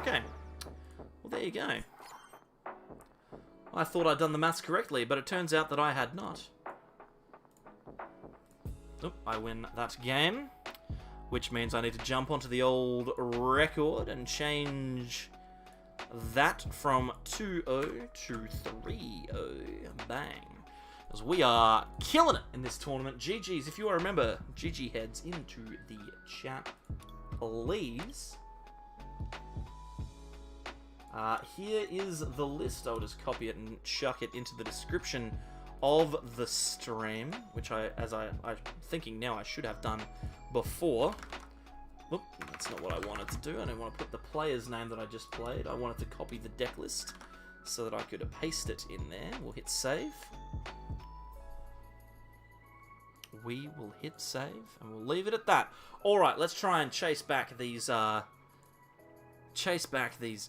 Okay. Well, there you go. I thought I'd done the maths correctly, but it turns out that I had not. Oop, I win that game, which means I need to jump onto the old record and change that from 2-0 to 3-0. Bang. Because we are killing it in this tournament. GG's. If you want to remember, GG heads into the chat, please. Here is the list. I'll just copy it and chuck it into the description of the stream, which I'm thinking now I should have done before. Whoop, that's not what I wanted to do. I didn't want to put the player's name that I just played. I wanted to copy the deck list so that I could paste it in there. We'll hit save. We will hit save, and we'll leave it at that. Alright, let's try and chase back these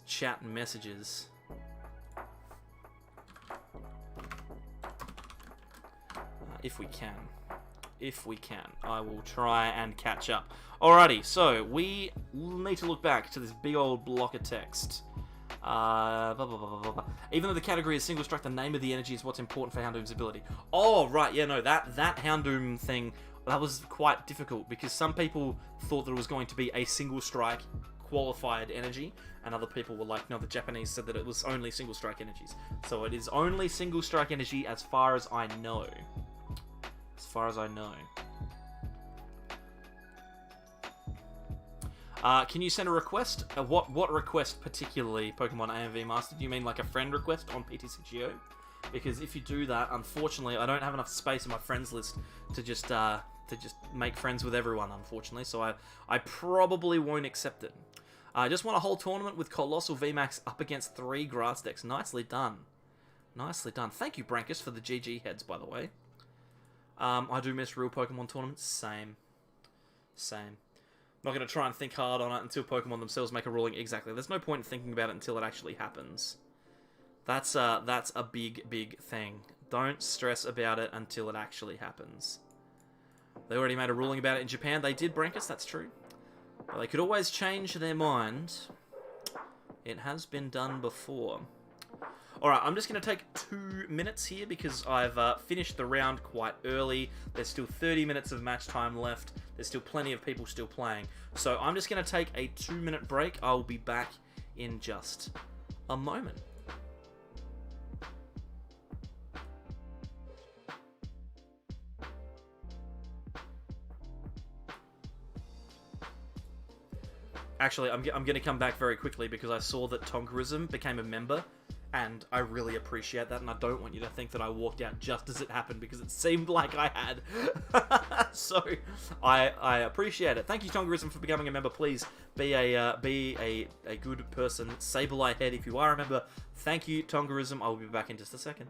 chat messages. If we can. If we can. I will try and catch up. Alrighty, so we need to look back to this big old block of text. Even though the category is single strike, the name of the energy is what's important for Houndoom's ability. Oh, right, yeah, no, that Houndoom thing, that was quite difficult, because some people thought that it was going to be a single strike qualified energy, and other people were like, no, the Japanese said that it was only single strike energies. So it is only single strike energy as far as I know. As far as I know. Can you send a request? What request particularly, Pokemon AMV Master? Do you mean like a friend request on PTCGO? Because if you do that, unfortunately, I don't have enough space in my friends list to just make friends with everyone, unfortunately. So I probably won't accept it. I just won a whole tournament with Colossal VMAX up against 3 grass decks. Nicely done. Nicely done. Thank you, Brankus, for the GG heads, by the way. I do miss real Pokemon tournaments. Same. I'm not going to try and think hard on it until Pokemon themselves make a ruling. Exactly. There's no point in thinking about it until it actually happens. That's a big thing. Don't stress about it until it actually happens. They already made a ruling about it in Japan. They did, Brankus, that's true. But they could always change their mind. It has been done before. Alright, I'm just going to take 2 minutes here because I've finished the round quite early. There's still 30 minutes of match time left. There's still plenty of people still playing. So I'm just going to take a 2-minute break. I'll be back in just a moment. Actually, I'm going to come back very quickly because I saw that Tonkarism became a member. And I really appreciate that, and I don't want you to think that I walked out just as it happened, because it seemed like I had. So, I appreciate it. Thank you, Tongarism, for becoming a member. Please be a good person. Sableye head if you are a member. Thank you, Tongarism. I will be back in just a second.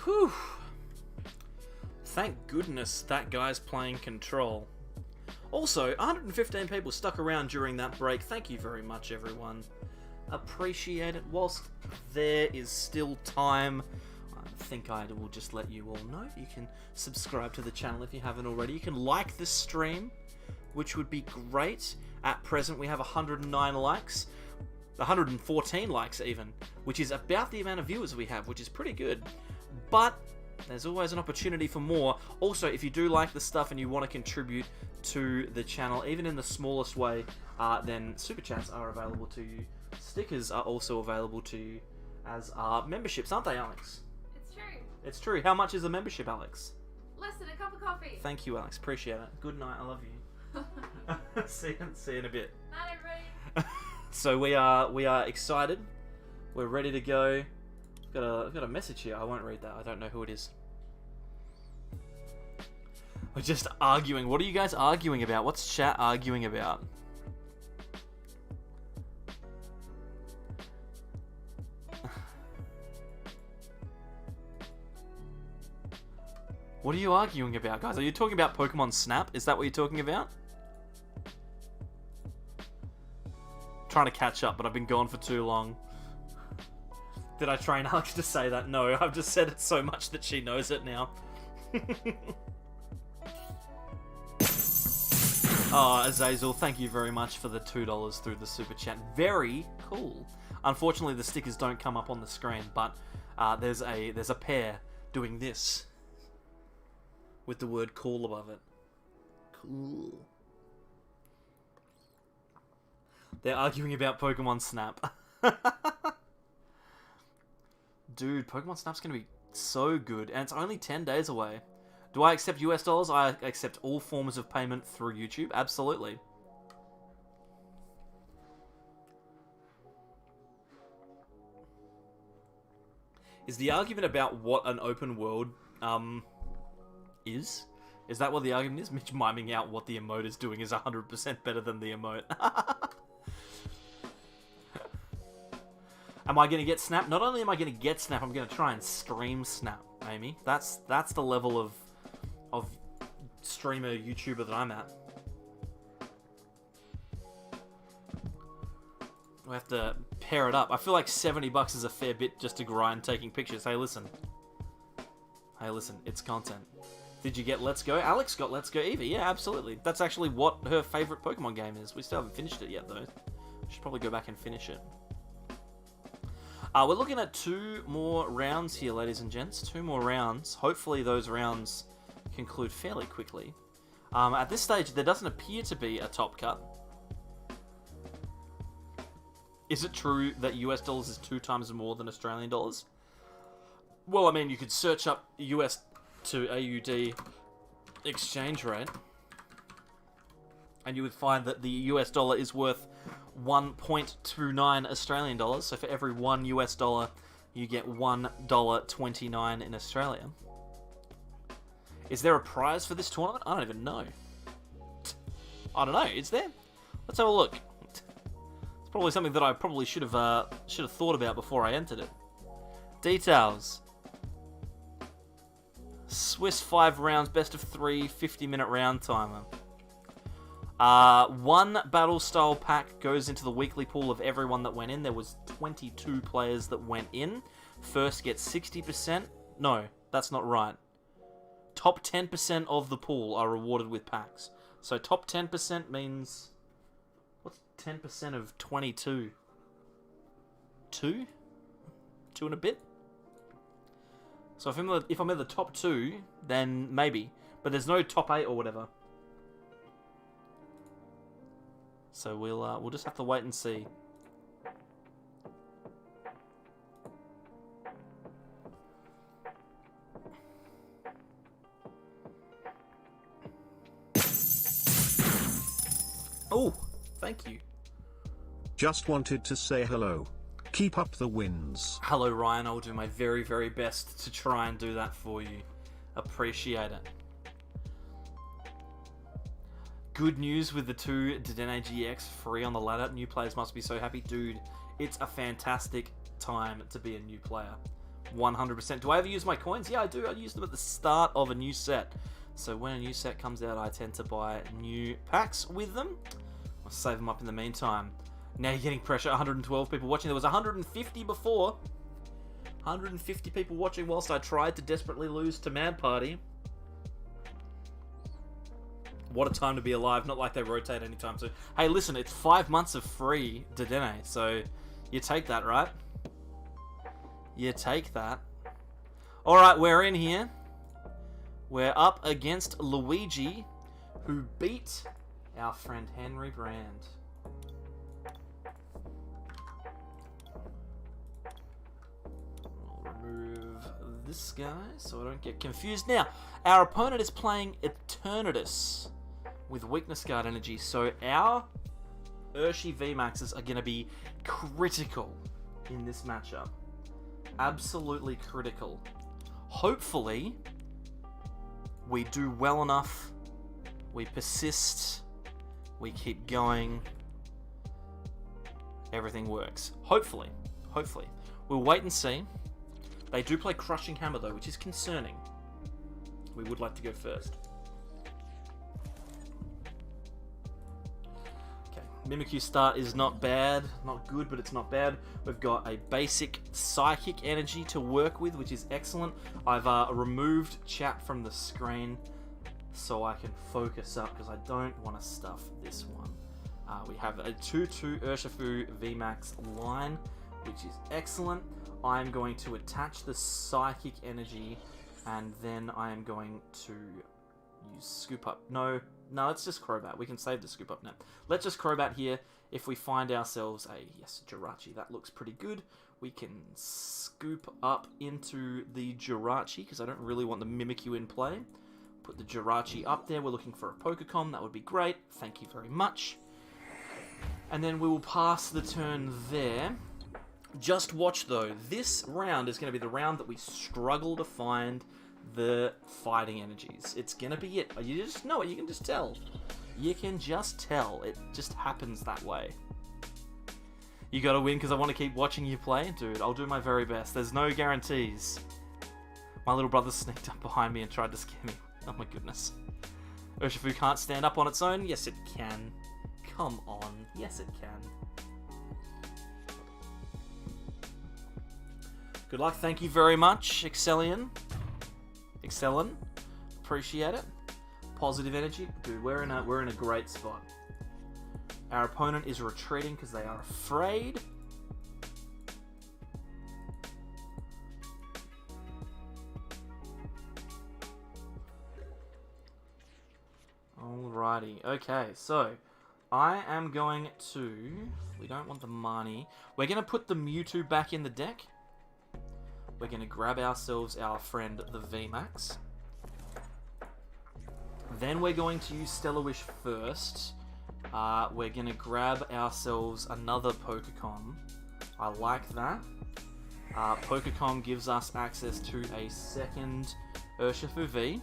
Whew. Thank goodness that guy's playing Control. Also, 115 people stuck around during that break. Thank you very much, everyone. Appreciate it. Whilst there is still time, I think I will just let you all know. You can subscribe to the channel if you haven't already. You can like this stream, which would be great. At present, we have 109 likes. 114 likes even, which is about the amount of viewers we have, which is pretty good. But there's always an opportunity for more. Also, if you do like the stuff and you want to contribute to the channel, even in the smallest way, then super chats are available to you. Stickers are also available to you, as are memberships, aren't they, Alex? It's true. It's true. How much is a membership, Alex? Less than a cup of coffee. Thank you, Alex. Appreciate it. Good night. I love you. See you in a bit. Night, everybody. So we are excited. We're ready to go. I've got a message here. I won't read that. I don't know who it is. We're just arguing. What are you guys arguing about? What's chat arguing about? What are you arguing about, guys? Are you talking about Pokemon Snap? Is that what you're talking about? Trying to catch up, but I've been gone for too long. Did I train Alex to say that? No, I've just said it so much that she knows it now. Oh, Azazel, thank you very much for the $2 through the super chat. Very cool. Unfortunately, the stickers don't come up on the screen, but there's a pair doing this with the word cool above it. Cool. They're arguing about Pokemon Snap. Dude, Pokemon Snap's going to be so good, and it's only 10 days away. Do I accept US dollars? I accept all forms of payment through YouTube. Absolutely. Is the argument about what an open world is? Is that what the argument is? Mitch miming out what the emote is doing is 100% better than the emote. Am I going to get Snap? Not only am I going to get Snap, I'm going to try and stream Snap, Amy. That's the level of streamer, YouTuber that I'm at. We have to pair it up. I feel like $70 is a fair bit just to grind taking pictures. Hey, listen. Hey, listen. It's content. Did you get Let's Go? Alex got Let's Go Eevee. Yeah, absolutely. That's actually what her favourite Pokemon game is. We still haven't finished it yet, though. Should probably go back and finish it. We're looking at 2 more rounds here, ladies and gents. 2 more rounds. Hopefully those rounds conclude fairly quickly. At this stage, there doesn't appear to be a top cut. Is it true that US dollars is 2 times more than Australian dollars? Well, I mean, you could search up US to AUD exchange rate, and you would find that the US dollar is worth 1.29 Australian dollars. So for every 1 US dollar, you get $1.29 in Australia. Is there a prize for this tournament? I don't even know. I don't know. Is there? Let's have a look. It's probably something that I probably should have thought about before I entered it. Details. Swiss 5 rounds, best of 3, 50-minute round timer. 1 battle style pack goes into the weekly pool of everyone that went in. There was 22 players that went in. First gets 60%. No, that's not right. Top 10% of the pool are rewarded with packs. So top 10% means... What's 10% of 22? 2? 2 and a bit? So if I'm in the top 2, then maybe. But there's no top 8 or whatever. So we'll just have to wait and see. Oh, thank you. Just wanted to say hello. Keep up the wins. Hello, Ryan. I'll do my very, very best to try and do that for you. Appreciate it. Good news with the 2 Dedenne-GX free on the ladder. New players must be so happy. Dude, it's a fantastic time to be a new player. 100%. Do I ever use my coins? Yeah, I do. I use them at the start of a new set. So when a new set comes out, I tend to buy new packs with them. I'll save them up in the meantime. Now you're getting pressure. 112 people watching. There was 150 before. 150 people watching whilst I tried to desperately lose to Mad Party. What a time to be alive. Not like they rotate anytime soon. Hey, listen, it's 5 months of free Dedenne, so you take that, right? You take that. Alright, we're in here. We're up against Luigi, who beat our friend Henry Brand. We'll remove this guy so I don't get confused. Now, our opponent is playing Eternatus with Weakness Guard energy, so our Urshifu VMAXs are going to be critical in this matchup. Absolutely critical. Hopefully, we do well enough, we persist, we keep going, everything works. Hopefully. Hopefully. We'll wait and see. They do play Crushing Hammer though, which is concerning. We would like to go first. Mimikyu start is not bad, not good, but it's not bad. We've got a basic Psychic energy to work with, which is excellent. I've removed chat from the screen so I can focus up because I don't want to stuff this one. We have a 2-2 Urshifu VMAX line, which is excellent. I'm going to attach the Psychic energy and then I am going to use Scoop Up. No, let's just Crobat. We can save the Scoop Up Net. Let's just Crobat here. If we find ourselves a, yes, Jirachi, that looks pretty good. We can scoop up into the Jirachi, because I don't really want the Mimikyu in play. Put the Jirachi up there. We're looking for a Pokemon. That would be great. Thank you very much. And then we will pass the turn there. Just watch, though. This round is going to be the round that we struggle to find the fighting energies. It's gonna be it. You just know it. You can just tell. You can just tell. It just happens that way. You gotta win because I want to keep watching you play? Dude, I'll do my very best. There's no guarantees. My little brother sneaked up behind me and tried to scare me. Oh my goodness. Urshifu can't stand up on its own? Yes, it can. Come on. Yes, it can. Good luck. Thank you very much, Excellion. Excellent. Appreciate it. Positive energy. Dude, we're in a great spot. Our opponent is retreating because they are afraid. Alrighty. Okay, so I am going to... We don't want the Marnie. We're going to put the Mewtwo back in the deck. We're going to grab ourselves our friend, the VMAX. Then we're going to use Stellar Wish first. We're going to grab ourselves another Pokemon. I like that. Pokemon gives us access to a second Urshifu V,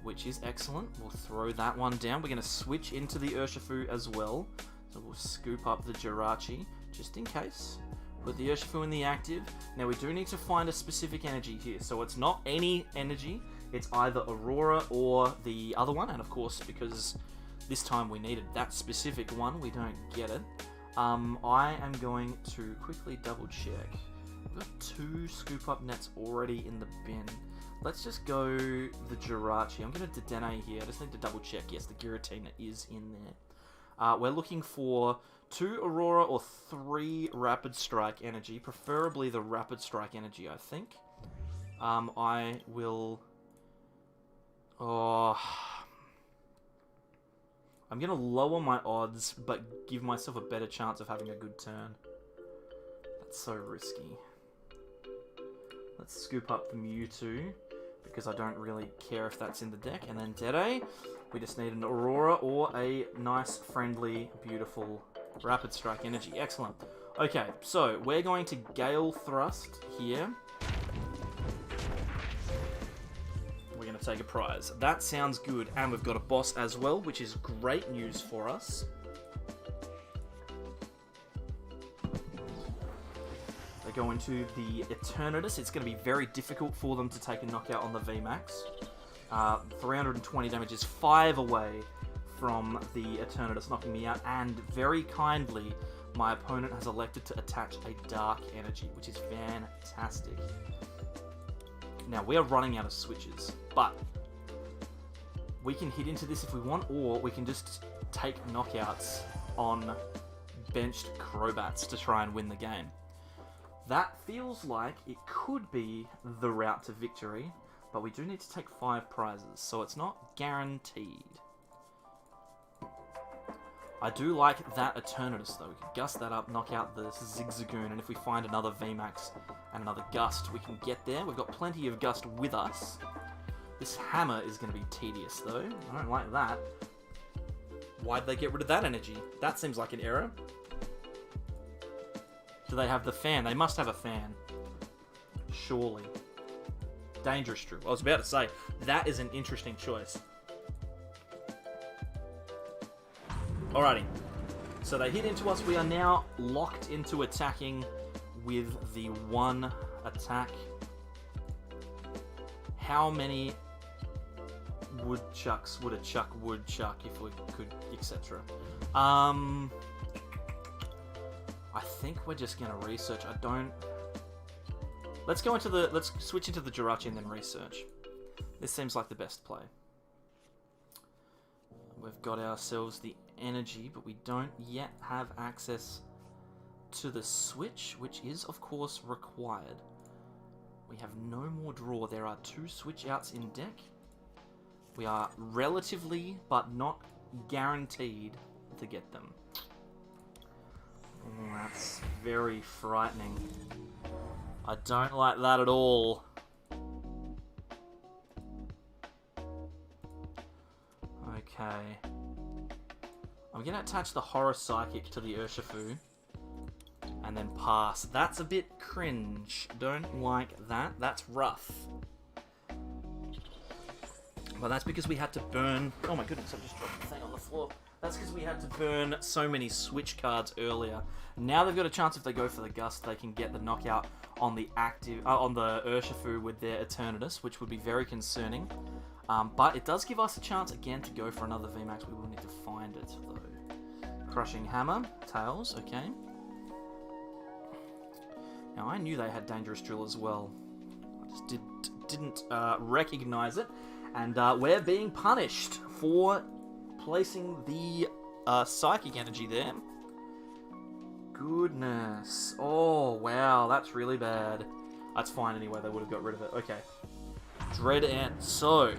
which is excellent. We'll throw that one down. We're going to switch into the Urshifu as well. So we'll scoop up the Jirachi, just in case. Put the Urshifu in the active. Now we do need to find a specific energy here. So it's not any energy. It's either Aurora or the other one. And of course, because this time we needed that specific one, we don't get it. I am going to quickly double check. We've got 2 Scoop Up Nets already in the bin. Let's just go the Jirachi. I'm going to Dedenne here. I just need to double check. Yes, the Giratina is in there. We're looking for 2 Aurora or 3 Rapid Strike energy. Preferably the Rapid Strike energy, I think. I will... Oh... I'm going to lower my odds, but give myself a better chance of having a good turn. That's so risky. Let's scoop up the Mewtwo, because I don't really care if that's in the deck. And then Dedenne, we just need an Aurora or a nice, friendly, beautiful Rapid Strike energy. Excellent. Okay, so we're going to Gale Thrust here. We're going to take a prize. That sounds good. And we've got a boss as well, which is great news for us. The They go into the Eternatus. It's going to be very difficult for them to take a knockout on the VMAX. 320 damage is 5 away from the Eternatus knocking me out, and very kindly, my opponent has elected to attach a Dark Energy, which is fantastic. Now, we are running out of switches, but we can hit into this if we want, or we can just take knockouts on benched Crobats to try and win the game. That feels like it could be the route to victory, but we do need to take 5 prizes, so it's not guaranteed. I do like that Eternatus though. We can gust that up, knock out the Zigzagoon, and if we find another VMAX and another Gust, we can get there. We've got plenty of Gust with us. This Hammer is going to be tedious though. I don't like that. Why'd they get rid of that energy? That seems like an error. Do they have the fan? They must have a fan. Surely. Dangerous Drew. I was about to say, that is an interesting choice. Alrighty. So they hit into us. We are now locked into attacking with the 1 attack. How many woodchucks would a chuck woodchuck if we could, etc. I think we're just gonna research. Let's switch into the Jirachi and then research. This seems like the best play. We've got ourselves the energy, but we don't yet have access to the switch, which is of course required. We have no more draw. There are 2 switch outs in deck. We are relatively, but not guaranteed, to get them. Oh, that's very frightening. I don't like that at all. Okay. I'm going to attach the Horror Psychic to the Urshifu and then pass. That's a bit cringe. Don't like that. That's rough. Well, that's because we had to burn... Oh my goodness, I've just dropped the thing on the floor. That's because we had to burn so many switch cards earlier. Now they've got a chance, if they go for the Gust, they can get the knockout on the on the Urshifu with their Eternatus, which would be very concerning. But it does give us a chance again to go for another VMAX. We will need to find it though. Crushing Hammer, Tails, okay. Now I knew they had Dangerous Drill as well. I just didn't recognize it, and we're being punished for placing the Psychic Energy there. Goodness. Oh, wow. That's really bad. That's fine anyway. They would have got rid of it. Okay. Dread Ant. So,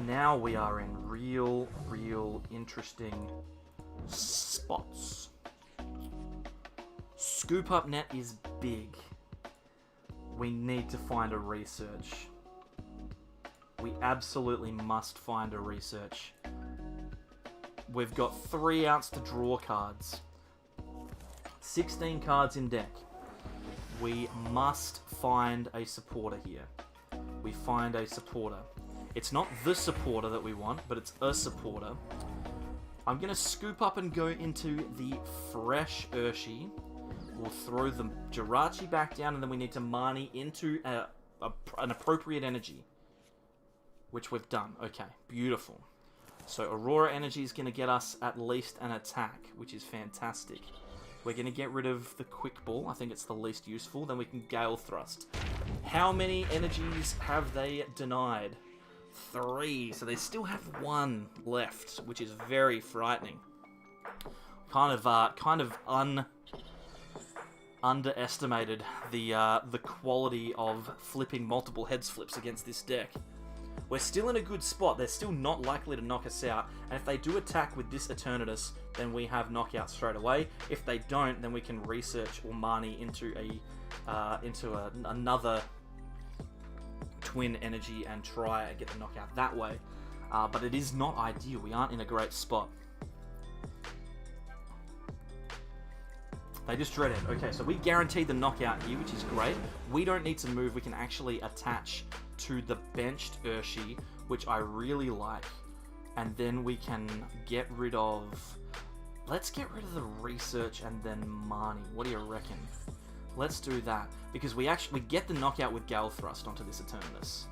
now we are in real interesting spots. Scoop Up Net is big. We need to find a research. We absolutely must find a research. We've got 3 outs to draw cards. 16 cards in deck. We must find a supporter here. We find a supporter. It's not the supporter that we want, but it's a supporter. I'm going to scoop up and go into the fresh Urshi. We'll throw the Jirachi back down, and then we need to Marnie into an appropriate energy. Which we've done. Okay, beautiful. So Aurora Energy is going to get us at least an attack, which is fantastic. We're going to get rid of the Quick Ball. I think it's the least useful. Then we can Gale Thrust. How many energies have they denied? 3. So they still have 1 left, which is very frightening. Kind of underestimated the quality of flipping multiple heads flips against this deck. We're still in a good spot. They're still not likely to knock us out. And if they do attack with this Eternatus, then we have knockout straight away. If they don't, then we can research or Marnie into another twin energy and try and get the knockout that way. But it is not ideal. We aren't in a great spot. They just dread it. Okay, so we guaranteed the knockout here, which is great. We don't need to move. We can actually attach to the benched Urshi, which I really like. And then we can get rid of... Let's get rid of the research and then Marnie. What do you reckon? Let's do that. Because we actually get the knockout with Gale Thrust onto this Eternatus.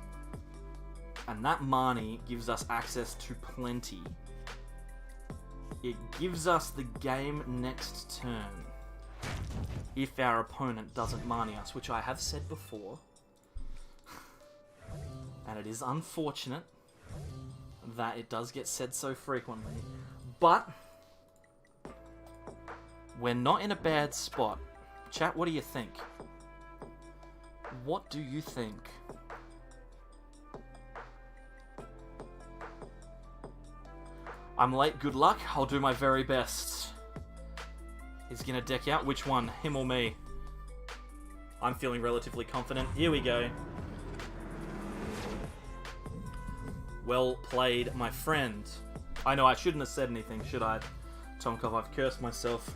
And that Marnie gives us access to plenty. It gives us the game next turn. If our opponent doesn't Marnie us, which I have said before. And it is unfortunate that it does get said so frequently. But we're not in a bad spot. Chat, what do you think? What do you think? I'm late, good luck. I'll do my very best. He's gonna deck out. Which one? Him or me? I'm feeling relatively confident. Here we go. Well played, my friend. I know I shouldn't have said anything, should I? Tomkov, I've cursed myself.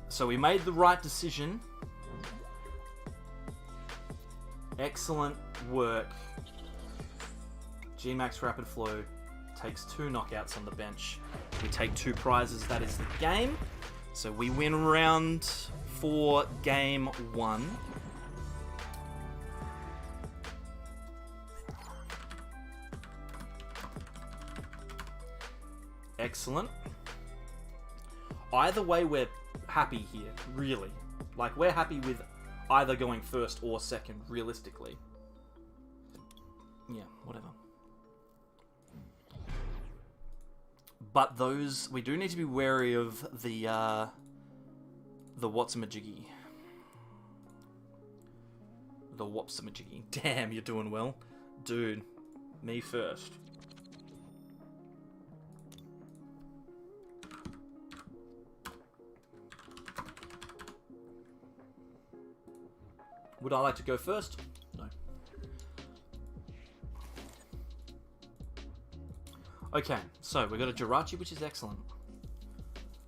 So we made the right decision. Excellent work. GMAX Rapid Flow takes 2 knockouts on the bench. We take 2 prizes, that is the game. So we win round 4, game 1. Excellent. Either way, we're happy here, really. Like, we're happy with either going first or second, realistically. Yeah, whatever. But those, we do need to be wary of the Whatsamajiggy. The Wopsamajiggy. Damn, you're doing well. Dude, me first. Would I like to go first? No. Okay, so we've got a Jirachi, which is excellent.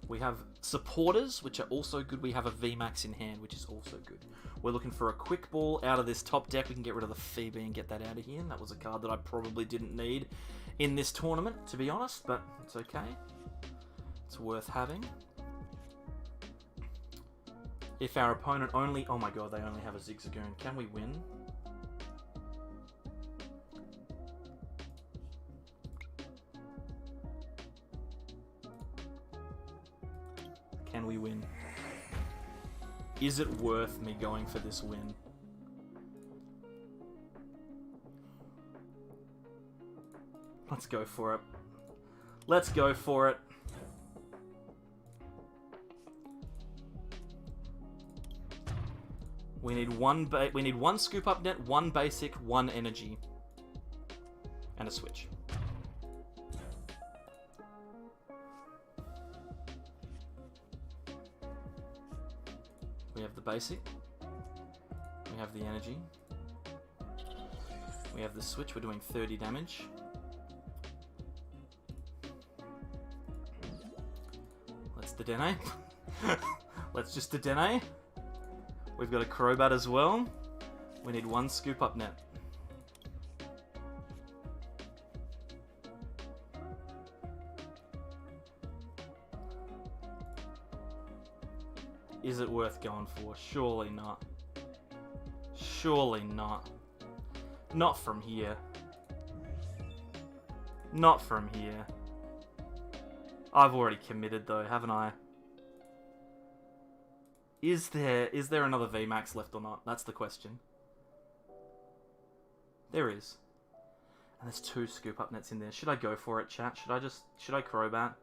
We have supporters, which are also good. We have a VMAX in hand, which is also good. We're looking for a quick ball out of this top deck. We can get rid of the Phoebe and get that out of here. And that was a card that I probably didn't need in this tournament, to be honest, but it's okay. It's worth having. If our opponent only... Oh my god, they only have a Zigzagoon. Can we win? Can we win? Is it worth me going for this win? Let's go for it. Let's go for it. We need one Scoop Up Net, 1 basic, 1 energy, and a switch. We have the basic. We have the energy. We have the switch. We're doing 30 damage. Let's Dedenne. Let's just Dedenne. We've got a Crobat as well. We need 1 Scoop Up Net. Is it worth going for? Surely not. Surely not. Not from here. Not from here. I've already committed though, haven't I? Is there another VMAX left or not? That's the question. There is. And there's 2 Scoop Up Nets in there. Should I go for it, chat? Should I Crobat?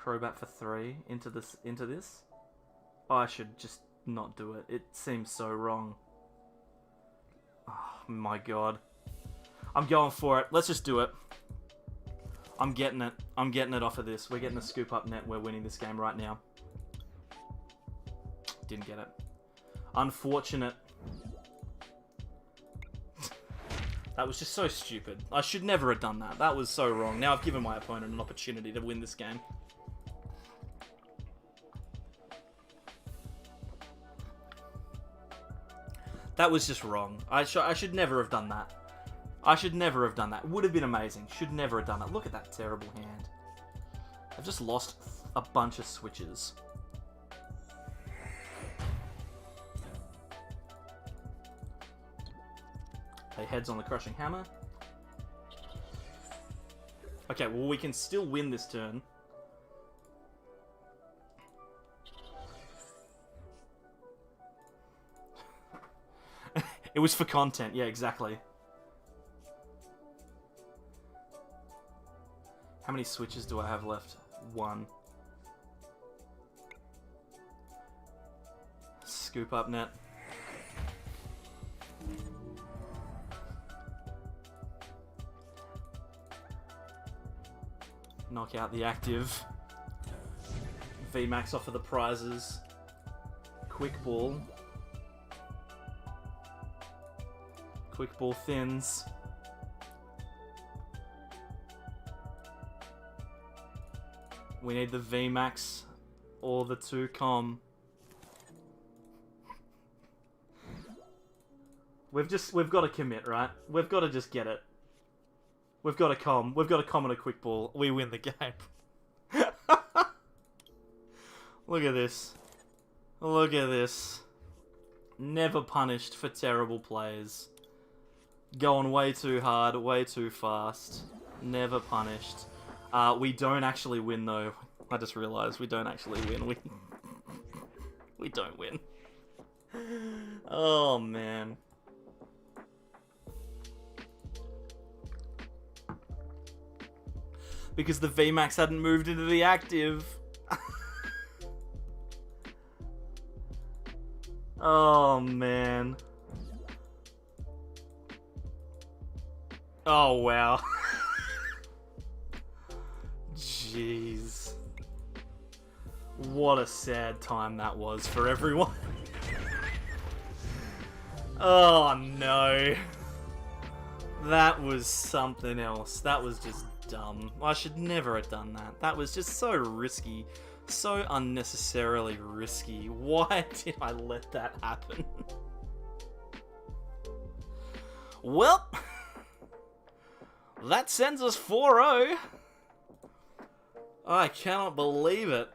Crobat for 3 into this? Oh, I should just not do it. It seems so wrong. Oh my god. I'm going for it. Let's just do it. I'm getting it. I'm getting it off of this. We're getting a Scoop Up Net. We're winning this game right now. Didn't get it. Unfortunate. That was just so stupid. I should never have done that. That was so wrong. Now I've given my opponent an opportunity to win this game. That was just wrong. I should never have done that. I should never have done that. Would have been amazing. Should never have done it. Look at that terrible hand. I've just lost a bunch of switches. Okay, heads on the Crushing Hammer. Okay, well, we can still win this turn. It was for content, yeah, exactly. How many switches do I have left? 1. Scoop Up Net. Knock out the active. VMAX offer the prizes. Quick Ball. Quick Ball thins. We need the VMAX or the 2-com. We've got to commit, right? We've got to just get it. We've got a com. We've got a com and a quick ball. We win the game. Look at this. Look at this. Never punished for terrible plays. Going way too hard, way too fast. Never punished. We don't actually win, though. I just realised we don't actually win. We don't win. Oh, man. Because the VMAX hadn't moved into the active. Oh, man. Oh, wow. Jeez. What a sad time that was for everyone. Oh, no. That was something else. That was just dumb. I should never have done that. That was just so risky. So unnecessarily risky. Why did I let that happen? Well, that sends us 4-0. I cannot believe it.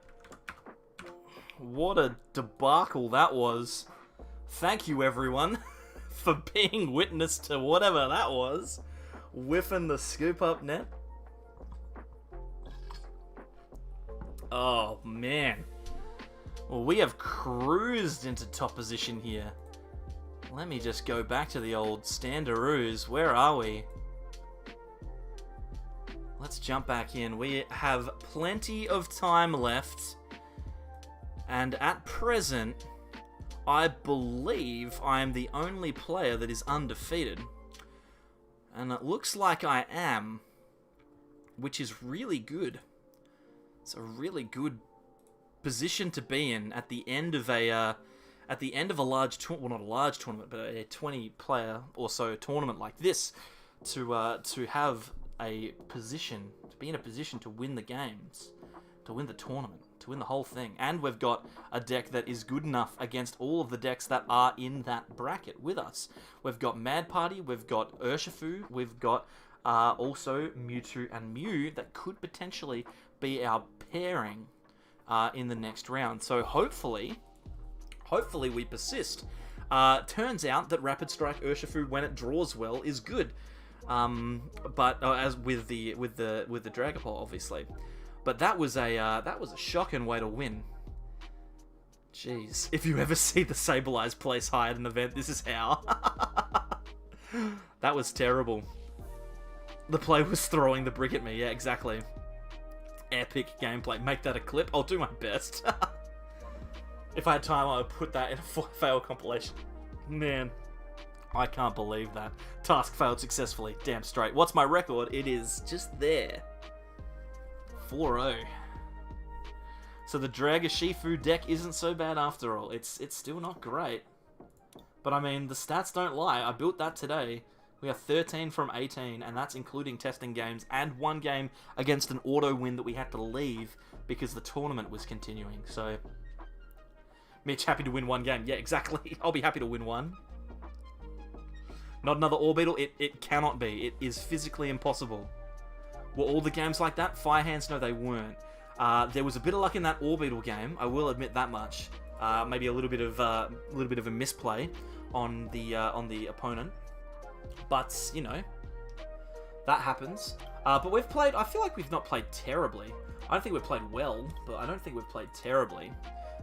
What a debacle that was. Thank you, everyone, for being witness to whatever that was. Whiffing the Scoop Up Net. Oh, man. Well, we have cruised into top position here. Let me just go back to the old standaroos. Where are we? Let's jump back in. We have plenty of time left. And at present, I believe I am the only player that is undefeated. And it looks like I am, which is really good. It's a really good position to be in at the end of a large tournament, well, not a large tournament, but a 20-player or so tournament like this, to have a position, to be in a position to win the games, to win the tournament, to win the whole thing. And we've got a deck that is good enough against all of the decks that are in that bracket with us. We've got Mad Party, we've got Urshifu, we've got also Mewtwo and Mew that could potentially be our pairing in the next round. So hopefully we persist. Turns out that Rapid Strike Urshifu, when it draws well, is good. But as with the Dragapult, obviously. But that was a shocking way to win. Jeez, if you ever see the Sableyes place high at an event, this is how. That was terrible. The play was throwing the brick at me. Yeah, exactly. Epic gameplay. Make that a clip. I'll do my best. If I had time, I would put that in a fail compilation. Man, I can't believe that. Task failed successfully. Damn straight. What's my record? It is just there. 4-0. So the Dragapult deck isn't so bad after all. It's still not great. But I mean, the stats don't lie. I built that today. We are 13 from 18, and that's including testing games and one game against an auto win that we had to leave because the tournament was continuing. So, Mitch, happy to win one game. Yeah, exactly. I'll be happy to win one. Not another Orbeetle? It cannot be. It is physically impossible. Were all the games like that? Fire Hands? No, they weren't. There was a bit of luck in that Orbital game, I will admit that much. Maybe a little bit of a misplay on the opponent, but you know, that happens. But we've played. I feel like we've not played terribly. I don't think we've played well, but I don't think we've played terribly.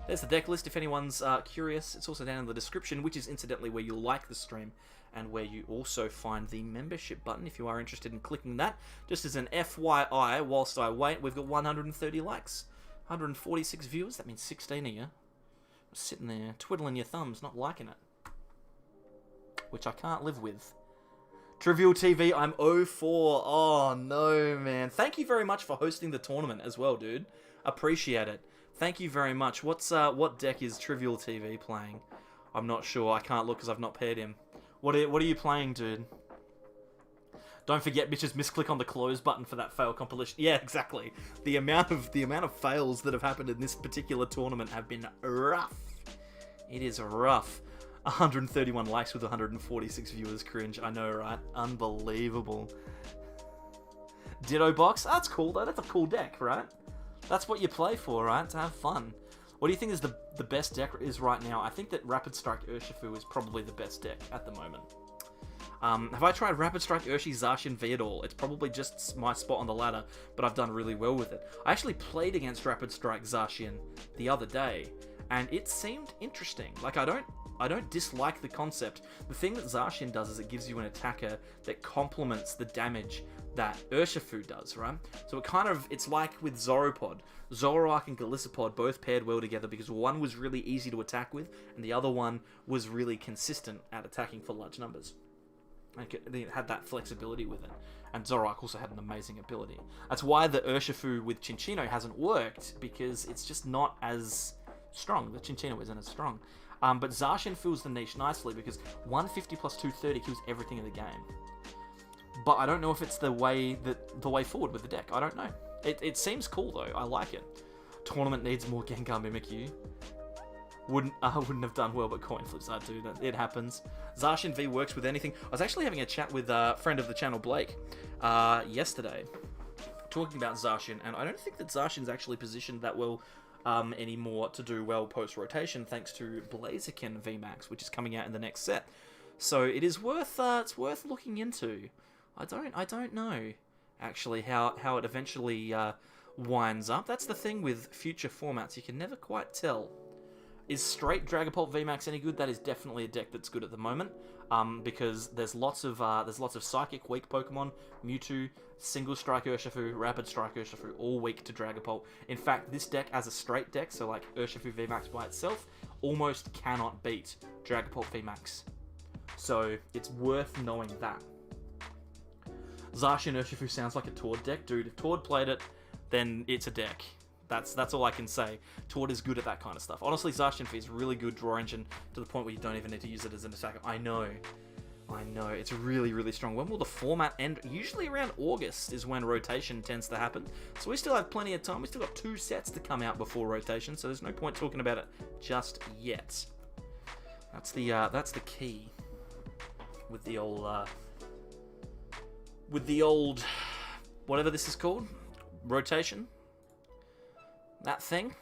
There's the deck list if anyone's curious. It's also down in the description, which is incidentally where you like the stream and where you also find the membership button if you are interested in clicking that. Just as an FYI, whilst I wait, we've got 130 likes, 146 viewers. That means 16 of you sitting there twiddling your thumbs, not liking it, which I can't live with. Trivial TV, I'm 0-4. Oh no, man. Thank you very much for hosting the tournament as well, dude. Appreciate it. Thank you very much. What deck is Trivial TV playing? I'm not sure. I can't look because I've not paired him. What are you playing, dude? Don't forget, bitches, misclick on the close button for that fail compilation. Yeah, exactly. The amount of fails that have happened in this particular tournament have been rough. It is rough. 131 likes with 146 viewers. Cringe. I know, right? Unbelievable. Ditto box. That's cool, though. That's a cool deck, right? That's what you play for, right? To have fun. What do you think is the best deck is right now? I think that Rapid Strike Urshifu is probably the best deck at the moment. Have I tried Rapid Strike Urshi Zacian V at all? It's probably just my spot on the ladder, but I've done really well with it. I actually played against Rapid Strike Zacian the other day, and it seemed interesting. Like, I don't dislike the concept. The thing that Zacian does is it gives you an attacker that complements the damage that Urshifu does, right? So it's like with Zoropod. Zoroark and Golisopod both paired well together because one was really easy to attack with, and the other one was really consistent at attacking for large numbers. It had that flexibility with it. And Zoroark also had an amazing ability. That's why the Urshifu with Cinccino hasn't worked, because it's just not as strong. The Cinccino isn't as strong. But Zacian fills the niche nicely because 150 plus 230 kills everything in the game. But I don't know if it's the way forward with the deck. I don't know. It seems cool though. I like it. Tournament needs more Gengar Mimikyu. Wouldn't have done well, but coin flips I do. It happens. Zacian V works with anything. I was actually having a chat with a friend of the channel, Blake, yesterday, talking about Zacian, and I don't think that Zacian's actually positioned that well anymore to do well post-rotation, thanks to Blaziken VMAX, which is coming out in the next set. So it is worth looking into. I don't know actually how it eventually winds up. That's the thing with future formats, you can never quite tell. Is straight Dragapult VMAX any good? That is definitely a deck that's good at the moment, because there's lots of Psychic weak Pokemon, Mewtwo, Single Strike Urshifu, Rapid Strike Urshifu, all weak to Dragapult. In fact, this deck as a straight deck, so like Urshifu VMAX by itself, almost cannot beat Dragapult VMAX. So it's worth knowing that. Zacian Urshifu sounds like a Tord deck, dude. If Tord played it, then it's a deck. That's all I can say. Tord is good at that kind of stuff. Honestly, Zacian V is a really good draw engine to the point where you don't even need to use it as an attacker. I know. It's really, really strong. When will the format end? Usually around August is when rotation tends to happen. So we still have plenty of time. We still got 2 sets to come out before rotation, so there's no point talking about it just yet. That's the key with the old whatever this is called, rotation. That thing.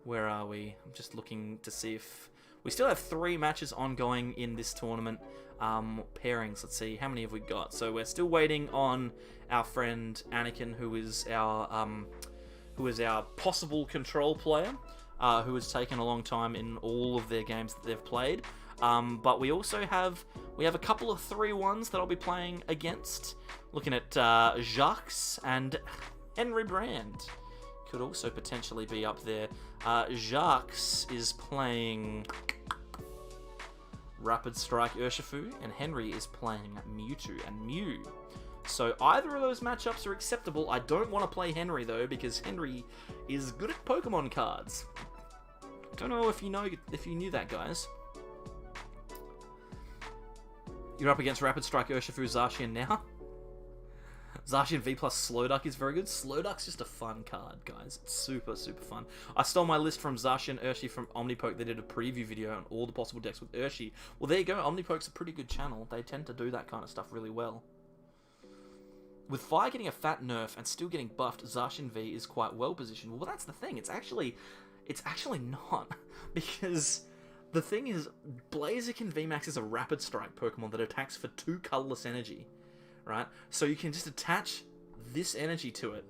Where are we? I'm just looking to see if we still have 3 matches ongoing in this tournament. Pairings. Let's see, how many have we got? So we're still waiting on our friend Anakin, who is our possible control player, who has taken a long time in all of their games that they've played. But we also have a couple of 3-1s that I'll be playing against. Looking at Jacques and Henry Brand. Could also potentially be up there. Jacques is playing Rapid Strike Urshifu, and Henry is playing Mewtwo and Mew. So either of those matchups are acceptable. I don't want to play Henry though, because Henry is good at Pokemon cards. Don't know if you knew that, guys. You're up against Rapid Strike Urshifu Zacian now. Zacian V plus Slowduck is very good. Slowduck's just a fun card, guys. It's super, super fun. I stole my list from Zacian Urshi from Omnipoke. They did a preview video on all the possible decks with Urshi. Well, there you go. Omnipoke's a pretty good channel. They tend to do that kind of stuff really well. with Fire getting a fat nerf and still getting buffed, Zacian V is quite well positioned. Well, that's the thing. It's actually not. Because the thing is, Blaziken VMAX is a Rapid Strike Pokemon that attacks for 2 colorless energy, right? So you can just attach this energy to it.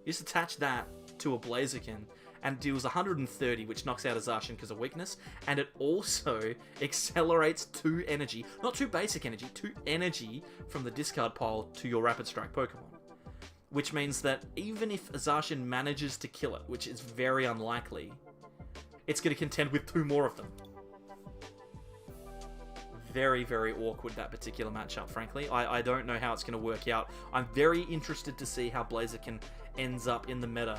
You just attach that to a Blaziken, and deals 130, which knocks out a Zacian because of weakness, and it also accelerates 2 energy, not 2 basic energy, 2 energy from the discard pile to your Rapid Strike Pokemon. Which means that even if a Zacian manages to kill it, which is very unlikely, it's going to contend with 2 more of them. Very, very awkward, that particular matchup, frankly. I don't know how it's going to work out. I'm very interested to see how Blaziken ends up in the meta.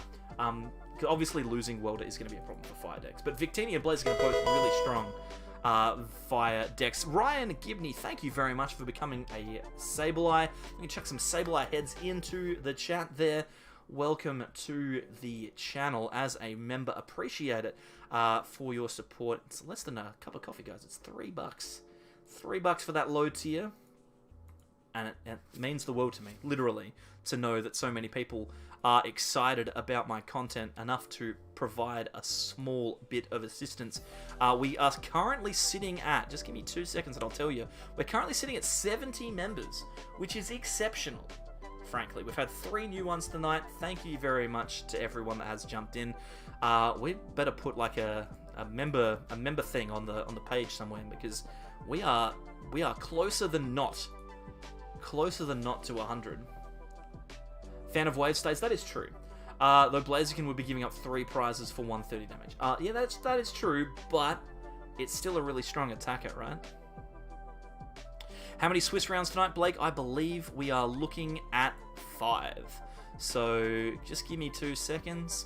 Obviously, losing Welder is going to be a problem for Fire decks. But Victini and Blaziken are both really strong Fire decks. Ryan Gibney, thank you very much for becoming a Sableye. We can chuck some Sableye heads into the chat there. Welcome to the channel as a member. Appreciate it for your support. It's less than a cup of coffee, guys. It's $3. $3 for that low tier. And it means the world to me, literally, to know that so many people are excited about my content enough to provide a small bit of assistance. We are currently sitting at, just give me 2 seconds and I'll tell you, we're currently sitting at 70 members, which is exceptional, frankly. We've had 3 new ones tonight. Thank you very much to everyone that has jumped in. We better put like a member thing on the page somewhere, because we are closer than not to 100. Fan of Wave States, that is true. Though Blaziken would be giving up 3 prizes for 130 damage. Yeah, that is true, but it's still a really strong attacker, right? How many Swiss rounds tonight, Blake? I believe we are looking at 5. So just give me 2 seconds.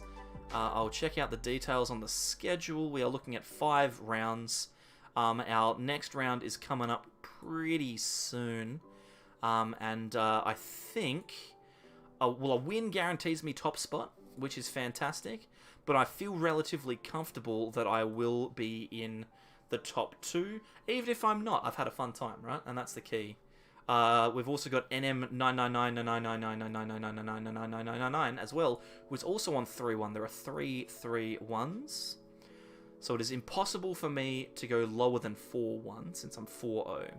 I'll check out the details on the schedule. We are looking at 5 rounds. Our next round is coming up pretty soon. And I think... well, a win guarantees me top spot, which is fantastic. But I feel relatively comfortable that I will be in the top 2. Even if I'm not, I've had a fun time, right? And that's the key. We've also got NM999999999999999 as well, who's also on 3-1. There are 3 3-1s. So it is impossible for me to go lower than 4-1 since I'm 4-0.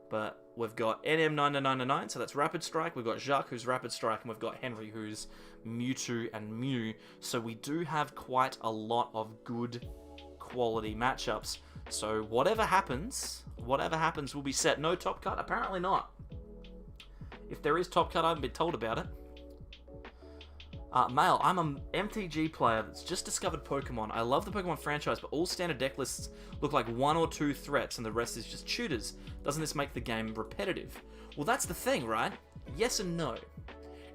But we've got NM9999, so that's Rapid Strike. We've got Jacques, who's Rapid Strike, and we've got Henry, who's Mewtwo and Mew. So we do have quite a lot of good quality matchups. So whatever happens will be set. No top cut? Apparently not. If there is top cut, I haven't been told about it. Male, I'm an MTG player that's just discovered Pokemon. I love the Pokemon franchise, but all standard deck lists look like 1 or 2 threats and the rest is just tutors. Doesn't this make the game repetitive? Well, that's the thing, right? Yes and no.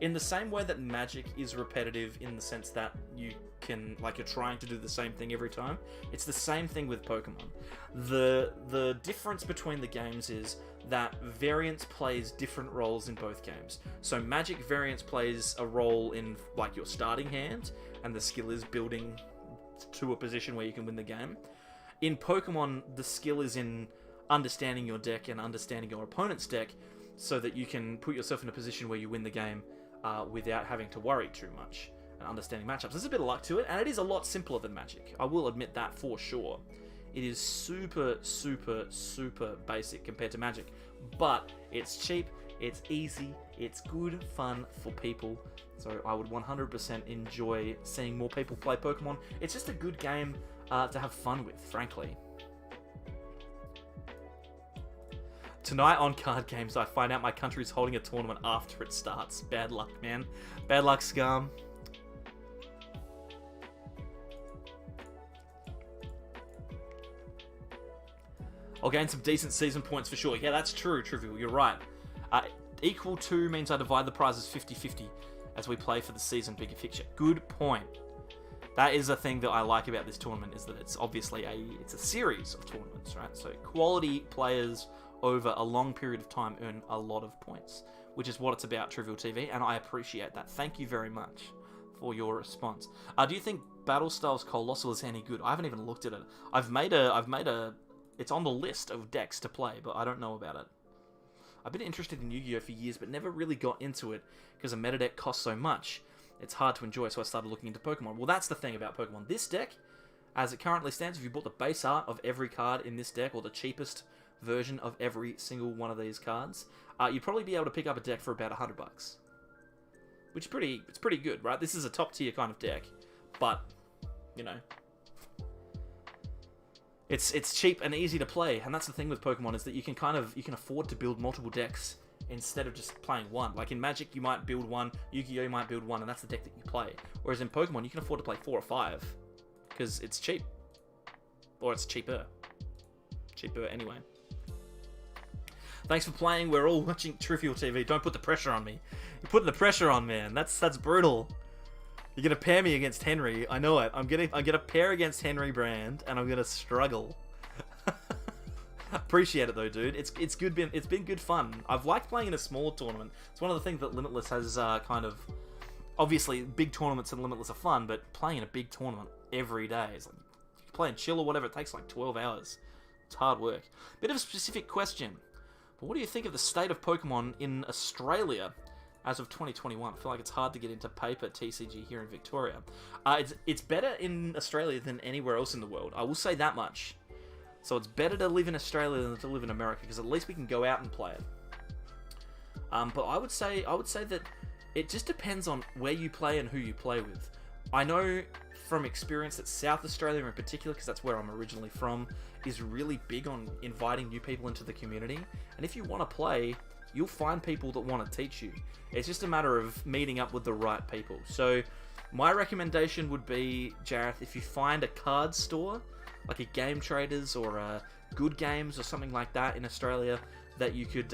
In the same way that Magic is repetitive in the sense that you can, like, you're trying to do the same thing every time, it's the same thing with Pokemon. The difference between the games is that variance plays different roles in both games. So Magic variance plays a role in, like, your starting hand, and the skill is building to a position where you can win the game. In Pokemon, the skill is in understanding your deck and understanding your opponent's deck so that you can put yourself in a position where you win the game without having to worry too much and understanding matchups. There's a bit of luck to it, and it is a lot simpler than Magic. I will admit that for sure. It is super, super, super basic compared to Magic, but it's cheap, it's easy, it's good fun for people, so I would 100% enjoy seeing more people play Pokemon. It's just a good game to have fun with, frankly. Tonight on Card Games, I find out my country's holding a tournament after it starts. Bad luck, man. Bad luck, scum. I'll gain some decent season points for sure. Yeah, that's true, Trivial. You're right. Equal to means I divide the prizes 50-50 as we play for the season bigger picture. Good point. That is a thing that I like about this tournament, is that it's obviously it's a series of tournaments, right? So quality players over a long period of time earn a lot of points, which is what it's about, Trivial TV, and I appreciate that. Thank you very much for your response. Do you think Battle Styles Colossal is any good? I haven't even looked at it. I've made a it's on the list of decks to play, but I don't know about it. I've been interested in Yu-Gi-Oh for years, but never really got into it because a meta deck costs so much. It's hard to enjoy, so I started looking into Pokemon. Well, that's the thing about Pokemon. This deck, as it currently stands, if you bought the base art of every card in this deck, or the cheapest version of every single one of these cards, you'd probably be able to pick up a deck for about $100. Which is it's pretty good, right? This is a top tier kind of deck, but, you know, it's cheap and easy to play, and that's the thing with Pokemon, is that you can afford to build multiple decks instead of just playing one. Like in Magic, you might build one, Yu-Gi-Oh! You might build one, and that's the deck that you play. Whereas in Pokemon, you can afford to play 4 or 5, because it's cheap. Or it's cheaper. Cheaper anyway. Thanks for playing. We're all watching Trivial TV. Don't put the pressure on me. You're putting the pressure on, man. That's brutal. You're gonna pair me against Henry. I know it. I'm gonna pair against Henry Brand, and I'm gonna struggle. Appreciate it though, dude. It's been good fun. I've liked playing in a small tournament. It's one of the things that Limitless has kind of. Obviously, big tournaments and Limitless are fun, but playing in a big tournament every day is like playing chill or whatever. It takes like 12 hours. It's hard work. Bit of a specific question. But what do you think of the state of Pokemon in Australia as of 2021? I feel like it's hard to get into paper TCG here in Victoria. It's better in Australia than anywhere else in the world. I will say that much. So it's better to live in Australia than to live in America, because at least we can go out and play it. But I would say that it just depends on where you play and who you play with. I know from experience that South Australia in particular, because that's where I'm originally from, is really big on inviting new people into the community. And if you want to play, you'll find people that want to teach you. It's just a matter of meeting up with the right people. So my recommendation would be, Jareth, if you find a card store, like a Game Traders or a Good Games or something like that in Australia, that you could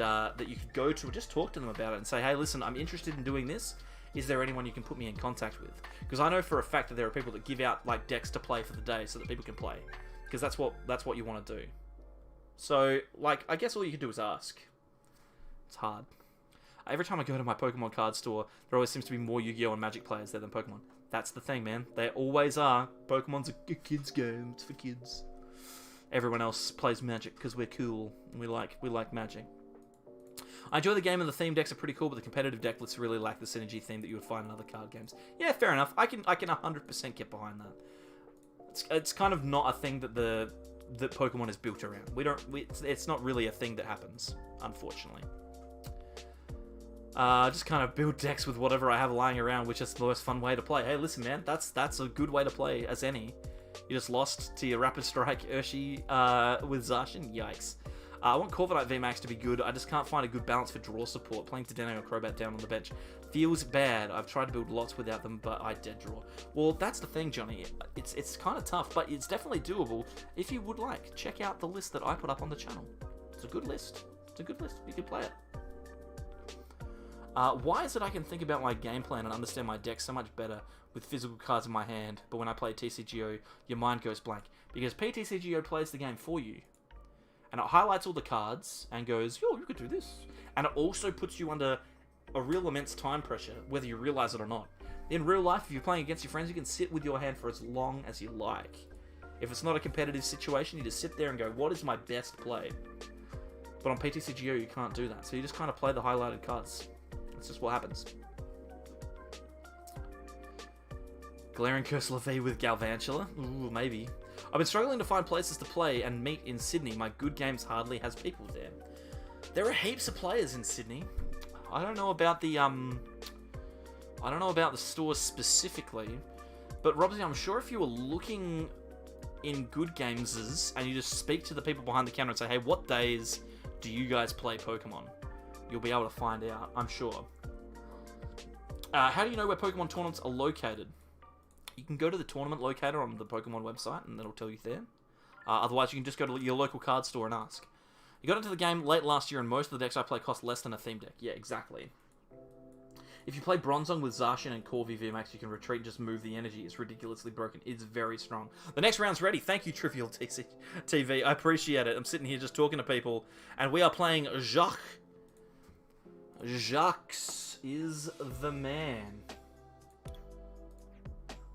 go to, just talk to them about it and say, hey, listen, I'm interested in doing this. Is there anyone you can put me in contact with? Because I know for a fact that there are people that give out like decks to play for the day so that people can play. Because that's what you want to do. So, like, I guess all you can do is ask. It's hard. Every time I go to my Pokemon card store, there always seems to be more Yu-Gi-Oh! And Magic players there than Pokemon. That's the thing, man. They always are. Pokemon's a kid's game. It's for kids. Everyone else plays Magic because we're cool. And we like Magic. I enjoy the game and the theme decks are pretty cool, but the competitive deck lists really lack the synergy theme that you would find in other card games. Yeah, fair enough. I can 100% get behind that. It's kind of not a thing that that Pokemon is built around. It's not really a thing that happens, unfortunately. Just kind of build decks with whatever I have lying around, which is the most fun way to play. Hey, listen, man, that's a good way to play as any. You just lost to your Rapid Strike Urshifu with Zacian. Yikes. I want Corviknight VMAX to be good. I just can't find a good balance for draw support. Playing Dedenne or Crobat down on the bench feels bad. I've tried to build lots without them, but I dead draw. Well, that's the thing, Johnny. It's kind of tough, but it's definitely doable if you would like. Check out the list that I put up on the channel. It's a good list. It's a good list. You can play it. Why is it I can think about my game plan and understand my deck so much better with physical cards in my hand, but when I play TCGO, your mind goes blank? Because PTCGO plays the game for you. And it highlights all the cards and goes, yo, you could do this. And it also puts you under a real immense time pressure, whether you realize it or not. In real life, if you're playing against your friends, you can sit with your hand for as long as you like. If it's not a competitive situation, you just sit there and go, what is my best play? But on PTCGO, you can't do that. So you just kind of play the highlighted cards. That's just what happens. Galarian Zigzagoon with Galvantula? Ooh, maybe. I've been struggling to find places to play and meet in Sydney. My Good Games hardly has people there. There are heaps of players in Sydney. I don't know about the stores specifically, but Robsy, I'm sure if you were looking in Good Games' and you just speak to the people behind the counter and say, hey, what days do you guys play Pokemon? You'll be able to find out, I'm sure. How do you know where Pokemon tournaments are located? You can go to the tournament locator on the Pokemon website, and it'll tell you there. Otherwise, you can just go to your local card store and ask. You got into the game late last year, and most of the decks I play cost less than a theme deck. Yeah, exactly. If you play Bronzong with Zacian and Corvi VMAX, you can retreat and just move the energy. It's ridiculously broken. It's very strong. The next round's ready. Thank you, Trivial TV. I appreciate it. I'm sitting here just talking to people, and we are playing Jacques. Jacques is the man.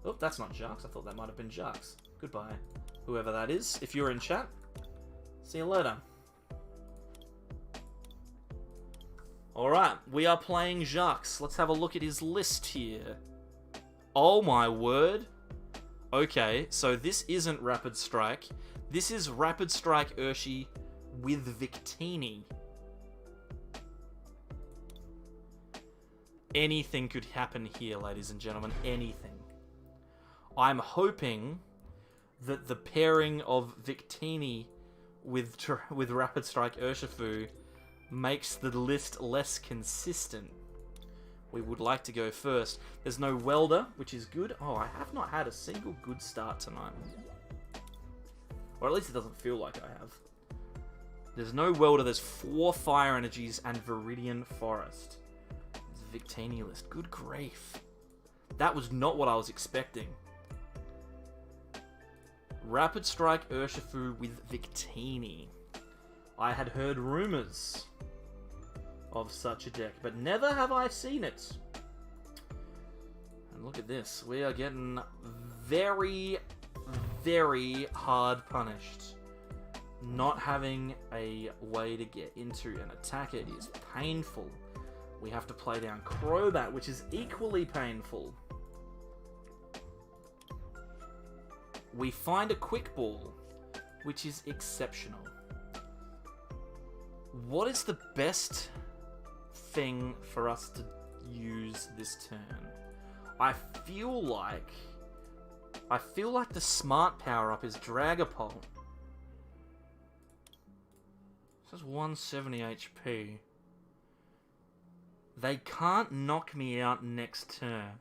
Oh, that's not Jacques. I thought that might have been Jacques. Goodbye, whoever that is. If you're in chat, see you later. Alright, we are playing Jacques. Let's have a look at his list here. Oh my word. Okay, so this isn't Rapid Strike. This is Rapid Strike Urshi with Victini. Anything could happen here, ladies and gentlemen. Anything. I'm hoping that the pairing of Victini with Rapid Strike Urshifu makes the list less consistent. We would like to go first. There's no Welder, which is good. Oh, I have not had a single good start tonight. Or at least it doesn't feel like I have. There's no Welder, there's 4 Fire Energies and Viridian Forest. There's a Victini list. Good grief. That was not what I was expecting. Rapid Strike Urshifu with Victini. I had heard rumours of such a deck, but never have I seen it. And look at this. We are getting very, very hard punished. Not having a way to get into an attacker is painful. We have to play down Crobat, which is equally painful. We find a Quick Ball, which is exceptional. What is the best thing for us to use this turn? I feel like the smart power-up is Dragapult. This has 170 HP. They can't knock me out next turn.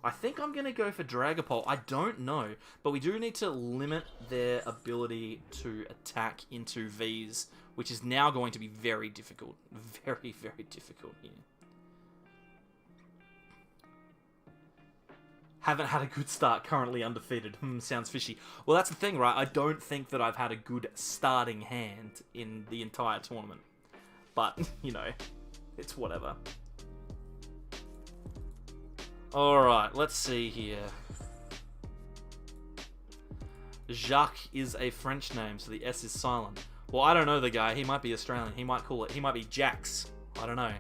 I think I'm going to go for Dragapult. I don't know. But we do need to limit their ability to attack into Vs, which is now going to be very difficult. Very, very difficult here. Haven't had a good start, currently undefeated. Sounds fishy. Well, that's the thing, right? I don't think that I've had a good starting hand in the entire tournament. But, you know, it's whatever. Alright, let's see here. Jacques is a French name, so the S is silent. Well, I don't know the guy. He might be Australian. He might call it. He might be Jax. I don't know.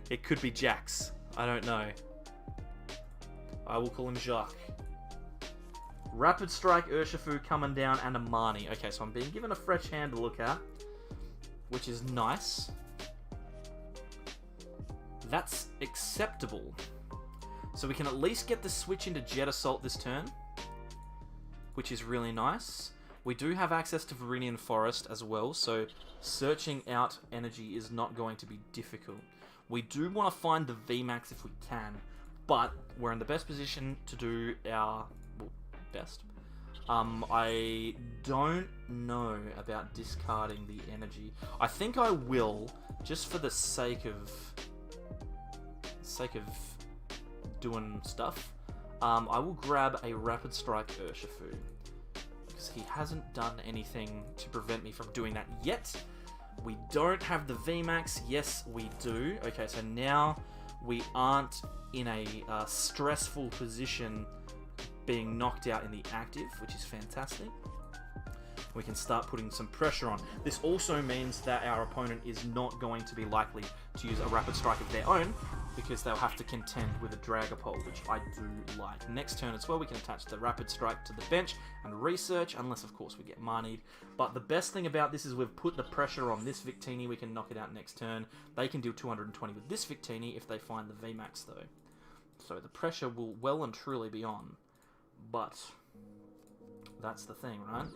It could be Jax. I don't know. I will call him Jacques. Rapid Strike Urshifu coming down and a Marnie. Okay, so I'm being given a fresh hand to look at, which is nice. That's acceptable. So we can at least get the switch into Jet Assault this turn, which is really nice. We do have access to Viridian Forest as well, so searching out energy is not going to be difficult. We do want to find the VMAX if we can, but we're in the best position to do our best. I don't know about discarding the energy. I think I will, just for the sake of doing stuff. I will grab a Rapid Strike Urshifu, because he hasn't done anything to prevent me from doing that yet. We don't have the VMAX. Yes, we do. Okay, so now we aren't in a stressful position being knocked out in the active, which is fantastic. We can start putting some pressure on. This also means that our opponent is not going to be likely to use a Rapid Strike of their own, because they'll have to contend with a Dragapult, which I do like. Next turn as well, we can attach the Rapid Strike to the bench and research, unless of course we get Marnied. But the best thing about this is we've put the pressure on this Victini. We can knock it out next turn. They can deal 220 with this Victini if they find the VMAX though. So the pressure will well and truly be on. But that's the thing, right?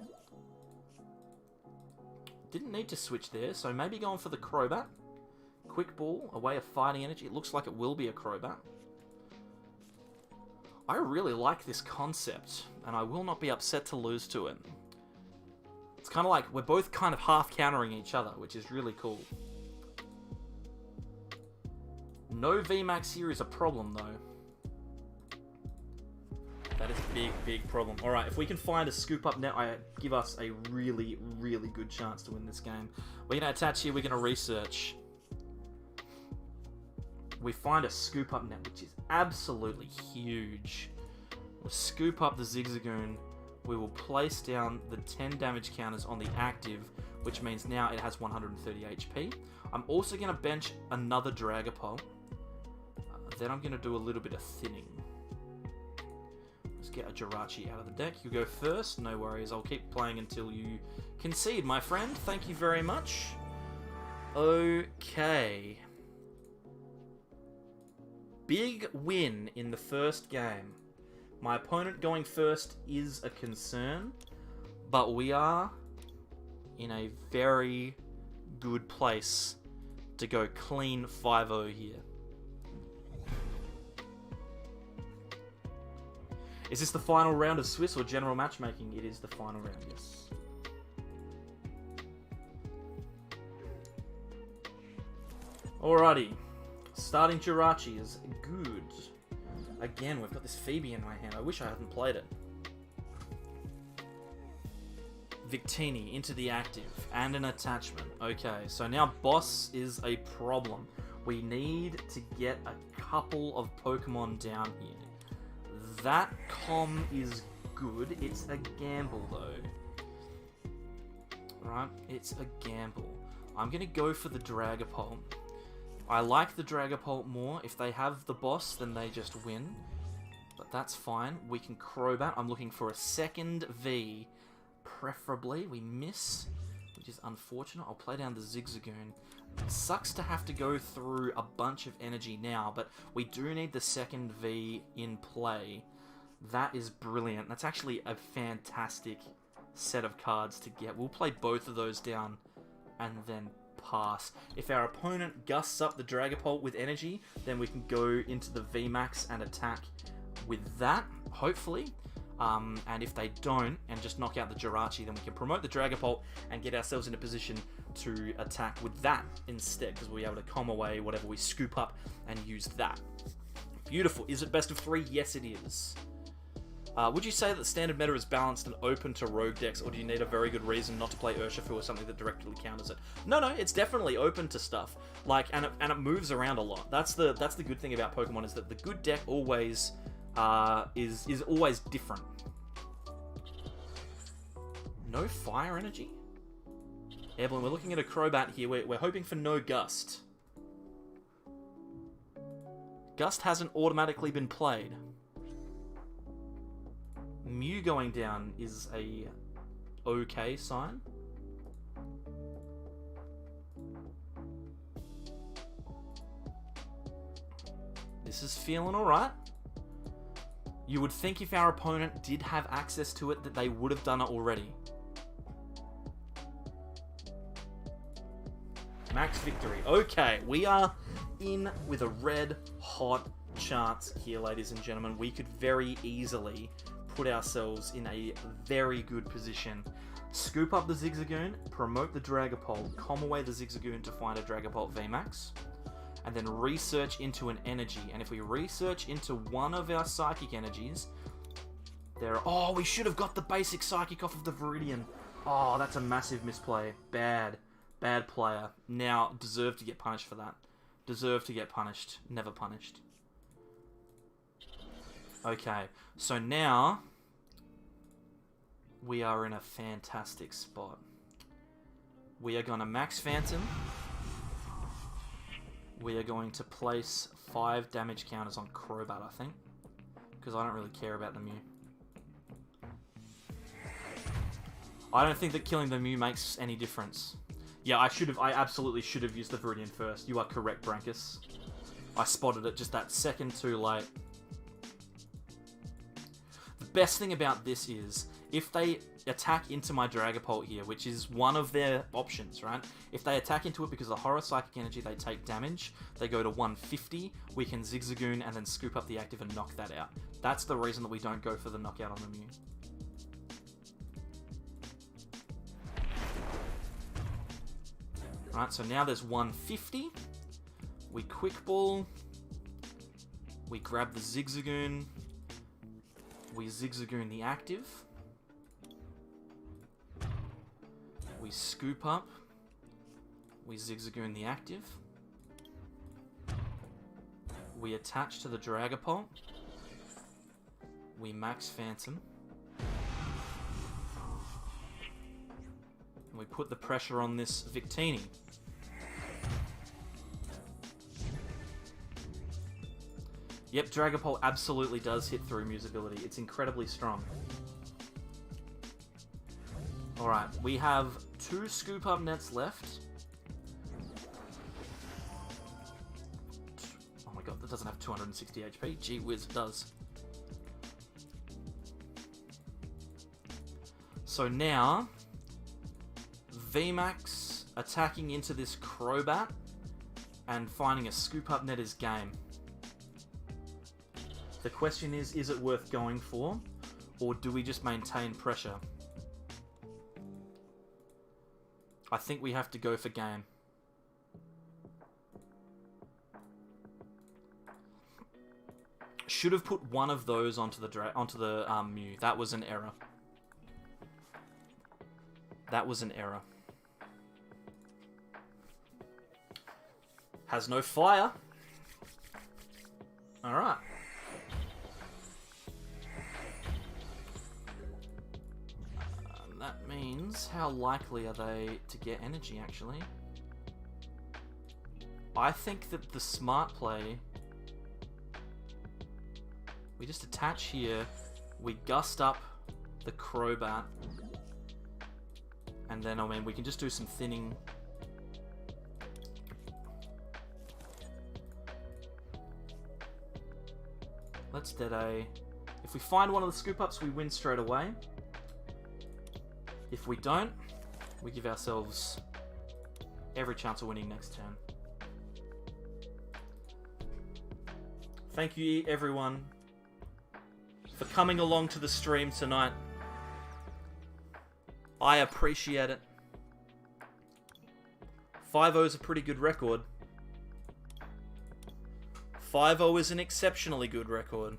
Didn't need to switch there, so maybe going for the Crobat. Quick Ball, a way of fighting energy. It looks like it will be a Crobat. I really like this concept, and I will not be upset to lose to it. It's kind of like we're both kind of half countering each other, which is really cool. No VMAX here is a problem, though. That is a big, big problem. Alright, if we can find a Scoop Up Net, give us a really, really good chance to win this game. We're going to attach here, we're going to research. We find a Scoop Up Net, which is absolutely huge. We'll scoop up the Zigzagoon. We will place down the 10 damage counters on the active. which means now it has 130 HP. I'm also going to bench another Dragapult. Then I'm going to do a little bit of thinning. Let's get a Jirachi out of the deck. You go first. No worries. I'll keep playing until you concede, my friend. Thank you very much. Okay. Big win in the first game. My opponent going first is a concern, but we are in a very good place to go clean 5-0 here. Is this the final round of Swiss or general matchmaking? It is the final round, yes. Alrighty. Starting Jirachi is good. Again, we've got this Phoebe in my hand. I wish I hadn't played it. Victini into the active and an attachment. Okay, so now boss is a problem. We need to get a couple of Pokemon down here. That comm is good. It's a gamble though. Right? It's a gamble. I'm going to go for the Dragapult. I like the Dragapult more. If they have the boss, then they just win. But that's fine. We can Crobat. I'm looking for a second V. Preferably. We miss, which is unfortunate. I'll play down the Zigzagoon. It sucks to have to go through a bunch of energy now, but we do need the second V in play. That is brilliant. That's actually a fantastic set of cards to get. We'll play both of those down and then pass. If our opponent gusts up the Dragapult with energy, then we can go into the VMAX and attack with that, hopefully. And if they don't, and just knock out the Jirachi, then we can promote the Dragapult and get ourselves in a position to attack with that instead, because we'll be able to comm away whatever we scoop up and use that. Beautiful. Is it best of 3? Yes, it is. Would you say that the standard meta is balanced and open to rogue decks, or do you need a very good reason not to play Urshifu or something that directly counters it? No, it's definitely open to stuff. Like, and it moves around a lot. That's the good thing about Pokemon, is that the good deck always is always different. No fire energy? Airborne, we're looking at a Crobat here. We're hoping for no Gust. Gust hasn't automatically been played. Mew going down is a okay sign. This is feeling alright. You would think if our opponent did have access to it that they would have done it already. Max victory. Okay, we are in with a red hot chance here, ladies and gentlemen. We could very easily put ourselves in a very good position. Scoop up the Zigzagoon, promote the Dragapult, comm away the Zigzagoon to find a Dragapult VMAX, and then research into an energy. And if we research into one of our psychic energies, oh, we should have got the basic psychic off of the Viridian. Oh, that's a massive misplay. Bad player. Now, deserve to get punished for that. Deserve to get punished. Never punished. Okay, so now we are in a fantastic spot. We are going to max Phantom. We are going to place 5 damage counters on Crobat, I think, because I don't really care about the Mew. I don't think that killing the Mew makes any difference. Yeah, I absolutely should have used the Viridian first. You are correct, Brankus. I spotted it just that second too late. The best thing about this is, if they attack into my Dragapult here, which is one of their options, right? If they attack into it because of the Horror Psychic Energy, they take damage. They go to 150. We can Zigzagoon and then scoop up the active and knock that out. That's the reason that we don't go for the knockout on the Mew. Right, so now there's 150. We Quick Ball. We grab the Zigzagoon. We Zigzagoon the active. We Scoop Up. We Zigzagoon the active. We attach to the Dragapult. We max Phantom. We we put the pressure on this Victini. Yep, Dragapult absolutely does hit through Musability. It's incredibly strong. Alright, we have 2 Scoop Up Nets left. Oh my god, that doesn't have 260 HP. Gee whiz, it does. So now, VMAX attacking into this Crobat and finding a Scoop Up Net is game. The question is it worth going for, or do we just maintain pressure? I think we have to go for game. Should have put one of those onto the Mew. That was an error. That was an error. Has no fire. Alright. That means, how likely are they to get energy, actually? I think that the smart play... We just attach here, we gust up the Crobat, and then, I mean, we can just do some thinning. Let's Dedenne. If we find one of the Scoop Ups, we win straight away. If we don't, we give ourselves every chance of winning next turn. Thank you, everyone, for coming along to the stream tonight. I appreciate it. 5-0 is a pretty good record. 5-0 is an exceptionally good record.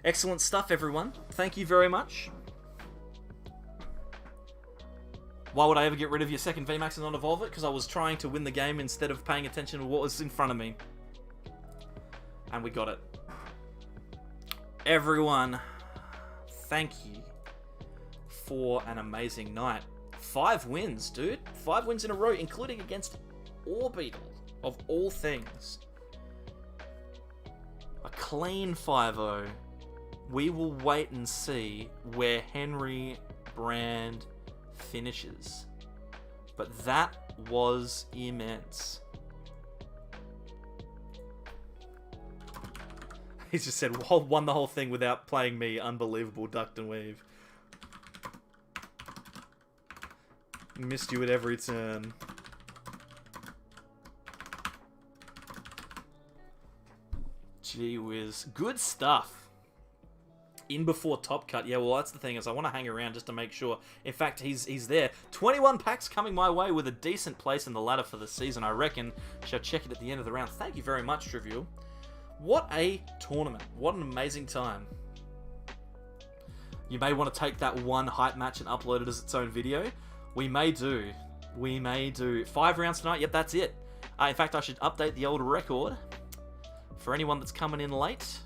Excellent stuff, everyone. Thank you very much. Why would I ever get rid of your second VMAX and not evolve it? Because I was trying to win the game instead of paying attention to what was in front of me. And we got it. Everyone, thank you for an amazing night. 5 wins, dude. 5 wins in a row, including against Orbital, of all things. A clean 5-0. We will wait and see where Henry Brand finishes. But that was immense. He's just said, won the whole thing without playing me. Unbelievable, ducked and weave. Missed you at every turn. Gee whiz. Good stuff. In before Top Cut. Yeah, well, that's the thing, is I want to hang around just to make sure. In fact, he's there. 21 packs coming my way with a decent place in the ladder for the season, I reckon. Shall check it at the end of the round. Thank you very much, Trivial. What a tournament. What an amazing time. You may want to take that one hype match and upload it as its own video. We may do. We may do. 5 rounds tonight. Yep, that's it. In fact, I should update the old record for anyone that's coming in late.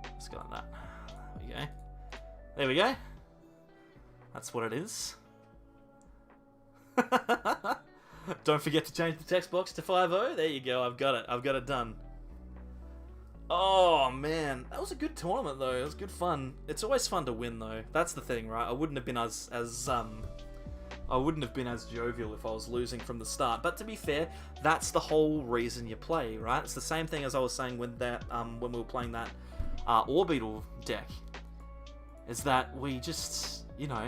Let's go like that. There we go. There we go. That's what it is. Don't forget to change the text box to 5-0. There you go. I've got it. I've got it done. Oh, man. That was a good tournament, though. It was good fun. It's always fun to win, though. That's the thing, right? I wouldn't have been as jovial if I was losing from the start. But to be fair, that's the whole reason you play, right? It's the same thing as I was saying when that when we were playing that Orbital deck. Is that we just, you know,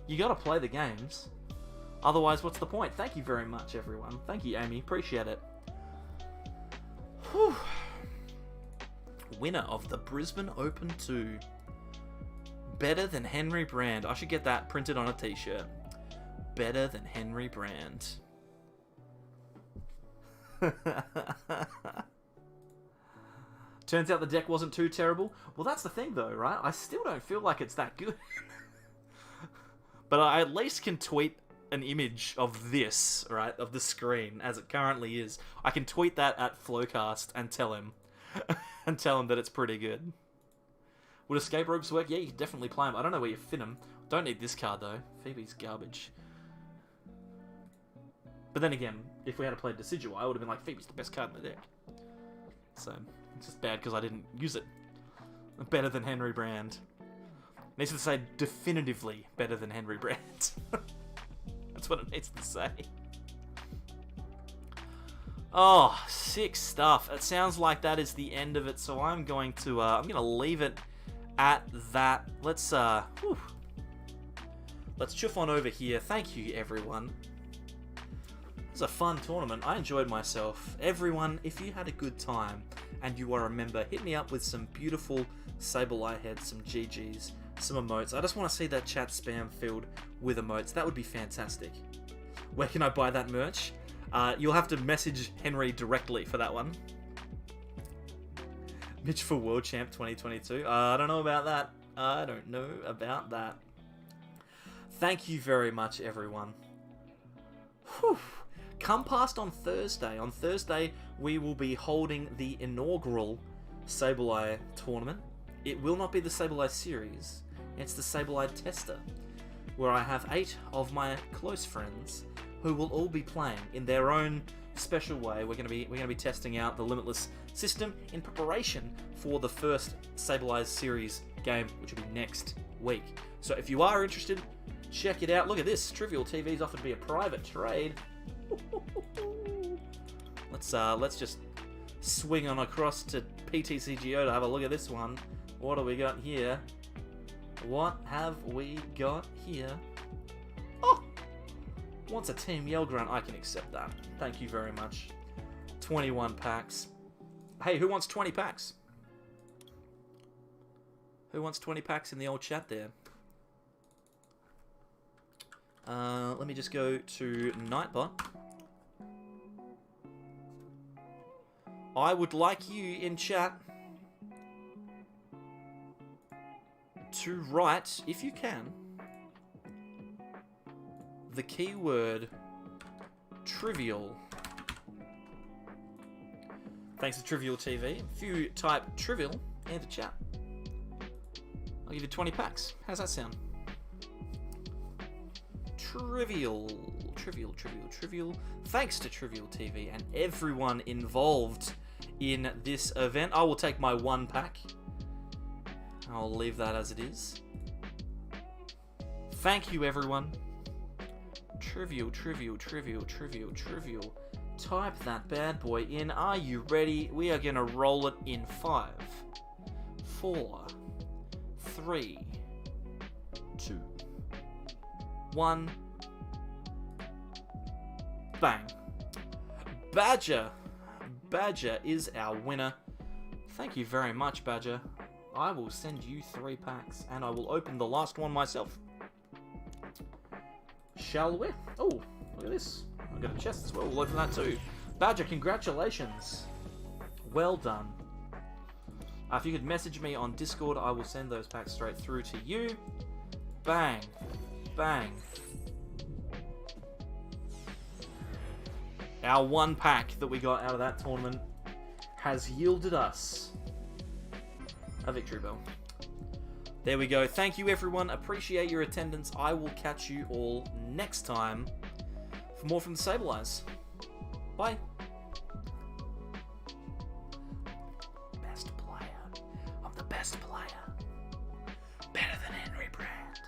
you gotta play the games. Otherwise, what's the point? Thank you very much, everyone. Thank you, Amy. Appreciate it. Whew. Winner of the Brisbane Open 2. Better than Henry Brand. I should get that printed on a t-shirt. Better than Henry Brand. Turns out the deck wasn't too terrible. Well, that's the thing, though, right? I still don't feel like it's that good. But I at least can tweet an image of this, right, of the screen as it currently is, I can tweet that at Flowcast and tell him, that it's pretty good. Would Escape Rogues work? Yeah, you can definitely play him. I don't know where you fit him. Don't need this card though. Phoebe's garbage. But then again, if we had played Decidueye, I would have been like, Phoebe's the best card in the deck. So, it's just bad because I didn't use it. Better than Henry Brand. Needs to say definitively better than Henry Brand. That's what it needs to say. Oh, sick stuff. It sounds like that is the end of it, so I'm going to leave it at that. Let's chuff on over here. Thank you, everyone. It was a fun tournament. I enjoyed myself. Everyone, if you had a good time and you are a member, hit me up with some beautiful Sableye heads, some GGs, some emotes. I just want to see that chat spam filled with emotes. That would be fantastic. Where can I buy that merch? You'll have to message Henry directly for that one. Mitch for World Champ 2022. I don't know about that. I don't know about that. Thank you very much, everyone. Whew. Come past on Thursday. On Thursday, we will be holding the inaugural Sableye tournament. It will not be the Sableye series. It's the Sableye Tester, where I have 8 of my close friends who will all be playing in their own special way. We're going to be testing out the Limitless system in preparation for the first Sableye series game, which will be next week. So if you are interested, check it out. Look at this. Trivial TV's offered me a private trade. Let's just swing on across to PTCGO to have a look at this one. What do we got here? What have we got here? Oh! Wants a Team Yell Grunt. I can accept that. Thank you very much. 21 packs. Hey, who wants 20 packs? Who wants 20 packs in the old chat there? Let me just go to Nightbot. I would like you in chat to write, if you can, the keyword trivial. Thanks to Trivial TV. If you type trivial into chat, I'll give you 20 packs. How's that sound? Trivial. Thanks to Trivial TV and everyone involved in this event. I will take my 1 pack. I'll leave that as it is. Thank you, everyone. Trivial. Type that bad boy in. Are you ready? We are going to roll it in 5, 4, 3, 2, 1. Bang. Badger is our winner. Thank you very much, Badger. I will send you 3 packs, and I will open the last one myself. Shall we? Oh, look at this. I've got a chest as well. We'll open that too. Badger, congratulations. Well done. If you could message me on Discord, I will send those packs straight through to you. Bang. Bang. Our 1 pack that we got out of that tournament has yielded us a victory bell. There we go. Thank you, everyone. Appreciate your attendance. I will catch you all next time for more from the Sableyes. Bye. Best player. I'm the best player.